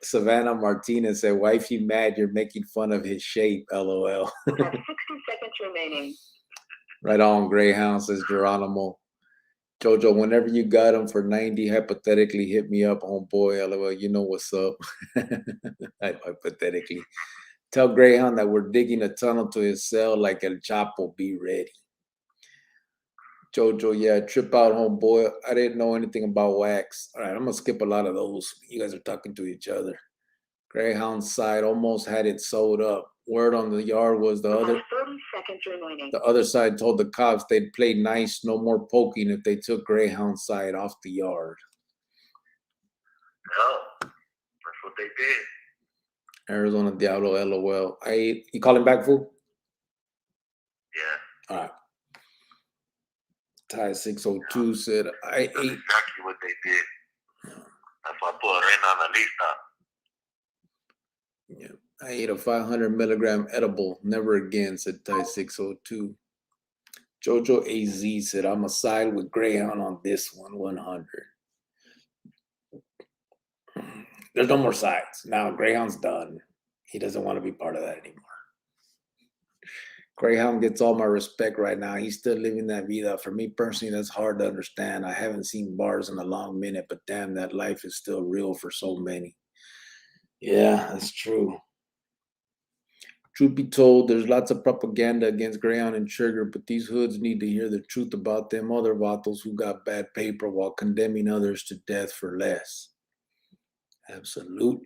Savannah Martinez said, wifey mad you're making fun of his shape. LOL. 60 seconds remaining. Right on, Greyhound, says Geronimo. Jojo, whenever you got him for 90, hypothetically hit me up, homeboy. LOL, you know what's up. Hypothetically. Tell Greyhound that we're digging a tunnel to his cell like El Chapo. Be ready. Jojo, yeah, trip out, homeboy. I didn't know anything about wax. All right, I'm going to skip a lot of those. You guys are talking to each other. Greyhound's side almost had it sewed up. Word on the yard was the other. 30 seconds remaining. The other side told the cops they'd play nice, no more poking if they took Greyhound's side off the yard. No, that's what they did. Arizona Diablo, LOL. You calling back, fool? Yeah. All right. Ty 602 said, I ate. That's exactly what they did. That's why I put Reina on the lista. Yeah. I ate a 500 milligram edible. Never again, said Ty 602. Jojo AZ said, I'm a side with Greyhound on this one, 100. There's no more sides. Now Greyhound's done. He doesn't want to be part of that anymore. Greyhound gets all my respect right now. He's still living that vida. For me personally, that's hard to understand. I haven't seen bars in a long minute, but damn, that life is still real for so many. Yeah, that's true. Truth be told, there's lots of propaganda against Greyhound and Trigger, but these hoods need to hear the truth about them other vatos who got bad paper while condemning others to death for less. Absolutely.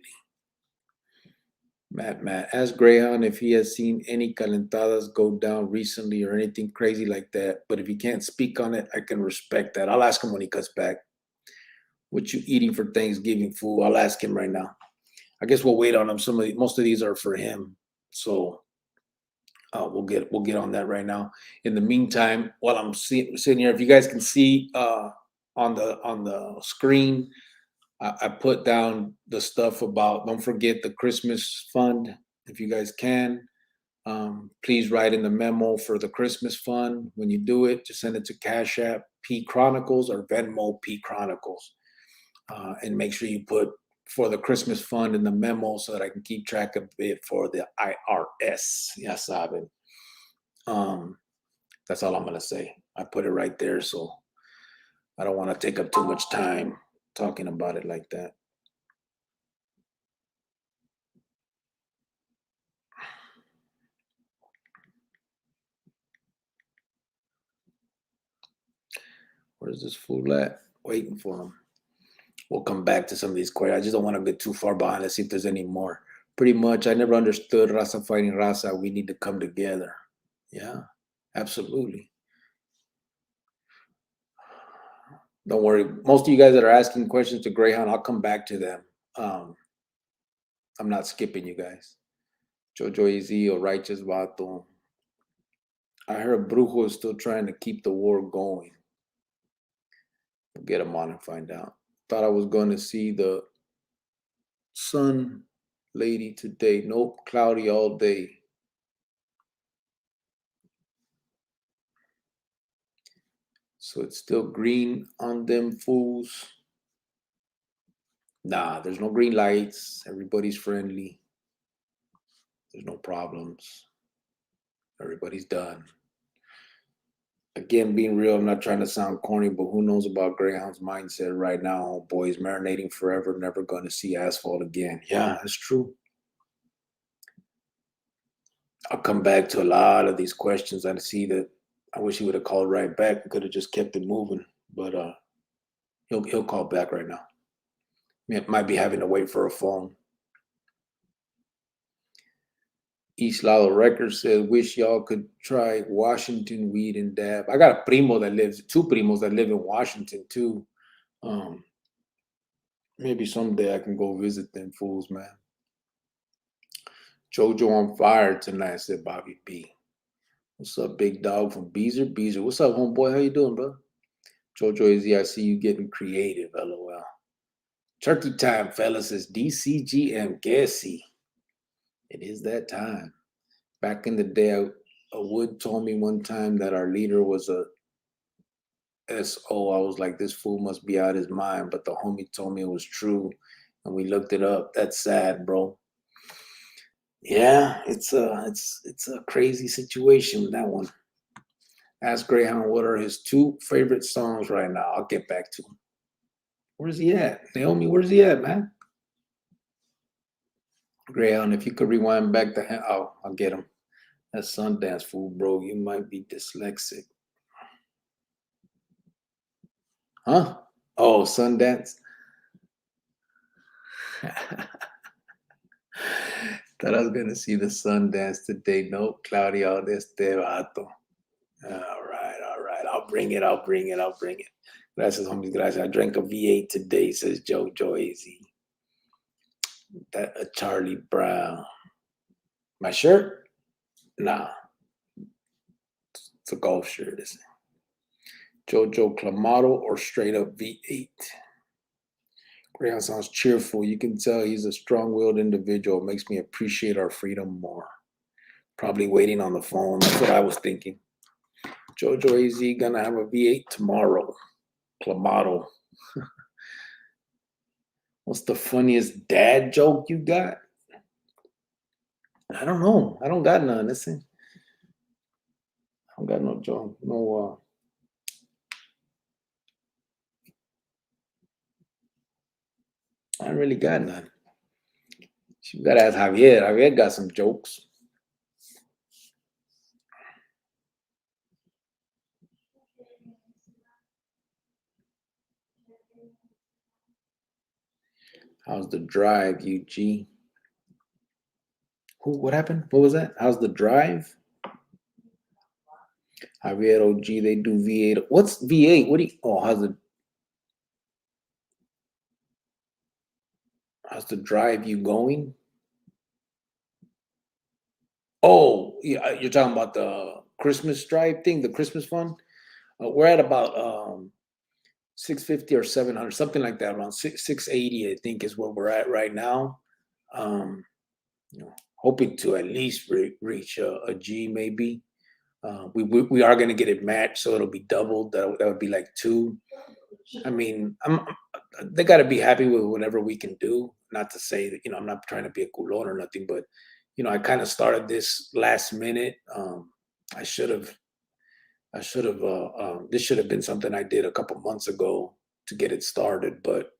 Matt, ask Greyhound if he has seen any calentadas go down recently or anything crazy like that. But if he can't speak on it, I can respect that. I'll ask him when he cuts back. What you eating for Thanksgiving, fool? I'll ask him right now. I guess we'll wait on him. Most of these are for him. So We'll get on that right now. In the meantime, while I'm sitting here, if you guys can see on the screen, I put down the stuff about. Don't forget the Christmas fund. If you guys can, please write in the memo for the Christmas fund. When you do it, just send it to Cash App P Chronicles or Venmo P Chronicles, and make sure you put for the Christmas fund in the memo so that I can keep track of it for the IRS. Ya saben. That's all I'm gonna say. I put it right there, so I don't want to take up too much time talking about it like that. Where's this fool at? Waiting for him. We'll come back to some of these questions. I just don't want to get too far behind. Let's see if there's any more. Pretty much, I never understood Raza fighting Raza. We need to come together. Yeah, absolutely. Don't worry. Most of you guys that are asking questions to Greyhound, I'll come back to them. I'm not skipping you guys. Jojo EZ or Righteous Vato. I heard Brujo is still trying to keep the war going. We'll get him on and find out. Thought I was going to see the sun lady today. Nope, cloudy all day. So it's still green on them fools. Nah, there's no green lights. Everybody's friendly. There's no problems. Everybody's done. Again, being real, I'm not trying to sound corny, but who knows about Greyhound's mindset right now? Boys marinating forever, never going to see asphalt again. Yeah, that's true. I'll come back to a lot of these questions. I see that. I wish he would have called right back. We could have just kept it moving, but he'll call back right now. Might be having to wait for a phone. East Lalo Records says, wish y'all could try Washington weed and dab. I got a primo that lives, two primos that live in Washington too. Maybe someday I can go visit them fools, man. Jojo on fire tonight, said Bobby B. What's up, big dog from Beezer? Beezer, what's up, homeboy? How you doing, bro? Jojo AZ, I see you getting creative, LOL. Turkey time, fellas, says DCGM Gassy. It is that time. Back in the day, a Wood told me one time that our leader was a SO. I was like, this fool must be out his mind, but the homie told me it was true, and we looked it up. That's sad, bro. Yeah, it's a crazy situation with that one. Ask Greyhound what are his two favorite songs right now. I'll get back to him. Where's he at? Naomi, where's he at, man? Greyhound, if you could rewind back to I'll get him. That Sundance fool, bro. You might be dyslexic. Huh? Oh, Sundance. Thought I was gonna see the Sundance today. Nope, Claudio de este vato. All right. I'll bring it. Gracias, homies. Gracias. I drank a V8 today, says Jojo AZ. That a Charlie Brown. My shirt? Nah. It's a golf shirt, isn't it? Jojo Clamato or straight up V8. Greyhound sounds cheerful. You can tell he's a strong-willed individual. It makes me appreciate our freedom more. Probably waiting on the phone. That's what I was thinking. Jojo AZ gonna have a V8 tomorrow. Clamato. What's the funniest dad joke you got? I don't know. I don't got none. Listen. I don't got no joke. No, I don't really got none. You gotta ask Javier. Javier got some jokes. How's the drive, UG? What happened? What was that? How's the drive? Javier OG, they do V8. What's V8? How's the drive you going? Oh, yeah, you're talking about the Christmas drive thing, the Christmas fund. We're at about 650 or 700, something like that, around 680, I think, is where we're at right now. Um, you know, hoping to at least reach a G, maybe. We are going to get it matched, so it'll be doubled. That would be like two. I mean, they got to be happy with whatever we can do. Not to say that, I'm not trying to be a culon or nothing, but I kind of started this last minute. I should have. This should have been something I did a couple months ago to get it started, but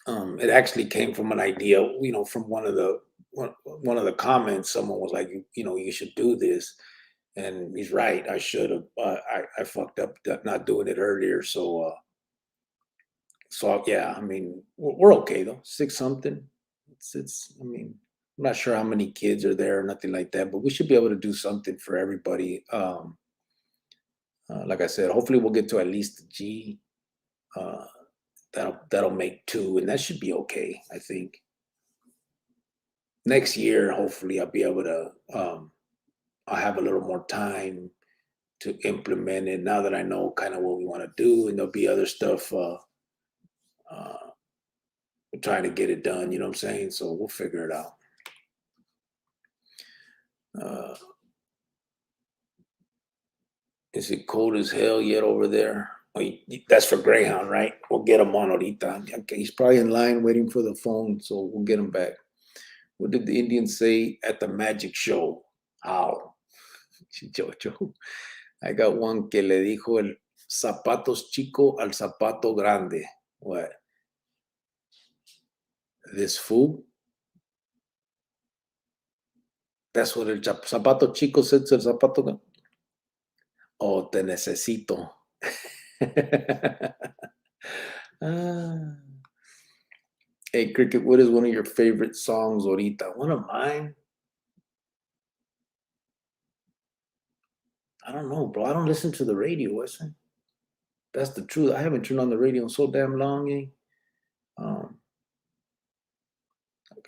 it actually came from an idea. From one of the comments. Someone was like, you should do this, and he's right. I should have. I fucked up not doing it earlier. So yeah, I mean, we're okay though. Six something. It's. I mean, I'm not sure how many kids are there or nothing like that, but we should be able to do something for everybody. Like I said, hopefully we'll get to at least a G. Uh, that'll make two, and that should be okay. I think next year, hopefully, I'll be able to. I'll have a little more time to implement it now that I know kind of what we want to do, and there'll be other stuff. Uh, we're trying to get it done. You know what I'm saying? So we'll figure it out. Uh, is it cold as hell yet over there? Oh, that's for Greyhound, right? We'll get him on ahorita. Okay, he's probably in line waiting for the phone, so we'll get him back. What did the Indians say at the magic show? How? Chichocho. I got one que le dijo el zapatos chico al zapato grande. What? This fool? That's what el zapato chico said to el zapato grande. Oh, te necesito. Hey, Cricket, what is one of your favorite songs, ahorita? One of mine? I don't know, bro. I don't listen to the radio, Wesley. That's the truth. I haven't turned on the radio in so damn long, eh? I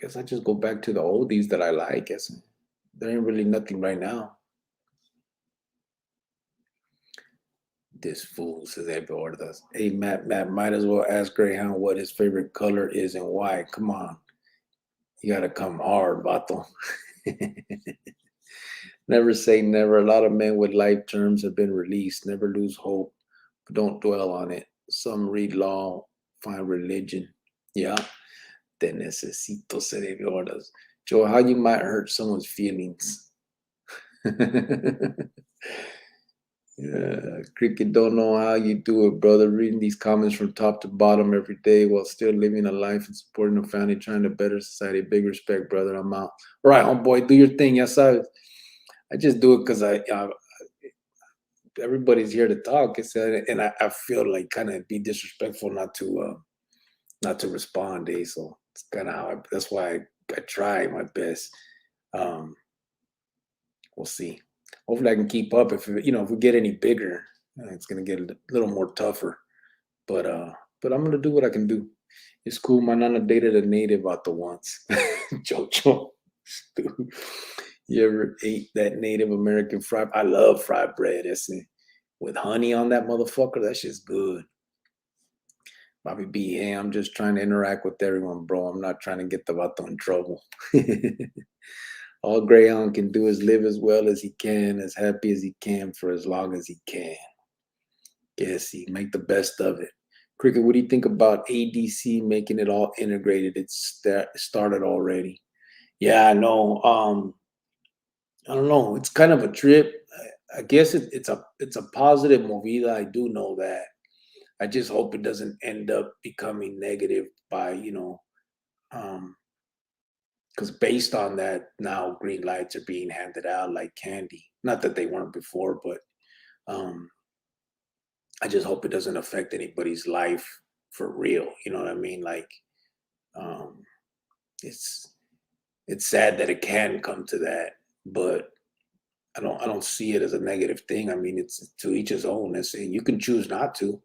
guess I just go back to the oldies that I like. There ain't really nothing right now. This fool says everyone does. Hey, Matt, might as well ask Greyhound what his favorite color is and why. Come on. You gotta come hard, vato. Never say never. A lot of men with life terms have been released. Never lose hope, but don't dwell on it. Some read law, find religion. Yeah. Te necesito, cerebrotas. Joe, how you might hurt someone's feelings. Yeah, Cricket don't know how you do it, brother. Reading these comments from top to bottom every day while still living a life and supporting a family, trying to better society. Big respect, brother. I'm out. All right, homeboy, do your thing. Yes, I just do it because everybody's here to talk. And I feel like kind of be disrespectful not to respond, eh? So it's kind of how that's why I try my best. We'll see. Hopefully I can keep up. If we get any bigger, it's gonna get a little more tougher. But I'm gonna do what I can do. It's cool. My nana dated a native out the once. Jojo. You ever ate that Native American fried? I love fried bread. With honey on that motherfucker. That shit's good. Bobby B, hey, I'm just trying to interact with everyone, bro. I'm not trying to get the vato in trouble. All Greyhound can do is live as well as he can, as happy as he can for as long as he can. Guess he make the best of it. Cricket, what do you think about ADC making it all integrated? It's started already. Yeah, I know. I don't know. It's kind of a trip. I guess it's a positive movida. I do know that. I just hope it doesn't end up becoming negative by, because based on that, now green lights are being handed out like candy. Not that they weren't before, but I just hope it doesn't affect anybody's life for real. You know what I mean? Like, it's sad that it can come to that, but I don't see it as a negative thing. I mean, it's to each his own. You can choose not to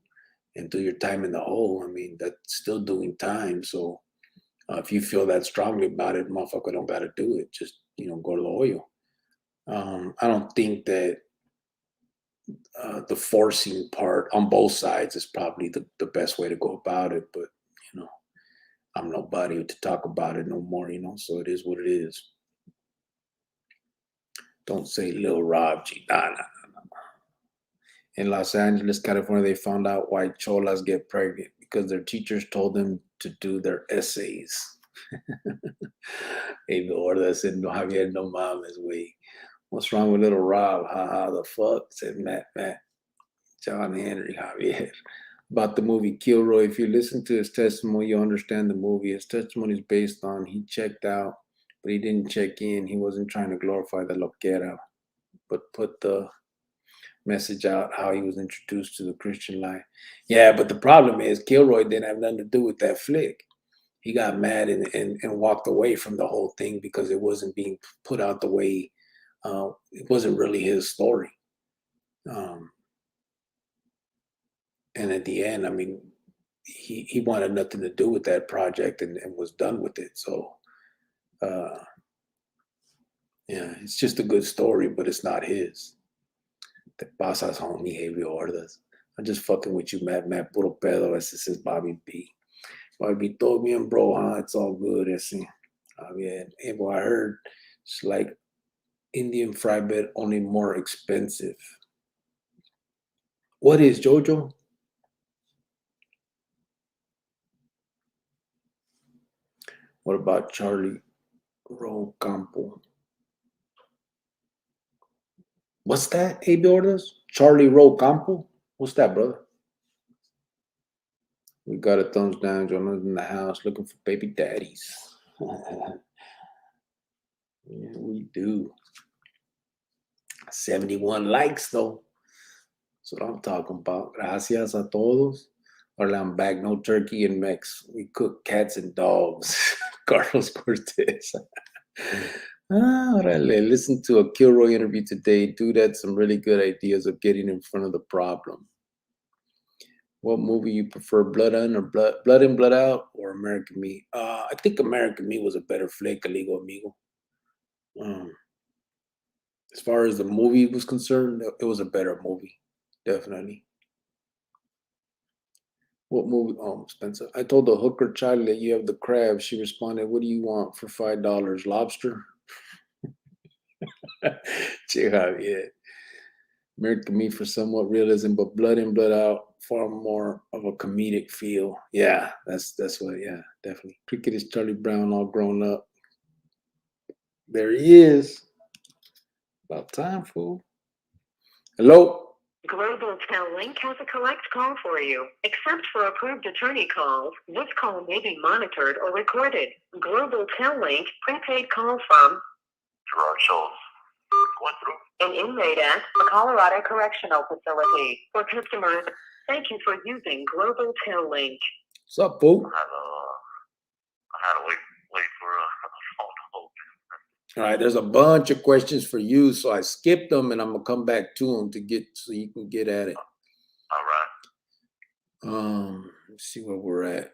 and do your time in the hole. I mean, that's still doing time. So if you feel that strongly about it, motherfucker don't got to do it. Just, go to the oil. I don't think that the forcing part on both sides is probably the best way to go about it. But, you know, I'm nobody to talk about it no more, you know, so it is what it is. Don't say Lil Rob G. Nah. In Los Angeles, California, they found out why cholas get pregnant because their teachers told them to do their essays. Hey, Lord, said, no, Javier, no mames, güey. What's wrong with little Rob? Ha, the fuck? Said Matt, John Henry, Javier. About the movie Kilroy, if you listen to his testimony, you understand the movie. His testimony is based on he checked out, but he didn't check in. He wasn't trying to glorify the loquera, but put the message out how he was introduced to the Christian life. Yeah, but the problem is Kilroy didn't have nothing to do with that flick. He got mad and walked away from the whole thing because it wasn't being put out the way it wasn't really his story. And at the end, I mean, he wanted nothing to do with that project and was done with it. So, yeah, it's just a good story, but it's not his. Te pasas, homie, Javier Ordaz. I'm just fucking with you, Matt, puro pedo. Ese is Bobby B. Bobby B, todo bien, bro, huh? It's all good, ese. Bien. Hey, boy, I heard it's like Indian fry bed, only more expensive. What is Jojo? What about Charlie Rocampo? What's that, AB Orders? Charlie Rocampo? What's that, brother? We got a thumbs down. Jonah's in the house looking for baby daddies. Yeah, we do. 71 likes, though. That's what I'm talking about. Gracias a todos. Or I'm back. No turkey and Mex. We cook cats and dogs. Carlos Cortez. Orale. Listen to a Kilroy interview today. Dude had some really good ideas of getting in front of the problem. What movie you prefer, Blood In or Blood In, Blood Out, or American Me? I think American Me was a better flick, amigo. As far as the movie was concerned, it was a better movie, definitely. What movie? Oh, Spencer. I told the hooker Charlie that you have the crab. She responded, "What do you want for $5? Lobster?" Che Javier. American Me for somewhat realism, but Blood In, Blood Out far more of a comedic feel. Yeah, that's what. Yeah, definitely. Cricket is Charlie Brown all grown up. There he is. About time, fool. Hello. Global Tel Link has a collect call for you. Except for approved attorney calls, this call may be monitored or recorded. Global Tel Link prepaid call from Gerard Schultz. Going through. an inmate at the Colorado Correctional Facility. For customers, thank you for using Global Tel Link. What's up, fool? I had to wait for a phone to open. All right, there's a bunch of questions for you, so I skipped them, and I'm gonna come back to them so you can get at it. All right. Let's see where we're at.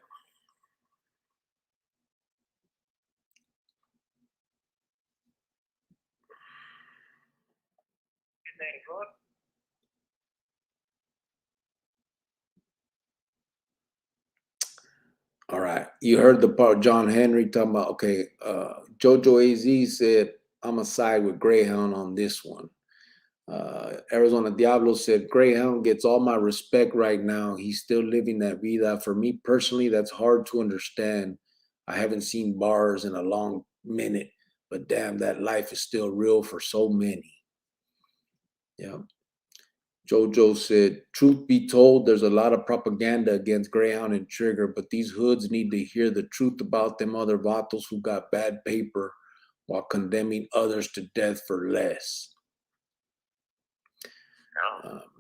All right, you heard the part John Henry talking about. Okay, Jojo Az said I'm a side with Greyhound on this one. Arizona Diablo said Greyhound gets all my respect right now. He's still living that vida. For me personally, that's hard to understand. I haven't seen bars in a long minute, but damn, that life is still real for so many. Yeah. Jojo said, truth be told, there's a lot of propaganda against Greyhound and Trigger, but these hoods need to hear the truth about them other vatos who got bad paper while condemning others to death for less.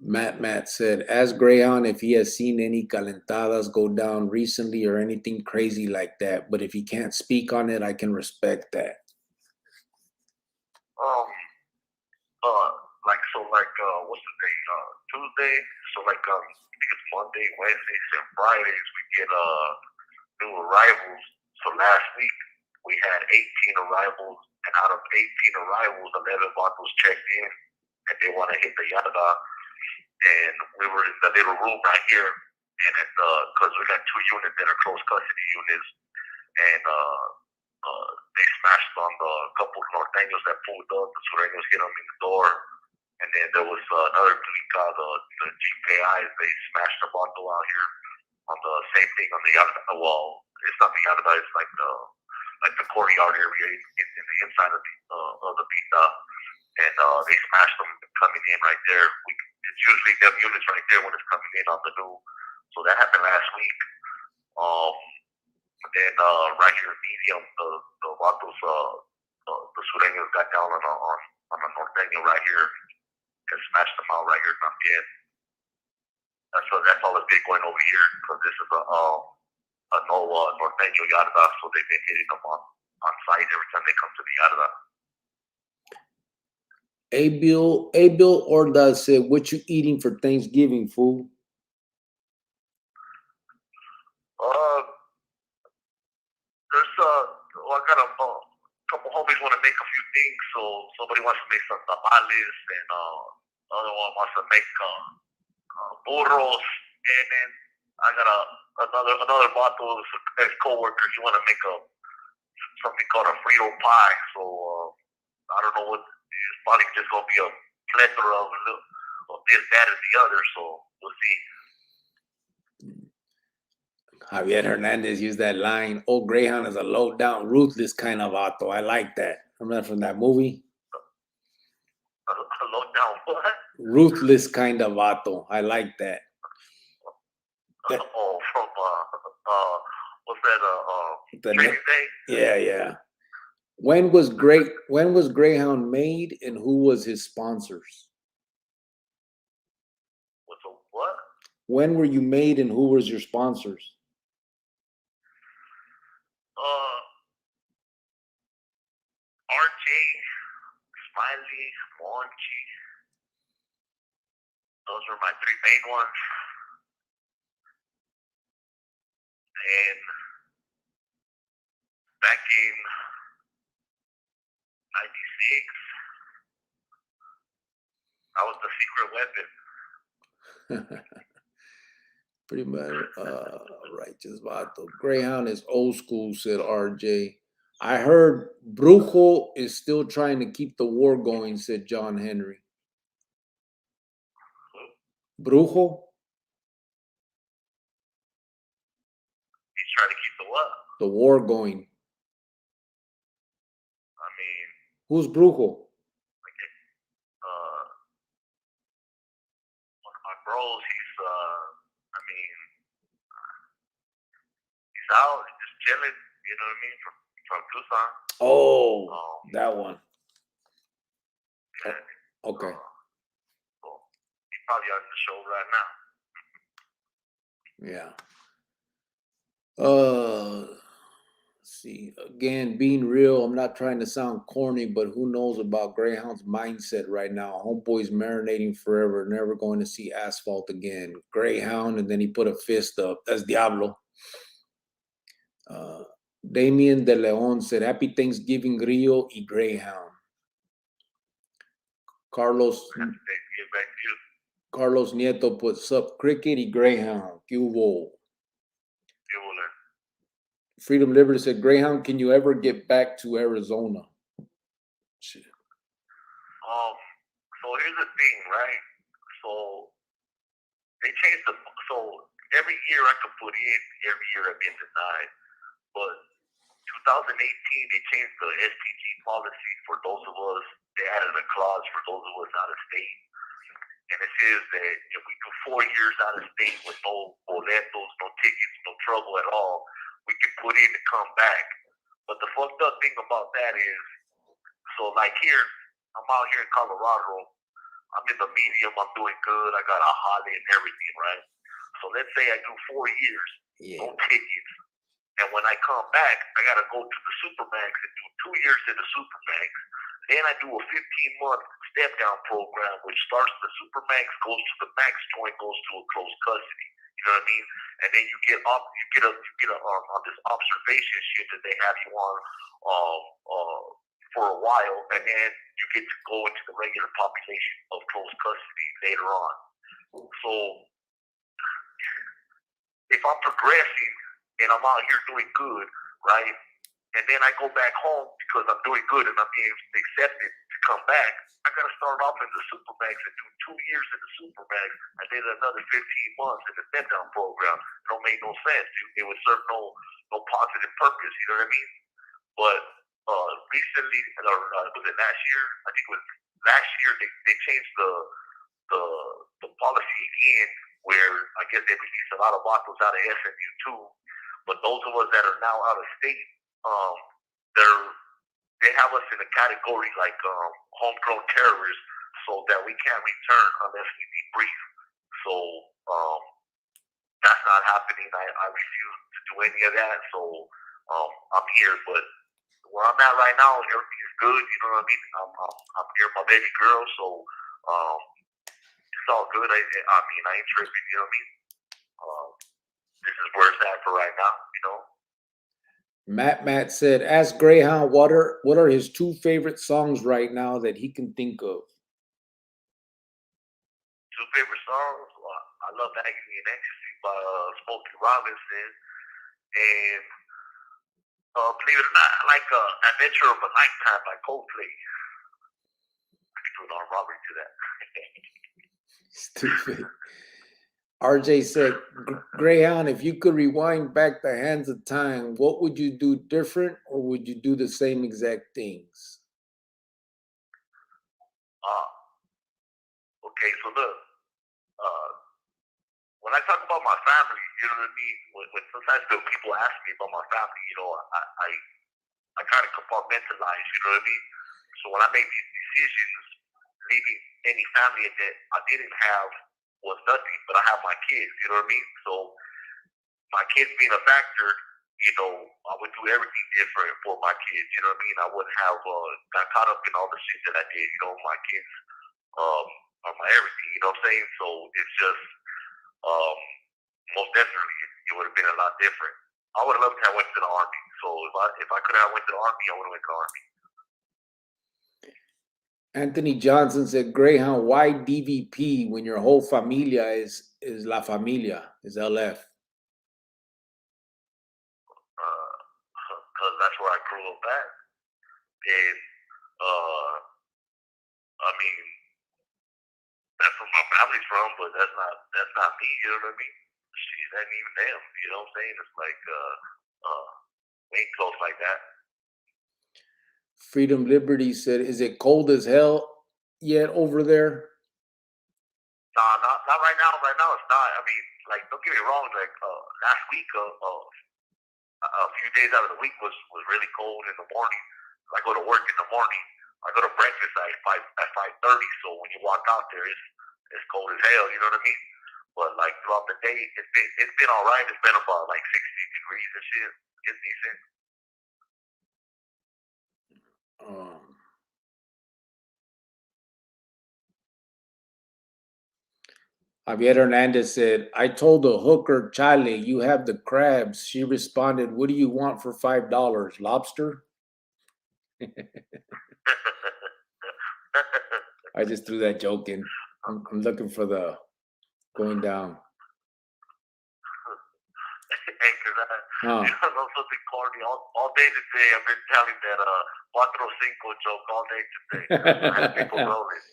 Matt said, ask Greyhound if he has seen any calentadas go down recently or anything crazy like that. But if he can't speak on it, I can respect that. What's the day? Tuesday. So I think it's Monday, Wednesdays, and Fridays we get new arrivals. So last week we had 18 arrivals and out of 18 arrivals, 11 vatos checked in, and they want to hit the yarda. And we were in the little room right here, and because we got 2 units that are close custody units, and they smashed on the couple of norteños that pulled up. The sureños hit them in the door, and then there was another clica, the GPIs. They smashed the bottle out here on the same thing on the yarda. Well, it's not the yarda, it's like the courtyard area in the inside of the pita, and they smashed them coming in right there. It's usually them units right there when it's coming in on the new. So that happened last week. Then right here in medium, the vatos, the sureños got down on a norteño right here and smashed them out right here también. That's all that's been going over here because this is a no norteño yarda, so they've been hitting them on site every time they come to the yarda. Bill Orda said, "What you eating for Thanksgiving, fool?" I got a couple homies want to make a few things, so somebody wants to make some tamales, and other one wants to make burros, and then I got another vato, ex-coworker, he want to make something called a Frito pie, so I don't know what, it's probably just going to be a plethora of this, that, and the other, so we'll see. Javier Hernandez used that line, "Old Greyhound is a low-down, ruthless kind of vato." I like that. Remember that from that movie? A low-down what? Ruthless kind of vato. I like that. From, what's that, Training Day? Yeah. When was Greyhound made, and who was his sponsors? What's a what? When were you made, and who was your sponsors? RJ, Smiley, Monchi. Those were my 3 main ones. And back in 96, I was the secret weapon. Pretty much righteous vato. Greyhound is old school, said RJ. I heard Brujo is still trying to keep the war going, said John Henry. Brujo? He's trying to keep the what? The war going. I mean, who's Brujo? One of my bros, he's out, just chilling, you know what I mean, from Tucson. Oh, that one. Yeah. Okay. So he's probably on the show right now. Yeah. See, again, being real, I'm not trying to sound corny, but who knows about Greyhound's mindset right now? Homeboy's marinating forever, never going to see asphalt again. Greyhound, and then he put a fist up. That's Diablo. Damien De Leon said, "Happy Thanksgiving, Grillo y Greyhound." Carlos Nieto put, "Sup, Cricket y Greyhound. ¿Qué hubo?" Freedom Liberty said, "Greyhound, can you ever get back to Arizona?" Shit. So here's the thing, right? So they changed so every year I could put in, every year I've been denied. But 2018, they changed the SPG policy for those of us. They added a clause for those of us out of state. And it says that if we do 4 years out of state with no boletos, no tickets, no trouble at all, we can put in to come back. But the fucked up thing about that is, so like here, I'm out here in Colorado, I'm in the medium, I'm doing good, I got a holiday and everything, right? So let's say I do 4 years, no tickets. And when I come back, I got to go to the Supermax and do 2 years in the Supermax. Then I do a 15-month step-down program, which starts the Supermax, goes to the Max joint, goes to a close custody. You know what I mean? And then you get on this observation shit that they have you on for a while, and then you get to go into the regular population of close custody later on. So if I'm progressing and I'm out here doing good, right, and then I go back home because I'm doing good and I'm being accepted to come back, I got to start off in the Supermax and do 2 years in the Supermax and then another 15 months in the step down program. It don't make no sense. It would serve no positive purpose. You know what I mean? But recently, or was it last year? I think it was last year. They changed the policy again, where I guess they released a lot of vatos out of SMU too. But those of us that are now out of state, they have us in a category like homegrown terrorists, so that we can't return unless we debrief. So that's not happening. I refuse to do any of that. So I'm here, but where I'm at right now, everything is good. You know what I mean? I'm near my baby girl, so it's all good. I mean, I ain't tripping. You know what I mean? This is where it's at for right now. You know. Matt said, ask Greyhound what are his 2 favorite songs right now that he can think of. 2 favorite songs? I love Agony and Ecstasy by Smokey Robinson, and believe it or not, I like Adventure of a Lifetime by Coldplay. I can do an arm robbery to that. Stupid. RJ said, Greyhound, if you could rewind back the hands of time, what would you do different, or would you do the same exact things? Okay, so look, when I talk about my family, you know what I mean? When sometimes people ask me about my family, you know, I kind of compartmentalize, you know what I mean? So when I make these decisions, leaving any family that I didn't have was nothing, but I have my kids, you know what I mean? So my kids being a factor, you know, I would do everything different for my kids, you know what I mean? I wouldn't have got caught up in all the shit that I did, you know, my kids are my everything, you know what I'm saying? So it's just, most definitely, it would have been a lot different. I would have loved to have went to the Army. So if I could have went to the Army, I would have went to the Army. Anthony Johnson said, Greyhound, why DVP when your whole familia is La Familia, is LF? Because that's where I grew up at. And, I mean, that's where my family's from, but that's not me, you know what I mean? Shit, that ain't even them, you know what I'm saying? It's like, we ain't close like that. Freedom Liberty said, is it cold as hell yet over there? Nah, not right now. Right now it's not. I mean, like, don't get me wrong, like, last week, a few days out of the week was really cold in the morning. I go to work in the morning. I go to breakfast at 5:30. So when you walk out there, it's cold as hell. You know what I mean? But like throughout the day, it's been all right. It's been about like 60 degrees and shit. It's decent. Javier Hernandez said, I told the hooker, Chale, you have the crabs. She responded, what do you want for $5? Lobster? I just threw that joke in. I'm looking for the going down. Hey, you know something corny? All day today, I've been telling that 4-5 joke all day today. I have people rolling.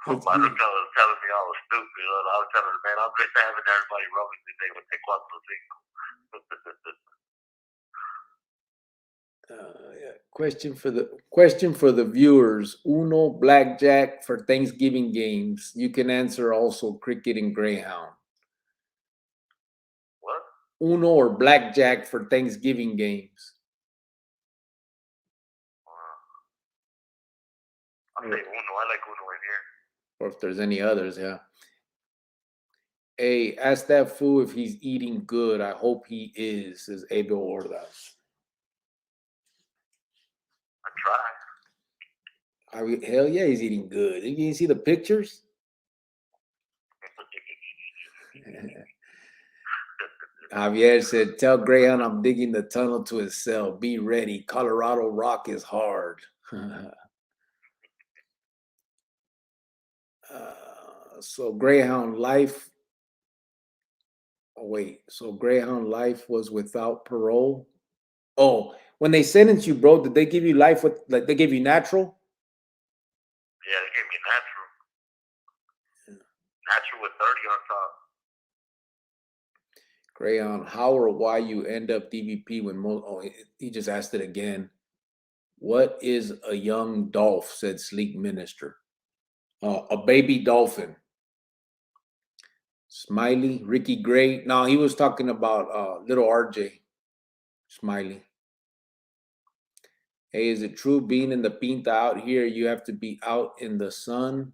My hooker was telling me I was stupid. I was telling her, man, I'm just having everybody rolling today with their 4-5. Question for the viewers. Uno, blackjack for Thanksgiving games. You can answer also cricket and Greyhound. What? Uno or blackjack for Thanksgiving games. I say Uno. I like Uno in here. Or if there's any others, yeah. Hey, ask that fool if he's eating good. I hope he is, says Abel Ordaz. I try. Hell yeah, he's eating good. You didn't see the pictures? Javier said, tell Greyhound I'm digging the tunnel to his cell. Be ready. Colorado rock is hard. So Greyhound life. Oh, wait. So Greyhound life was without parole? Oh, when they sentenced you, bro, did they give you life with, like, they gave you natural? Yeah, they gave me natural. Natural with 30 on top. Greyhound, how or why you end up DVP when most, oh, he just asked it again. What is a young dolph, said Sleek Minister. A baby dolphin. Smiley, Ricky Gray. No, he was talking about little RJ. Smiley. Hey, is it true being in the Pinta out here, you have to be out in the sun?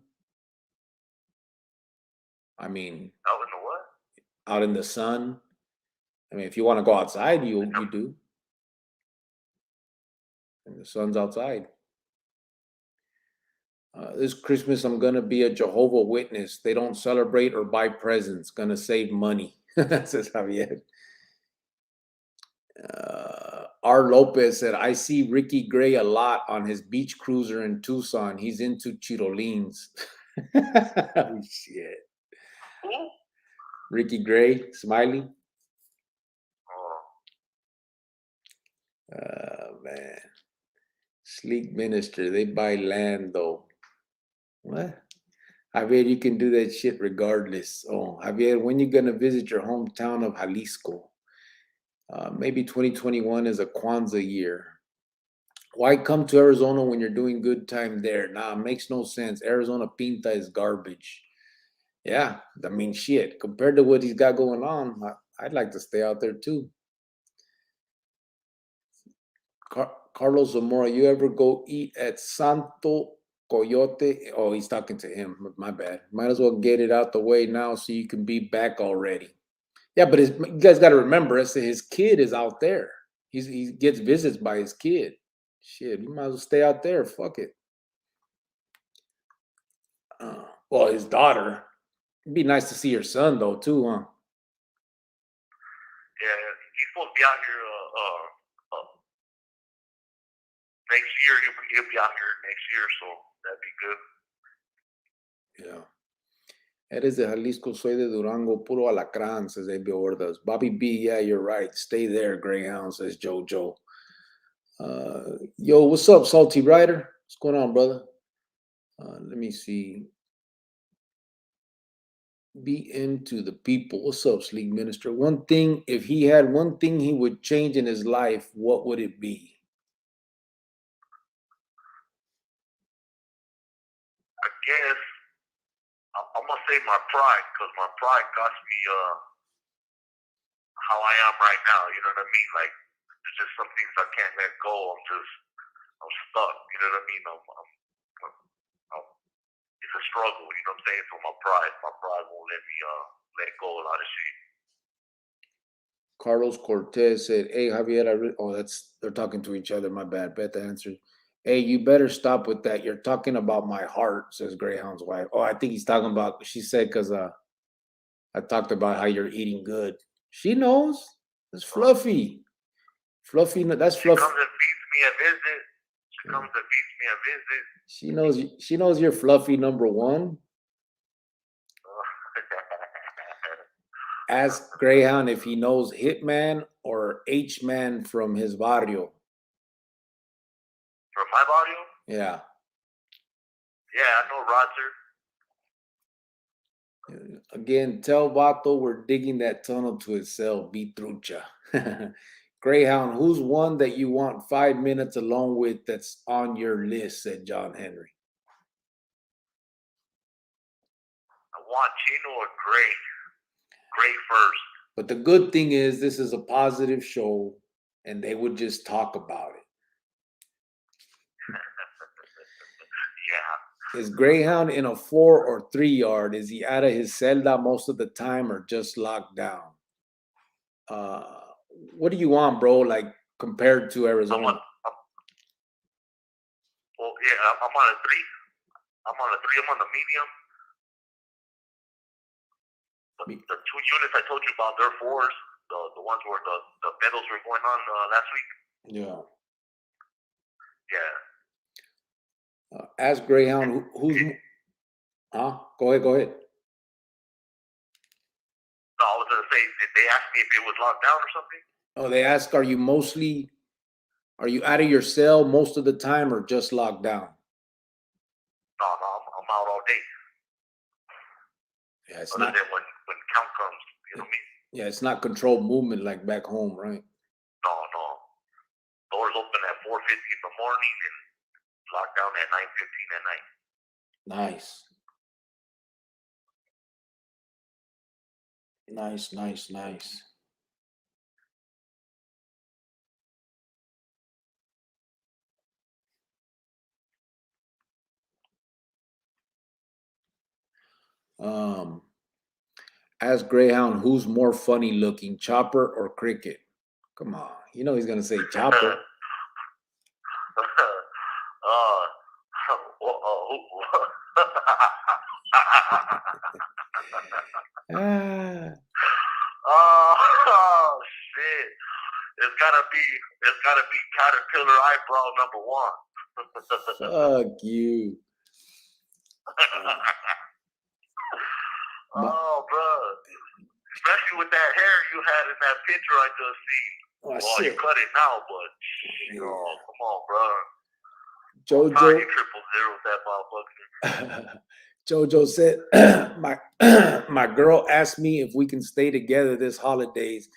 I mean, Out in the what? out in the sun. I mean, if you want to go outside, you do. And the sun's outside. This Christmas, I'm going to be a Jehovah Witness. They don't celebrate or buy presents. Going to save money, says Javier. R. Lopez said, I see Ricky Gray a lot on his beach cruiser in Tucson. He's into Chirolines. Oh, shit. Who? Ricky Gray, Smiley. Oh. Man. Sleek Minister. They buy land, though. What? Javier, you can do that shit regardless. Oh, Javier, when you gonna visit your hometown of Jalisco? Maybe 2021 is a Kwanzaa year. Why come to Arizona when you're doing good time there? Nah, makes no sense. Arizona Pinta is garbage. Yeah, I mean, shit. Compared to what he's got going on, I'd like to stay out there too. Carlos Zamora, you ever go eat at Santo Coyote? Oh, he's talking to him. My bad. Might as well get it out the way now so you can be back already. Yeah, but you guys got to remember, his kid is out there. He gets visits by his kid. Shit, you might as well stay out there. Fuck it. Well, his daughter. It'd be nice to see your son though, too, huh? Yeah, he's supposed to be out here next year. He'll be out here next year, so that'd be good. Yeah. Eres de Jalisco, soy de Durango, puro alacrán, says A.B. Ordaz. Bobby B, yeah, you're right. Stay there, Greyhound, says JoJo. Yo, what's up, Salty Rider? What's going on, brother? Let me see. Be into the people. What's up, Sleek Minister? One thing, if he had one thing he would change in his life, what would it be? I guess I'm gonna say my pride, because my pride cost me how I am right now. You know what I mean? Like, there's just some things I can't let go. I'm stuck. You know what I mean? It's a struggle. You know what I'm saying? So my pride won't let me let go a lot of shit. Carlos Cortez said, hey, Javier, they're talking to each other. My bad. Beth answered, hey, you better stop with that. You're talking about my heart, says Greyhound's wife. Oh, I think he's talking about, she said, because I talked about how you're eating good. She knows. It's Fluffy. Fluffy, that's Fluffy. She comes and feeds me a visit. She comes and feeds me a visit. She knows you're Fluffy number one. Ask Greyhound if he knows Hitman or H-Man from his barrio. From my barrio? Yeah. Yeah, I know Roger. Again, tell Vato we're digging that tunnel to his cell. Be trucha. Greyhound, who's one that you want 5 minutes alone with that's on your list, said John Henry. I want Chino or Gray. Gray first. But the good thing is this is a positive show and they would just talk about it. Yeah. Is Greyhound in a 4 or 3 yard? Is he out of his celda most of the time or just locked down? What do you want, bro? Like compared to Arizona? I'm on a 3. I'm on a 3. I'm on the medium. The 2 units I told you about, they're 4s. the ones where the battles were going on last week. Yeah. Yeah. Ask Greyhound who's. Huh? Go ahead. No, I was gonna say, did they ask me if it was locked down or something? Oh, they ask, are you out of your cell most of the time or just locked down? No, I'm out all day. Yeah, it's Other not. than when count comes, you know what I mean? Yeah, it's not controlled movement like back home, right? No. Doors open at 4:50 in the morning and locked down at 9:15 at night. Nice. Ask Greyhound who's more funny looking, Chopper or Cricket? Come on, you know he's gonna say Chopper. Oh shit! It's gotta be Caterpillar eyebrow number one. Fuck you. Oh, bro. Especially with that hair you had in that picture I just seen. Oh, well, shit. you cut it now, but oh, come on, bro. Jojo. You 000 that motherfucker. Jojo said, my girl asked me if we can stay together this holidays,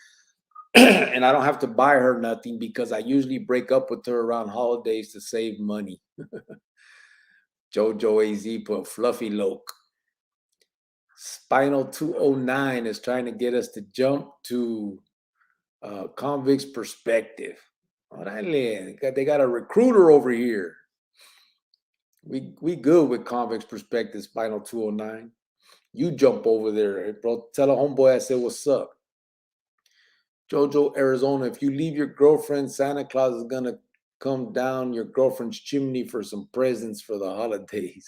and I don't have to buy her nothing because I usually break up with her around holidays to save money. Jojo AZ put Fluffy Loke. Spinal 209 is trying to get us to jump to Convict's Perspective. Orale, they got a recruiter over here. We good with Convict's Perspective, Spinal 209. You jump over there, bro. Tell a homeboy I said what's up. Jojo, Arizona, if you leave your girlfriend, Santa Claus is gonna come down your girlfriend's chimney for some presents for the holidays.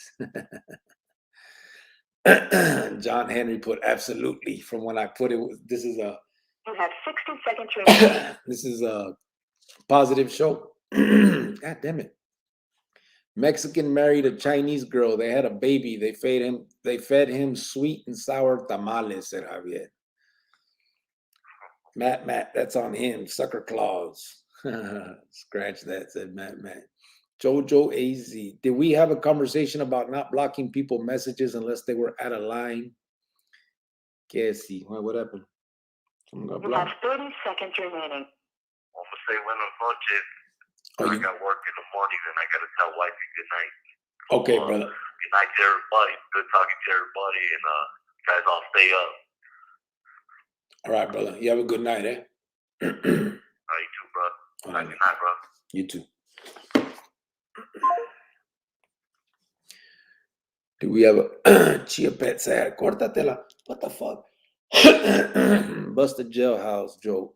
John Henry put absolutely from when I put it. This is a. You have 60 seconds remaining. This is a positive show. God damn it. Mexican married a Chinese girl. They had a baby. They fed him sweet and sour tamales, said Javier. Matt, that's on him. Sucker claws. Scratch that, said Matt. Jojo AZ. Did we have a conversation about not blocking people messages unless they were out of line? Casey, what happened? You have 30 seconds remaining. I'm gonna say buenas noches. I got work in the morning and I gotta tell wifey good night. Okay, brother. Good night to everybody. Good talking to everybody, and guys, all stay up. All right, brother. You have a good night, eh? You too, bro. All right, good night, bro. You too. Do we have a Chia Pet sad? Cortatela. What the fuck? Busted jailhouse joke.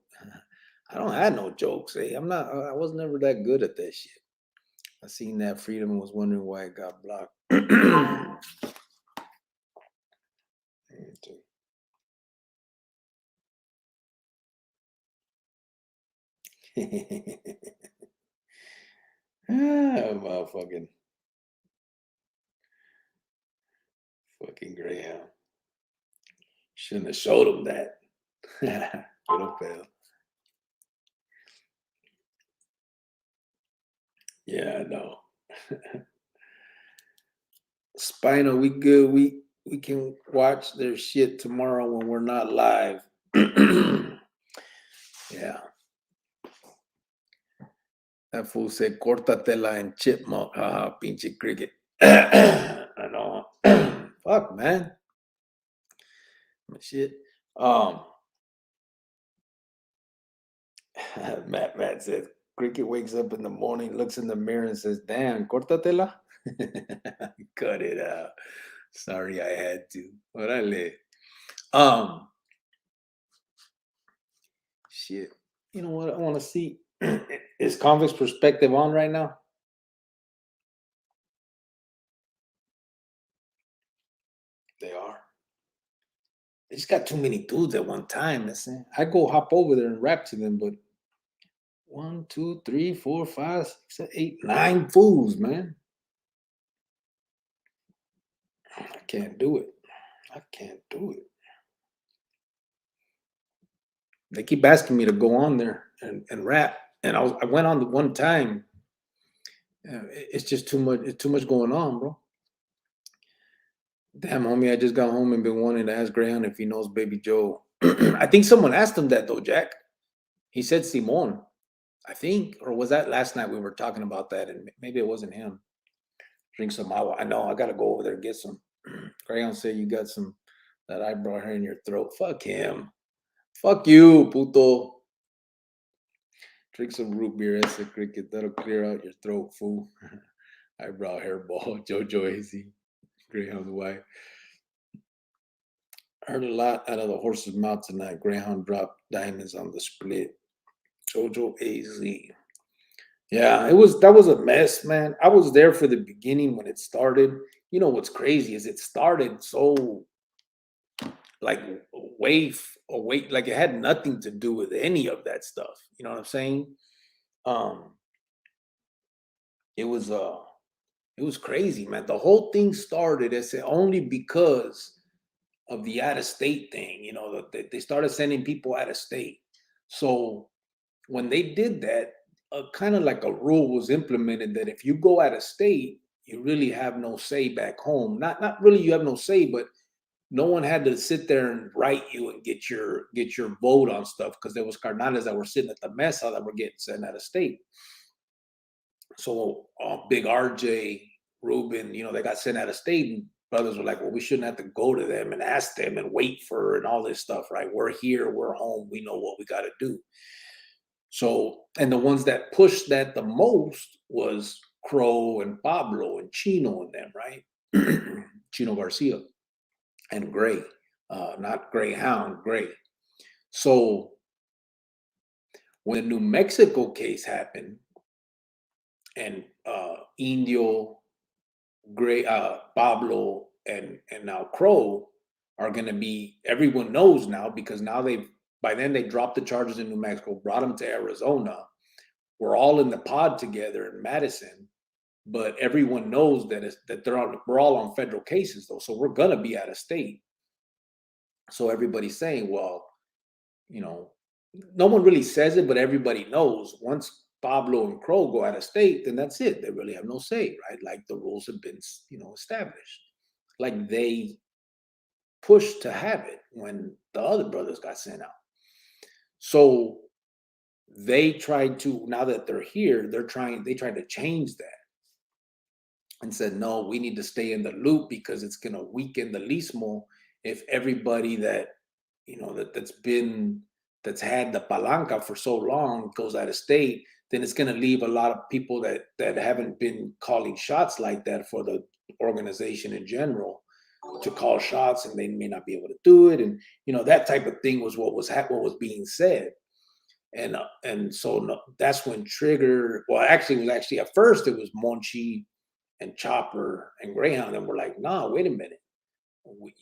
I don't have no jokes, eh? I was never that good at that shit. I seen that Freedom and was wondering why it got blocked. Motherfucking fucking Greyhound. Shouldn't have showed him that. Little fail. Yeah, I know. Spino, we good. We can watch their shit tomorrow when we're not live. Yeah. That fool said, cortatela and chipmunk. Haha, pinche cricket. I know. Fuck, man. Shit. Matt says, cricket wakes up in the morning, looks in the mirror and says, damn, cortatela. Cut it out. Sorry, I had to. Orale. Shit. You know what? I want to see. Is Convict's Perspective on right now? They are. They just got too many dudes at one time. That's it. I go hop over there and rap to them, but 1, 2, 3, 4, 5, 6, 7, 8, 9 fools, man. I can't do it. I can't do it. They keep asking me to go on there and rap. And I went on the one time. It's just too much. It's too much going on, bro. Damn, homie, I just got home and been wanting to ask Graham if he knows Baby Joe. I think someone asked him that though, Jack. He said Simone, I think, or was that last night we were talking about that, and maybe it wasn't him. Drink some agua. I know I gotta go over there and get some. Graham said you got some that eyebrow hair in your throat. Fuck him. Fuck you, puto. Drink some root beer, ese cricket. That'll clear out your throat, fool. Eyebrow hairball. Jojo AZ. Greyhound's wife. Heard a lot out of the horse's mouth tonight. Greyhound dropped diamonds on the split. Jojo AZ. Yeah, that was a mess, man. I was there for the beginning when it started. You know what's crazy is it started so like wait, like it had nothing to do with any of that stuff. You know what I'm saying? Um, it was crazy, man. The whole thing started as only because of the out of state thing. You know, they started sending people out of state. So when they did that, kind of like a rule was implemented that if you go out of state, you really have no say back home. Not really you have no say, but no one had to sit there and write you and get your vote on stuff because there was carnales that were sitting at the mesa that were getting sent out of state. So big RJ, Ruben, you know, they got sent out of state, and brothers were like, well, we shouldn't have to go to them and ask them and wait for and all this stuff, right? We're here, we're home, we know what we got to do. So, and the ones that pushed that the most was Crow and Pablo and Chino and them, right? Chino Garcia and Gray, not Greyhound, Gray. So when the New Mexico case happened and Indio, Gray, Pablo, and now Crow are going to be, everyone knows now because now by then they dropped the charges in New Mexico, brought them to Arizona. We're all in the pod together in Madison, but everyone knows that we're all on federal cases though, so we're gonna be out of state. So everybody's saying, well, you know, no one really says it, but everybody knows once Pablo and Crow go out of state, then that's it. They really have no say, right? Like the rules have been, you know, established. Like they pushed to have it when the other brothers got sent out. So they tried to, now that they're here, they tried to change that and said, no, we need to stay in the loop because it's going to weaken the Lismo if everybody that, you know, that's had the palanca for so long goes out of state, then it's going to leave a lot of people that haven't been calling shots like that for the organization in general to call shots, and they may not be able to do it. And, you know, that type of thing was what was being said. And so no, that's when Trigger, well, actually, it was at first it was Monchi and Chopper and Greyhound, and we're like, nah, wait a minute.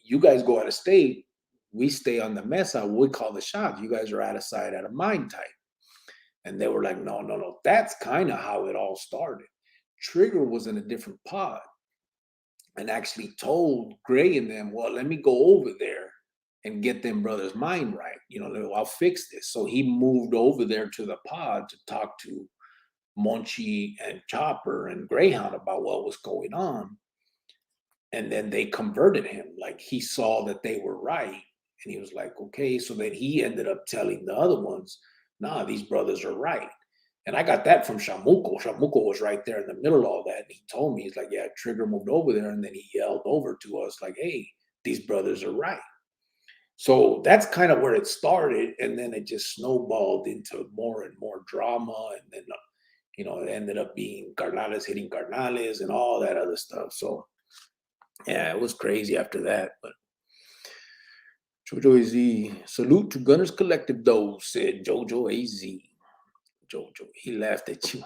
You guys go out of state, we stay on the mesa, we call the shots. You guys are out of sight, out of mind type. And they were like, no. That's kind of how it all started. Trigger was in a different pod and actually told Gray and them, well, let me go over there and get them brothers' mind right. You know, I'll fix this. So he moved over there to the pod to talk to Monchi and Chopper and Greyhound about what was going on. And then they converted him. Like he saw that they were right. And he was like, okay. So then he ended up telling the other ones, nah, these brothers are right. And I got that from Shamuko. Shamuko was right there in the middle of all that. And he told me, he's like, yeah, Trigger moved over there. And then he yelled over to us like, hey, these brothers are right. So that's kind of where it started. And then it just snowballed into more and more drama. And then, you know, it ended up being carnales hitting carnales and all that other stuff. So, yeah, it was crazy after that. But Jojo AZ, salute to Gunners Collective, though, said Jojo AZ. Jojo, he laughed at you.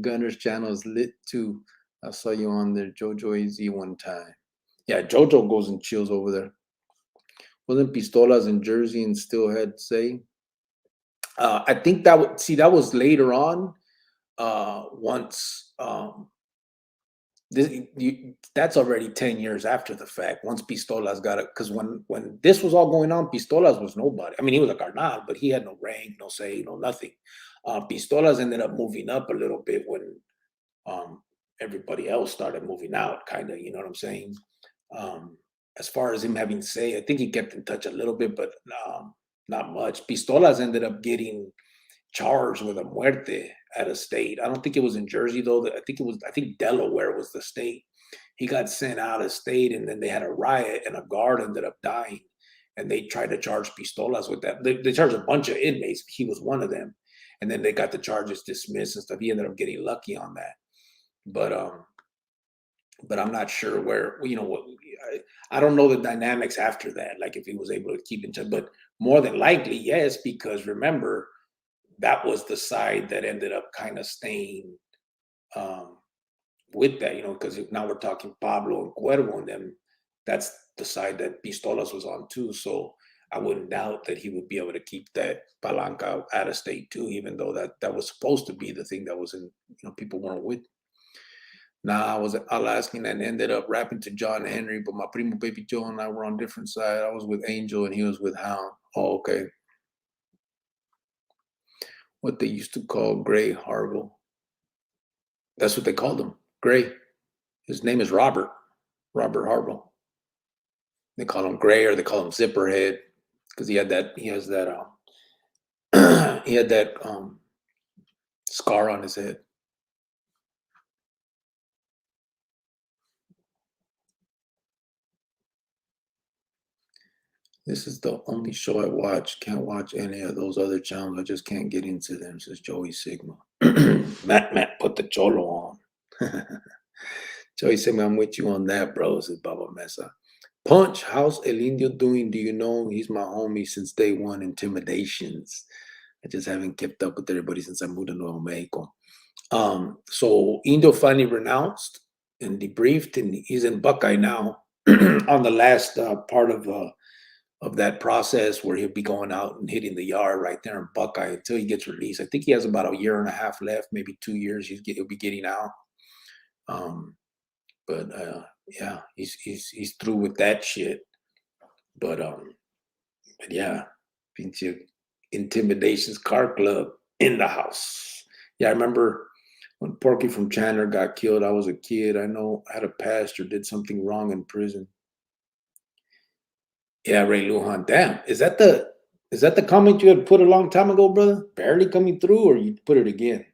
Gunners channel is lit too. I saw you on there, Jojo AZ, one time. Yeah, Jojo goes and chills over there. Wasn't Pistolas in Jersey and still had say? I think that was later on. Once that's already 10 years after the fact. Once Pistolas got it, because when this was all going on, Pistolas was nobody. I mean, he was a carnal, but he had no rank, no say, no nothing. Pistolas ended up moving up a little bit when um, everybody else started moving out, kind of. You know what I'm saying? Um, as far as him having say, I think he kept in touch a little bit, but not much. Pistolas ended up getting charged with a muerte at a state. I don't think it was in Jersey though. I think Delaware was the state. He got sent out of state, and then they had a riot, and a guard ended up dying. And they tried to charge Pistolas with that. They charged a bunch of inmates. He was one of them, and then they got the charges dismissed and stuff. He ended up getting lucky on that, but I'm not sure where. What. I don't know the dynamics after that. Like if he was able to keep in touch, but more than likely, yes, because remember, that was the side that ended up kind of staying with that, because now we're talking Pablo and Cuervo and them. That's the side that Pistolas was on too. So I wouldn't doubt that he would be able to keep that palanca out of state too, even though that was supposed to be the thing that was in, people weren't with. Nah, I was Alaskan and ended up rapping to John Henry, but my primo Baby Joe and I were on different sides. I was with Angel and he was with Hound. Oh, okay. What they used to call Gray Harville. That's what they called him, Gray. His name is Robert Harville. They call him Gray, or they call him Zipperhead, because he has that he had that scar on his head. This is the only show I watch. Can't watch any of those other channels. I just can't get into them, says Joey Sigma. Matt put the cholo on. Joey Sigma, I'm with you on that, bro, says Baba Mesa. Punch, how's El Indio doing? Do you know? He's my homie since day one. Intimidations. I just haven't kept up with everybody since I moved to Nuevo Mexico. So Indio finally renounced and debriefed, and he's in Buckeye now on the last part of that process, where he'll be going out and hitting the yard right there in Buckeye until he gets released. I think he has about a year and a half left, maybe 2 years. He'll be getting out. But yeah, he's through with that shit. But yeah, pinche Intimidations Car Club in the house. Yeah, I remember when Porky from Chandler got killed. I was a kid. I know I had a pastor did something wrong in prison. Yeah, Ray Lujan. Damn, is that the comment you had put a long time ago, brother? Barely coming through, or you put it again?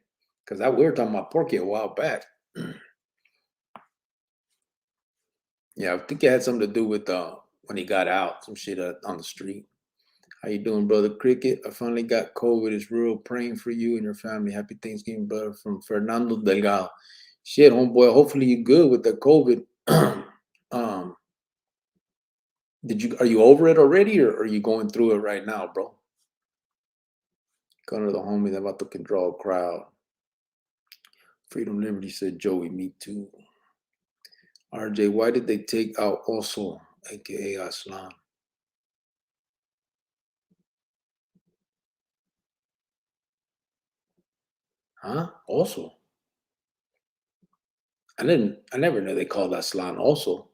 Because we were talking about Porky a while back. Yeah, I think it had something to do with when he got out, some shit on the street. How you doing, brother Cricket? I finally got COVID. It's real. Praying for you and your family. Happy Thanksgiving, brother, from Fernando Delgado. Shit, homeboy. Hopefully you good with the COVID. Are you over it already, or are you going through it right now, bro? Gunner the homie that about to control a crowd. Freedom Liberty said Joey, me too. RJ, why did they take out also, aka Aslan? Huh? Also? I never knew they called Aslan also.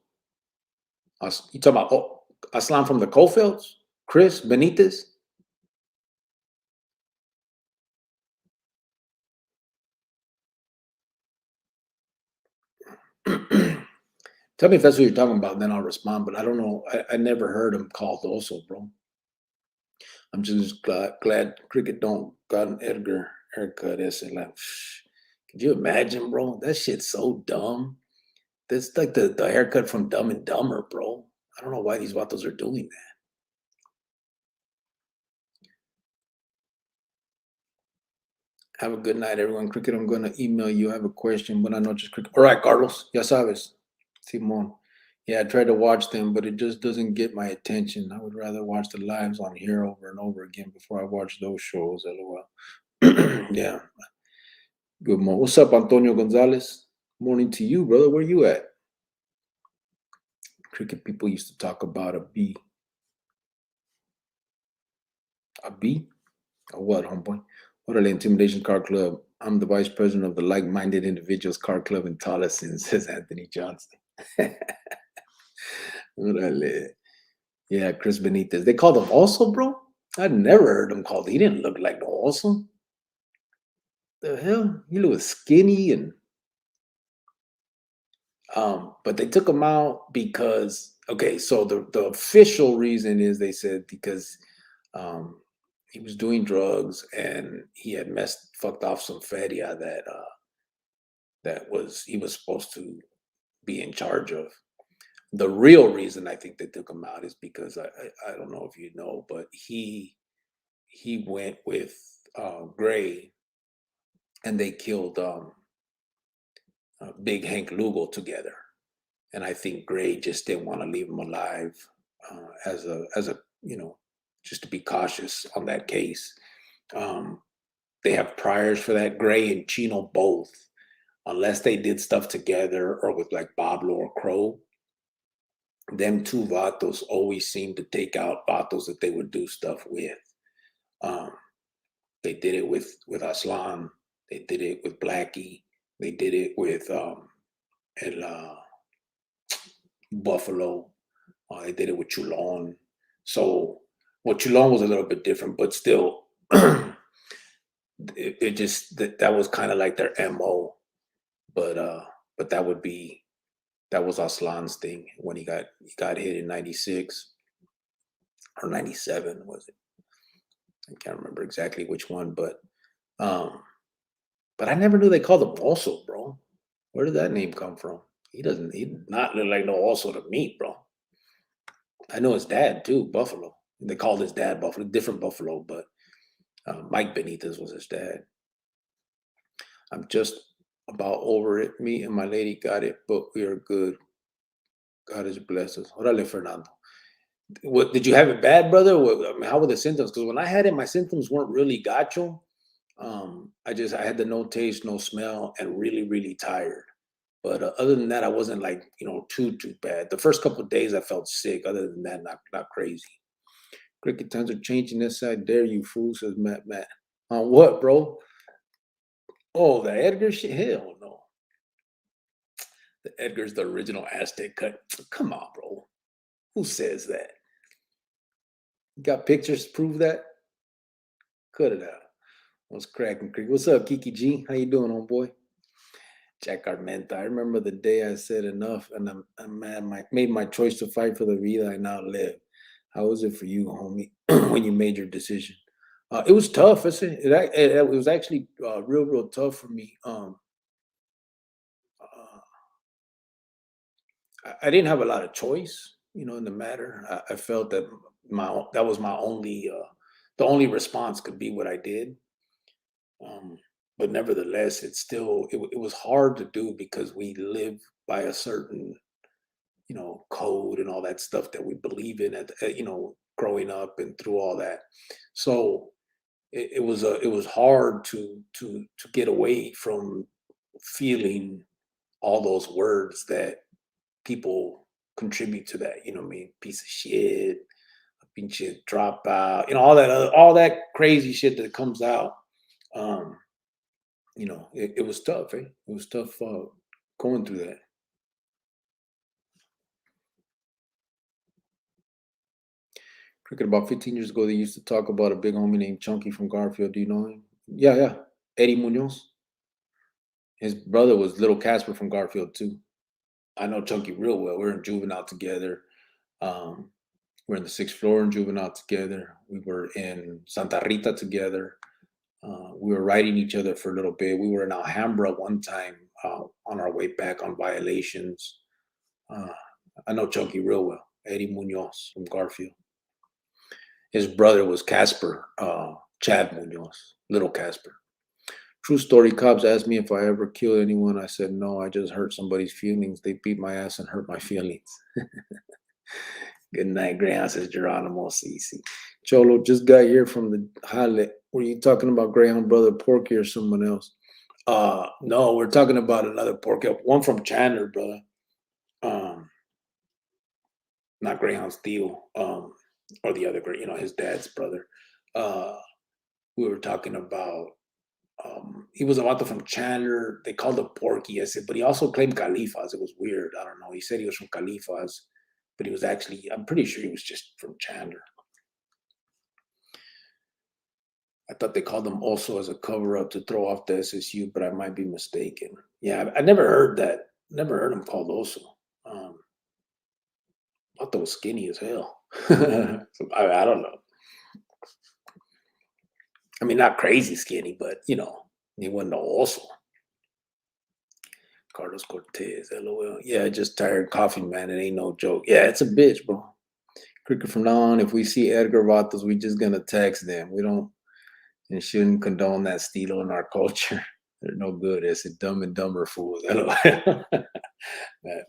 You talking about Aslan from the Cofields? Chris Benitez? Tell me if that's what you're talking about, then I'll respond. But I don't know. I never heard him called also, bro. I'm just glad Cricket don't got an Edgar haircut. Could you imagine, bro? That shit's so dumb. That's like the haircut from Dumb and Dumber, bro. I don't know why these vatos are doing that. Have a good night, everyone. Cricket, I'm going to email you. I have a question. Buenas noches, Cricket. All right, Carlos. Ya sabes. Simon. Yeah, I tried to watch them, but it just doesn't get my attention. I would rather watch the lives on here over and over again before I watch those shows. LOL. Yeah. Good morning. What's up, Antonio Gonzalez? Morning to you, brother. Where you at? Cricket people used to talk about a bee. A B? Or what, homeboy? What are the Intimidation Car Club? I'm the vice president of the Like-Minded Individuals Car Club in Tolleson, says Anthony Johnston. Órale. Yeah, Chris Benitez. They called him also, bro? I'd never heard him called. He didn't look like no also. The hell? He was skinny and but they took him out because okay, so the official reason is they said because um he was doing drugs and he had fucked off some feria that was he was supposed to be in charge of. The real reason I think they took him out is because I don't know if you know, but he went with Gray and they killed Big Hank Lugo together, and I think Gray just didn't want to leave him alive as a just to be cautious on that case. Um, they have priors for that. Gray and Chino both, unless they did stuff together or with like Pablo or Crow. Them two vatos always seem to take out vatos that they would do stuff with. Um, they did it with Aslan. They did it with Blackie. They did it with El Buffalo. They did it with Chulon. So, well, Chulon was a little bit different, but still, it just that was kind of like their MO. But that was Aslan's thing when he got hit in '96 or '97 was it? I can't remember exactly which one, um, but I never knew they called him also, bro. Where did that name come from? He did not look like no also to me, bro. I know his dad too, Buffalo. They called his dad Buffalo, different Buffalo, but Mike Benitez was his dad. I'm just about over it. Me and my lady got it, but we are good. God has blessed us. Orale, Fernando. What did you have it bad, brother? I mean, how were the symptoms? Because when I had it, my symptoms weren't really gacho. I had the no taste, no smell, and really, really tired. But other than that, I wasn't like too bad. The first couple of days, I felt sick. Other than that, not crazy. Cricket times are changing this side. Dare you, fool? Says Matt. On what, bro? Oh, the Edgar shit? Hell no. The Edgar's the original Aztec cut. Come on, bro. Who says that? You got pictures to prove that? Cut it out. What's cracking, Creek? What's up, Kiki G? How you doing, homeboy? Jack Armenta. I remember the day I said enough, and I made my choice to fight for the vida I now live. How was it for you, homie, when you made your decision? It was tough. It was actually real tough for me. I didn't have a lot of choice, in the matter. I felt that that was my only the only response could be what I did. But nevertheless, it was hard to do because we live by a certain code and all that stuff that we believe in growing up and through all that. So it was hard to get away from feeling all those words that people contribute to that. You know what I mean? Piece of shit, a pinche dropout, all that crazy shit that comes out. It was tough, eh? It was tough going through that. Cricket, about 15 years ago, they used to talk about a big homie named Chunky from Garfield. Do you know him? Yeah. Eddie Munoz. His brother was Little Casper from Garfield, too. I know Chunky real well. We're in juvenile together. We're in the 6th floor in juvenile together. We were in Santa Rita together. We were riding each other for a little bit. We were in Alhambra one time on our way back on violations. I know Chunky real well. Eddie Munoz from Garfield. His brother was Casper, Chad Munoz, Little Casper. True story, cops asked me if I ever killed anyone. I said, no, I just hurt somebody's feelings. They beat my ass and hurt my feelings. Good night, Greyhound, says Geronimo CC. Cholo, just got here from the highlight. Were you talking about Greyhound brother Porky or someone else? No, we're talking about another Porky. One from Chandler, brother. Not Greyhound Steel. Or the other, his dad's brother. we were talking about. He was a vato from Chandler. They called him Porky. I said, but he also claimed Califas. It was weird. I don't know. He said he was from Califas, but he was actually, I'm pretty sure he was just from Chandler. I thought they called him also as a cover up to throw off the SSU, but I might be mistaken. Yeah, I never heard that. Never heard him called also. I thought was skinny as hell. So, I don't know. I mean, not crazy skinny, but he wasn't also. Carlos Cortez, LOL. Yeah, just tired coffee, man. It ain't no joke. Yeah, it's a bitch, bro. Cricket from now on, if we see Edgar Vatos, we just gonna text them. We don't and shouldn't condone that stilo in our culture. They're no good. It's a dumb and dumber fools. LOL. That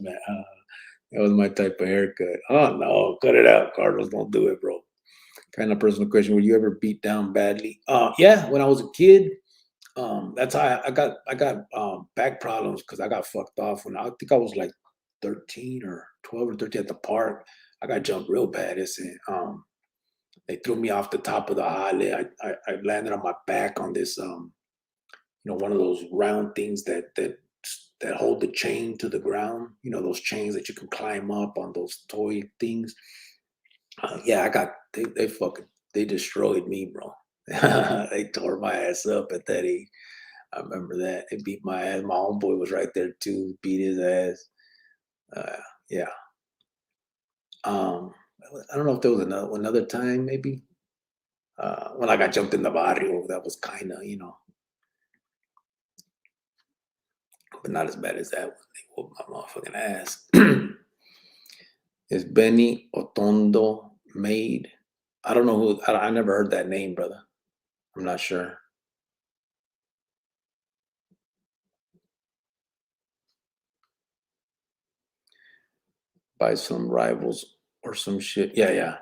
was my type of haircut. Oh no, cut it out, Carlos. Don't do it, bro. Kind of personal question. Were you ever beat down badly? Yeah, when I was a kid. That's how I got back problems because I got fucked off when I think I was like 13 or 12 or 13 at the park. I got jumped real bad. They threw me off the top of the alley. I landed on my back on this one of those round things that hold the chain to the ground. Those chains that you can climb up on, those toy things. Yeah, they destroyed me, bro. They tore my ass up at that age. I remember that. They beat my ass. My homeboy was right there too, beat his ass. Yeah. I don't know if there was another time maybe. When I got jumped in the barrio, that was kind of, but not as bad as that one. They whooped my motherfucking ass. Is Benny Otondo made? I don't know who. I never heard that name, brother. I'm not sure. By some rivals or some shit. Yeah.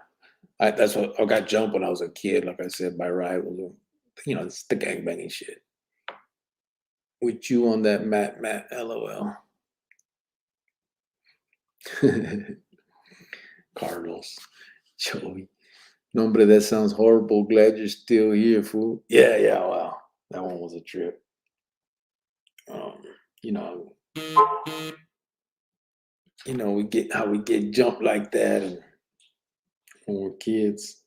That's what I got jumped when I was a kid. Like I said, by rivals. It's the gangbanging shit. With you on that, Matt, LOL. Carlos, Joey. Nombre, that sounds horrible. Glad you're still here, fool. Yeah, wow. That one was a trip. We get jumped like that and when we're kids.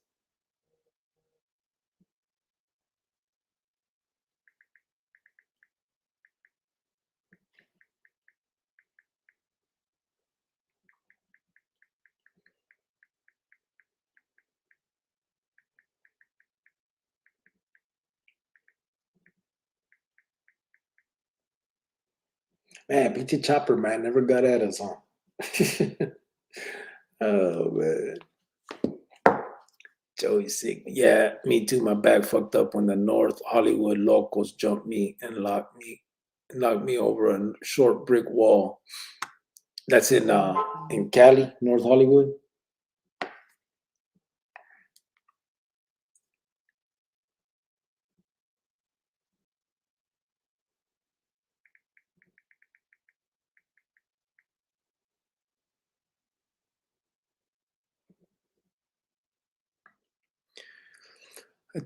Man, BT Chopper, man, never got at us, huh? Oh, man. Joey sick. Yeah, me too. My back fucked up when the North Hollywood locals jumped me and knocked me over a short brick wall. That's in Cali, North Hollywood. I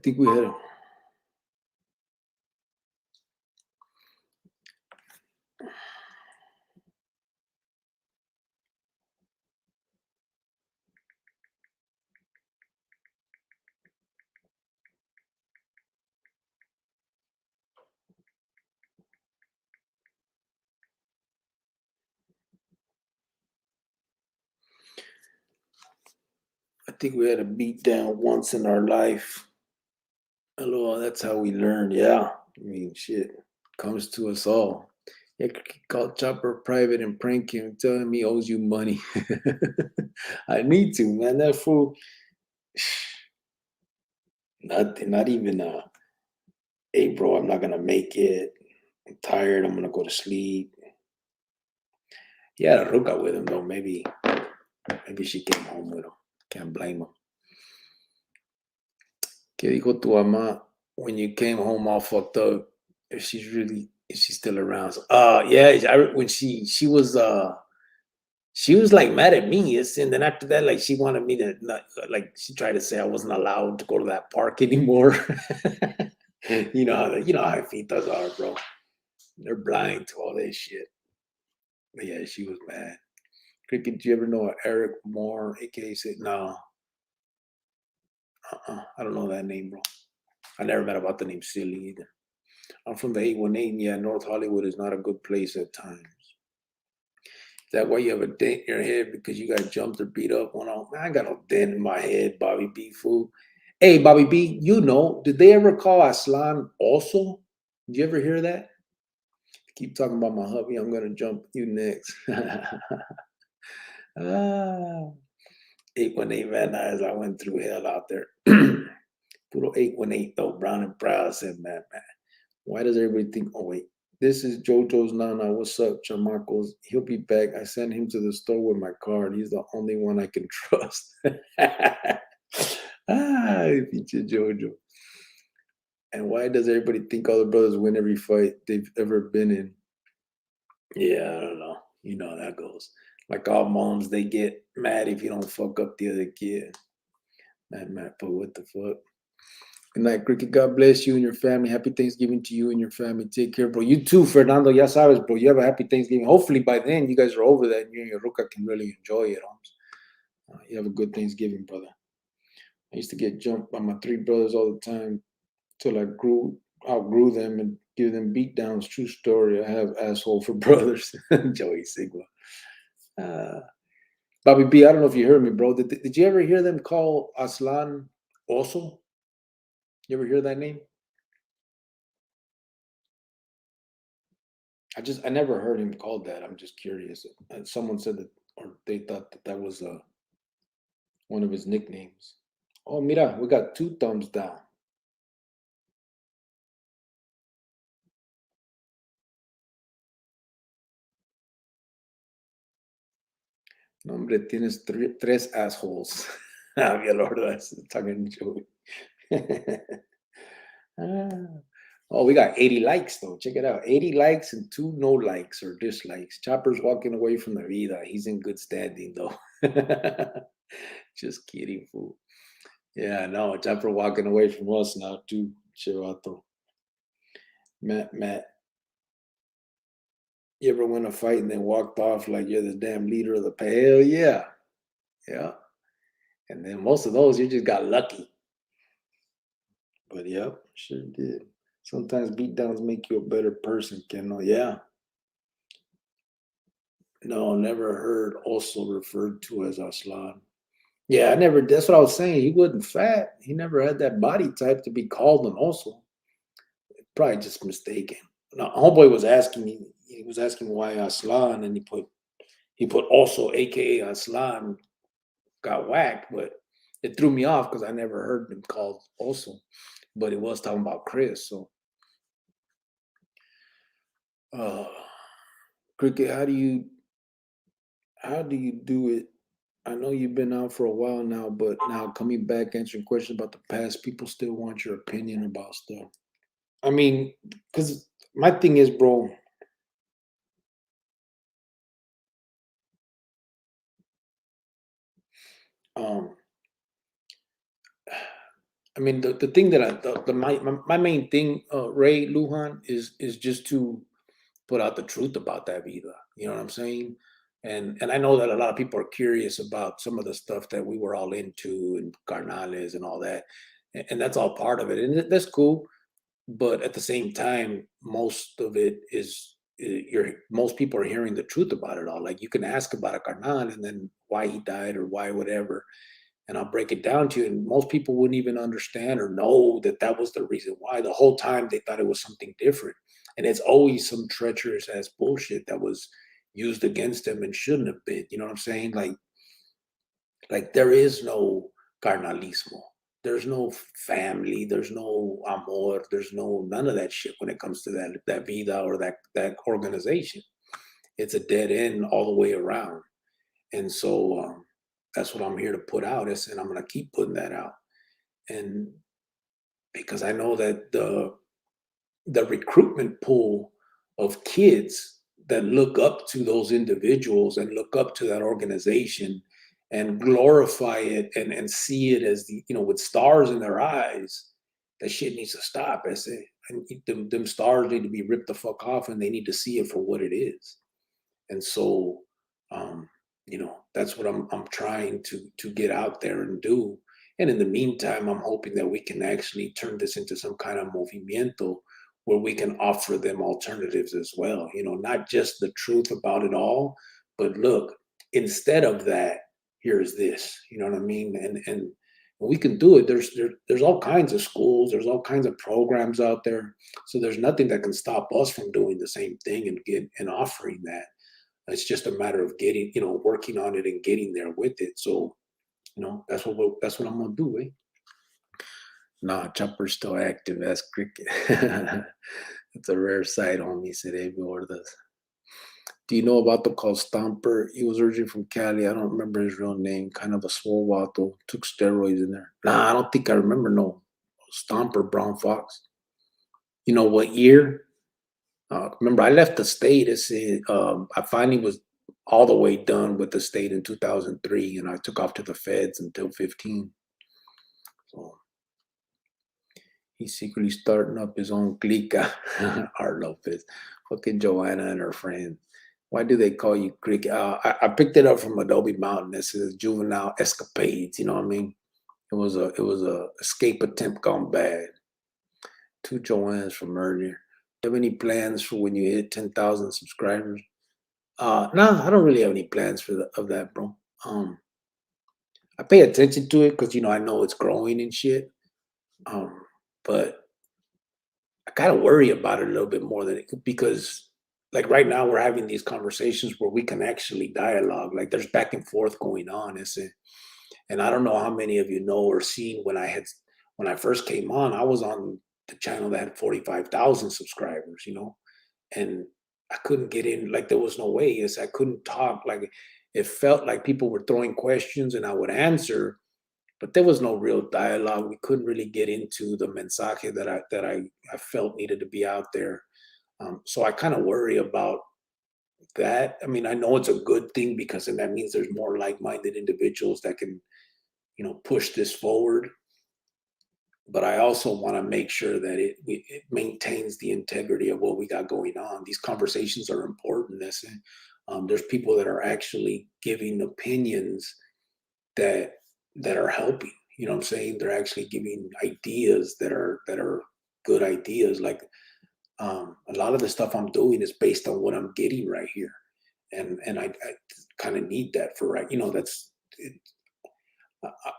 think we had a beat down once in our life. Hello, that's how we learn. Yeah, I mean, shit comes to us all. Yeah, call Chopper private and prank him, tell him he owes you money. I need to, man. That fool. Nothing, not even hey, bro, I'm not gonna make it. I'm tired. I'm gonna go to sleep. He had a ruca with him though. Maybe she came home with him. Can't blame him. ¿Qué dijo tu mamá when you came home all fucked up? If she's still around? Yeah, when she was she was like mad at me. And then after that, like she wanted me to not, like she tried to say I wasn't allowed to go to that park anymore. You know how fitas are, bro. They're blind to all this shit. But yeah, she was mad. Cricket, do you ever know Eric Moore, aka said no? I don't know that name, bro. I never met about the name Silly either. I'm from the 818. Yeah, North Hollywood is not a good place at times. Is that why you have a dent in your head because you got jumped or beat up? Man, I got no dent in my head, Bobby B. Fool. Hey, Bobby B, did they ever call Aslan also? Did you ever hear that? Keep talking about my hubby. I'm going to jump you next. 818 Van Nuys. I went through hell out there. Puro 818 though. Brown and proud said, man. Why does everybody think, oh, wait, this is JoJo's Nana. What's up, Chamarcos? He'll be back. I sent him to the store with my card. He's the only one I can trust. Feature JoJo. And why does everybody think all the brothers win every fight they've ever been in? Yeah, I don't know. You know how that goes. Like all moms, they get mad if you don't fuck up the other kid. Mad, but what the fuck? Good night, Cricket. God bless you and your family. Happy Thanksgiving to you and your family. Take care, bro. You too, Fernando. Ya sabes, bro. You have a happy Thanksgiving. Hopefully by then you guys are over that and you and your Ruka can really enjoy it. You have a good Thanksgiving, brother. I used to get jumped by my three brothers all the time till I outgrew them and give them beatdowns. True story. I have asshole for brothers. Joey Sigma. Bobby B, I don't know if you heard me, bro. Did you ever hear them call Aslan also? You ever hear that name? I never heard him called that. I'm just curious. Someone said that, or they thought that was one of his nicknames. Oh, mira, we got 2 thumbs down. No, hombre, tienes 3 assholes. That's talking Joey. Oh, we got 80 likes though. Check it out. 80 likes and 2 no likes or dislikes. Chopper's walking away from the vida. He's in good standing though. Just kidding, fool. Yeah, no, Chopper walking away from us now too. Chivato. Matt. You ever win a fight and then walked off like you're the damn leader of the pack? Hell yeah. Yeah. And then most of those you just got lucky. But yep, sure did. Sometimes beatdowns make you a better person, Ken. Yeah. No, never heard also referred to as Aslan. Yeah, I never, that's what I was saying. He wasn't fat. He never had that body type to be called an also. Probably just mistaken. Now, homeboy was asking me, he was asking why Aslan, and he put also, aka Aslan, got whacked, but it threw me off because I never heard him called also. But it was talking about Chris, so. Cricket, how do you do it? I know you've been out for a while now, but now coming back answering questions about the past, people still want your opinion about stuff. I mean, because my thing is, bro, I mean, the thing that my main thing, Ray Lujan, is just to put out the truth about that vida. You know what I'm saying? And I know that a lot of people are curious about some of the stuff that we were all into and carnales and all that, and that's all part of it, and that's cool. But at the same time, most of it is most people are hearing the truth about it all. Like you can ask about a carnal and then why he died or why whatever, and I'll break it down to you. And most people wouldn't even understand or know that that was the reason why. The whole time they thought it was something different, and it's always some treacherous ass bullshit that was used against them and shouldn't have been. You know what I'm saying? Like there is no carnalismo. There's no family. There's no amor. There's no none of that shit when it comes to that vida or that organization. It's a dead end all the way around. And so that's what I'm here to put out. And I'm gonna keep putting that out. And because I know that the recruitment pool of kids that look up to those individuals and look up to that organization and glorify it and see it as the, with stars in their eyes. That shit needs to stop. I say, them stars need to be ripped the fuck off, and they need to see it for what it is. And so, that's what I'm trying to get out there and do. And in the meantime, I'm hoping that we can actually turn this into some kind of movimiento where we can offer them alternatives as well. Not just the truth about it all, but look, instead of that, here's this. You know what I mean? And we can do it. There's all kinds of schools. There's all kinds of programs out there. So there's nothing that can stop us from doing the same thing and offering that. It's just a matter of getting, working on it and getting there with it. So, that's what I'm gonna do, eh? Nah, Chopper's still active. That's cricket. It's a rare sight, homie. Said Abe Ordaz. Do you know about the called Stomper? He was originally from Cali. I don't remember his real name. Kind of a swole vato. Took steroids in there. Nah, I don't think I remember. No, Stomper, Brown Fox. You know what year? Remember, I left the state. I finally was all the way done with the state in 2003, and I took off to the feds until 15. So he's secretly starting up his own clica. Art Lopez, fucking Joanna and her friend. Why do they call you cricket? I picked it up from Adobe Mountain. It says juvenile escapades. You know what I mean? It was a escape attempt gone bad. 2 Joannas from earlier. Do you have any plans for when you hit 10,000 subscribers? No, I don't really have any plans of that, bro. I pay attention to it because I know it's growing and shit. But I kind of worry about it a little bit more because like right now we're having these conversations where we can actually dialogue. Like there's back and forth going on. And I don't know how many of you know or seen when I first came on, I was on the channel that had 45,000 subscribers, and I couldn't get in. Like there was no way. I couldn't talk. Like it felt like people were throwing questions and I would answer, but there was no real dialogue. We couldn't really get into the mensaje that I felt needed to be out there. So I kind of worry about that. I mean, I know it's a good thing because then that means there's more like-minded individuals that can, push this forward. But I also want to make sure that it maintains the integrity of what we got going on. These conversations are important. There's people that are actually giving opinions that are helping. You know what I'm saying? They're actually giving ideas that are good ideas. Like a lot of the stuff I'm doing is based on what I'm getting right here, and I kind of need that for right. That's it.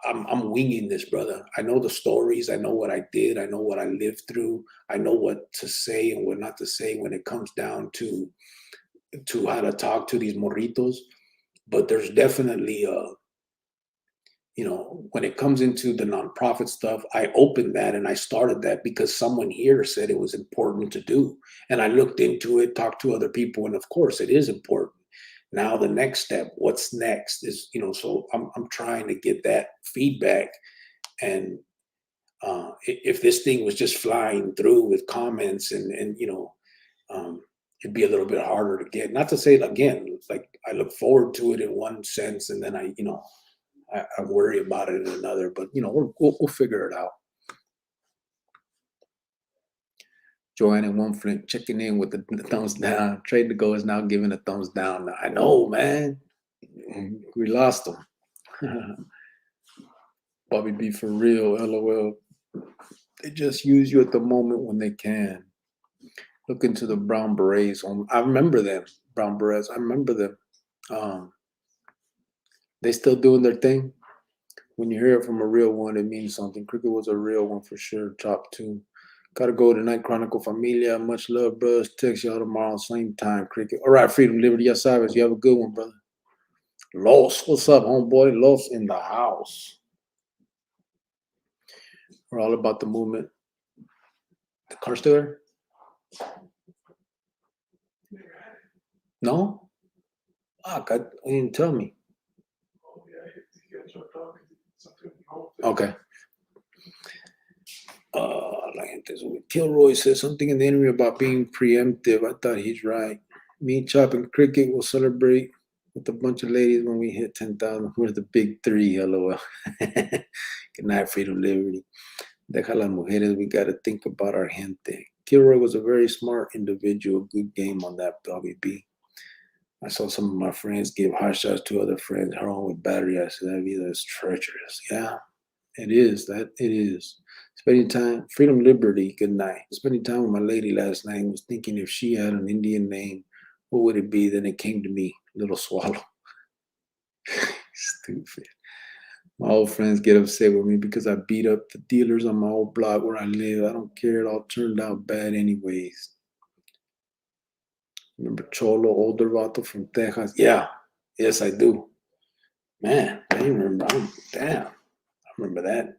I'm winging this, brother. I know the stories. I know what I did. I know what I lived through. I know what to say and what not to say when it comes down to how to talk to these morritos. But there's definitely when it comes into the nonprofit stuff, I opened that and I started that because someone here said it was important to do. And I looked into it, talked to other people, and of course it is important. Now the next step, what's next is, so I'm trying to get that feedback. And if this thing was just flying through with comments and it'd be a little bit harder to get. Not to say it again, like I look forward to it in one sense, and then I worry about it in another. But we'll figure it out. Joanne and One Flint checking in with the thumbs down. Trade to Go is now giving a thumbs down. I know, man. We lost them. Bobby B for real, LOL. They just use you at the moment when they can. Look into the Brown Berets. I remember them, Brown Berets. I remember them. They still doing their thing. When you hear it from a real one, it means something. Cricket was a real one for sure. Top 2. Gotta go tonight, Chronicle Familia. Much love, brothers. Text y'all tomorrow, same time, Cricket. All right, Freedom, Liberty, yes, Cyrus. You have a good one, brother. Los, what's up, homeboy? Los in the house. We're all about the movement. The car still there? No? Fuck, you didn't tell me. Okay. Kilroy says something in the interview about being preemptive. I thought he's right. Me, Chop, and Cricket will celebrate with a bunch of ladies when we hit 10,000. We're the big three, LOL. Good night, Freedom Liberty. Deja las mujeres, we got to think about our gente. Kilroy was a very smart individual. Good game on that, WB. I saw some of my friends give hot shots to other friends, her own with battery. I said, that vida is treacherous. Yeah, it is. It is. Spending time, freedom, liberty, good night. Spending time with my lady last night, was thinking if she had an Indian name, what would it be? Then it came to me, Little Swallow. Stupid. My old friends get upset with me because I beat up the dealers on my old block where I live. I don't care. It all turned out bad anyways. Remember Cholo, older vato from Texas? Yeah. Yes, I do. Man, I remember. Damn. I remember that.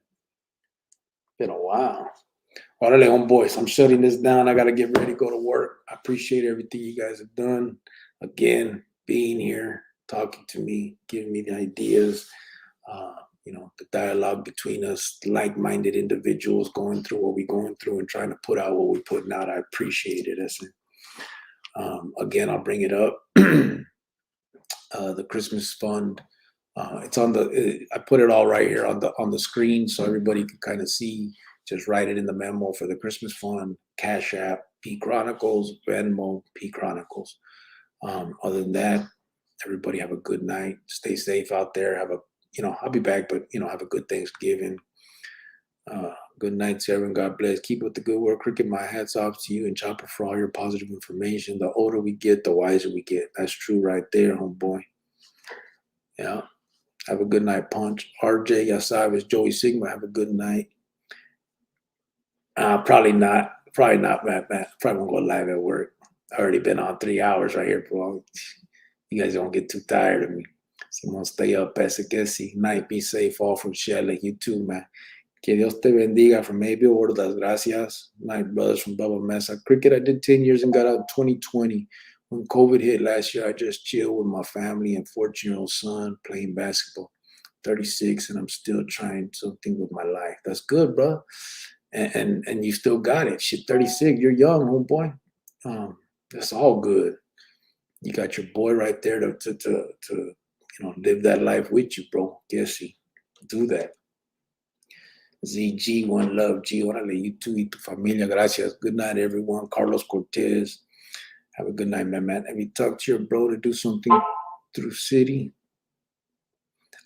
Been a while. Órale, homeboys, I'm shutting this down. I got to get ready to go to work. I appreciate everything you guys have done. Again, being here, talking to me, giving me the ideas, the dialogue between us, like-minded individuals going through what we're going through and trying to put out what we're putting out. I appreciate it. Again, I'll bring it up. The Christmas fund. It's on I put it all right here on the screen so everybody can kind of see. Just write it in the memo for the Christmas fund, Cash App, P Chronicles, Venmo, P Chronicles. Other than that, everybody have a good night. Stay safe out there. I'll be back, but have a good Thanksgiving. Good night to everyone. God bless. Keep up the good work. Cricket, my hats off to you and Chopper for all your positive information. The older we get, the wiser we get. That's true right there, homeboy. Yeah. Have a good night, Punch. RJ, Yasavis, Joey Sigma, have a good night. Probably not, Matt. Probably won't go live at work. I already been on 3 hours right here, bro. You guys don't get too tired of me. So I'm going to stay up, Pesquesi. Night, be safe, all from Shelley. You too, man. Que Dios te bendiga from Maybe Order las Gracias. Night, brothers from Bubba Mesa. Cricket, I did 10 years and got out in 2020. When COVID hit last year, I just chilled with my family and 14-year-old son playing basketball. 36, and I'm still trying something with my life. That's good, bro. And you still got it. Shit, 36, you're young, homeboy. That's all good. You got your boy right there to live that life with you, bro. Guess you do that. ZG, one love, G. Órale, you too, y tu familia. Gracias. Good night, everyone. Carlos Cortez. Have a good night, man. Have you talked to your bro to do something through city?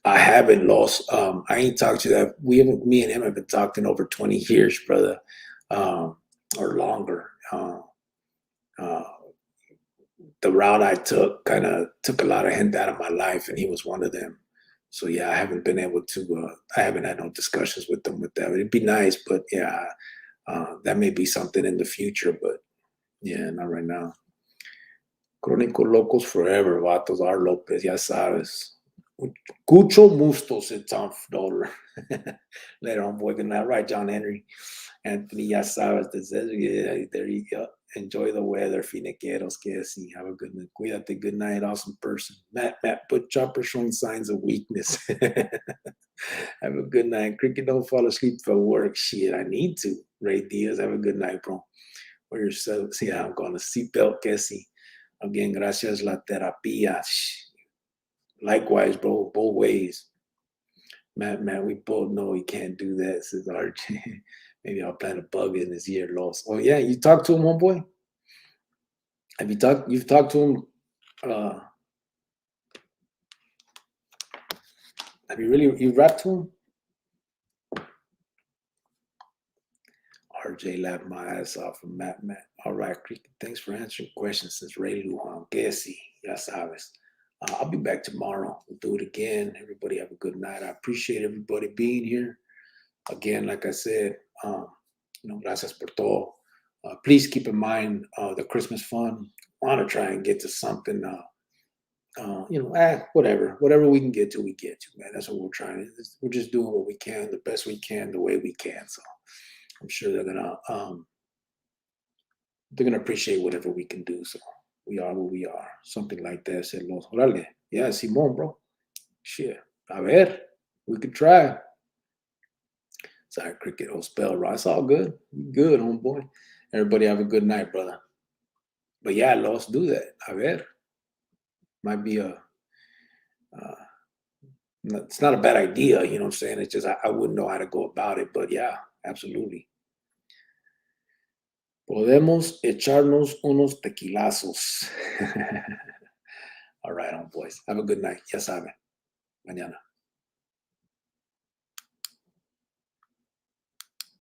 I haven't lost. I ain't talked to that. Me and him have been talking over 20 years, brother, or longer. The route I took kind of took a lot of hint out of my life, and he was one of them. So yeah, I haven't been able to. I haven't had no discussions with them with that. It'd be nice, but yeah, that may be something in the future. But yeah, not right now. Crónico Locos forever, vatos. R. Lopez, ya sabes. Mucho gusto, said Tom Dollar. Later on, boy. Good night. Right, John Henry. Anthony, ya sabes. Yeah, there you go. Enjoy the weather, finiqueros. Que así. Have a good night. Cuídate. Good night. Awesome person. Matt, put Chopper showing signs of weakness. Have a good night. Cricket, don't fall asleep for work. Shit, I need to. Ray Diaz, have a good night, bro. Wear yourself. See, I'm going to seatbelt, que sí. Again, gracias la terapia. Likewise, bro, both ways. Matt, we both know he can't do that, says RJ. Maybe I'll plant a bug in his ear, lost. Oh, yeah, you talked to him, homeboy? You've talked to him? Have you rapped to him? RJ laughed my ass off from Matt. All right, thanks for answering questions since Ray Lujan. Guessy, ya sabes. I'll be back tomorrow. We'll do it again. Everybody have a good night. I appreciate everybody being here. Again, like I said, gracias por todo. Please keep in mind the Christmas fund. I want to try and get to something, whatever we can get to, we get to, man. That's what we're trying. We're just doing what we can, the best we can, the way we can. So I'm sure they're gonna appreciate whatever we can do. So we are what we are. Something like that. Said Los Orale. Yeah, Simon, bro. Shit. A ver. We could try. Sorry, Cricket, spell right. It's all good. Good, homeboy. Everybody have a good night, brother. But yeah, let's do that. A ver. Might be it's not a bad idea, you know what I'm saying? It's just I wouldn't know how to go about it, but yeah, absolutely. Podemos echarnos unos tequilazos. All right, homeboys. Have a good night. Ya saben. Mañana.